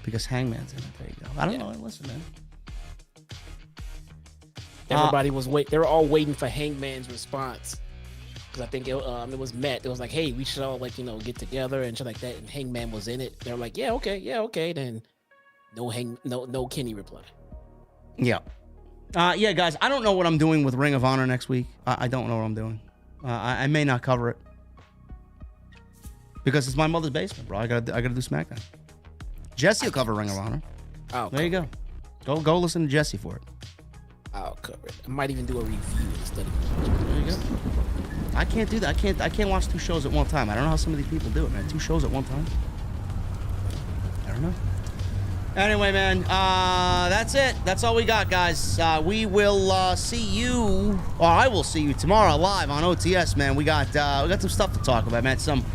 Because Hangman's in it. There you go. I don't know. Listen, man. Everybody was They were all waiting for Hangman's response. Because I think it was Matt. It was like, hey, we should all get together and shit like that. And Hangman was in it. They were like, yeah, okay. Then no Kenny reply. Yeah. Yeah, guys. I don't know what I'm doing with Ring of Honor next week. I don't know what I'm doing. I may not cover it because it's my mother's basement, bro. I gotta do SmackDown. Jesse will cover Ring of Honor. There you go. Go listen to Jesse for it. I'll cover it. I might even do a review instead of. There you go. I can't do that. I can't watch 2 shows at one time. I don't know how some of these people do it, man. 2 shows at one time. I don't know. Anyway, man, that's it. That's all we got, guys. We will see you, or I will see you tomorrow live on OTS, man. We got some stuff to talk about, man. Some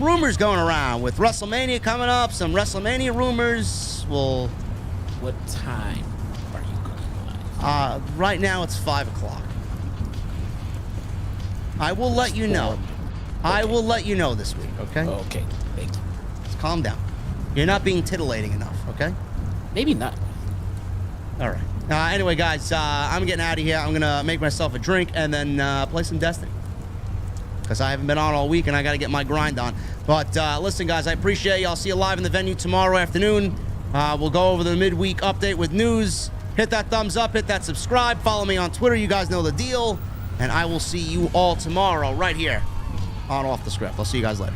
rumors going around with WrestleMania coming up. Some WrestleMania rumors. What time are you going live? Right now it's 5 o'clock. I will let you know. Okay. I will let you know this week, okay? Okay, thank you. Just calm down. You're not being titillating enough, okay? Maybe not. All right. Anyway, guys, I'm getting out of here. I'm going to make myself a drink and then play some Destiny. Because I haven't been on all week and I got to get my grind on. But listen, guys, I appreciate you. I'll see you live in the venue tomorrow afternoon. We'll go over the midweek update with news. Hit that thumbs up. Hit that subscribe. Follow me on Twitter. You guys know the deal. And I will see you all tomorrow right here on Off the Script. I'll see you guys later.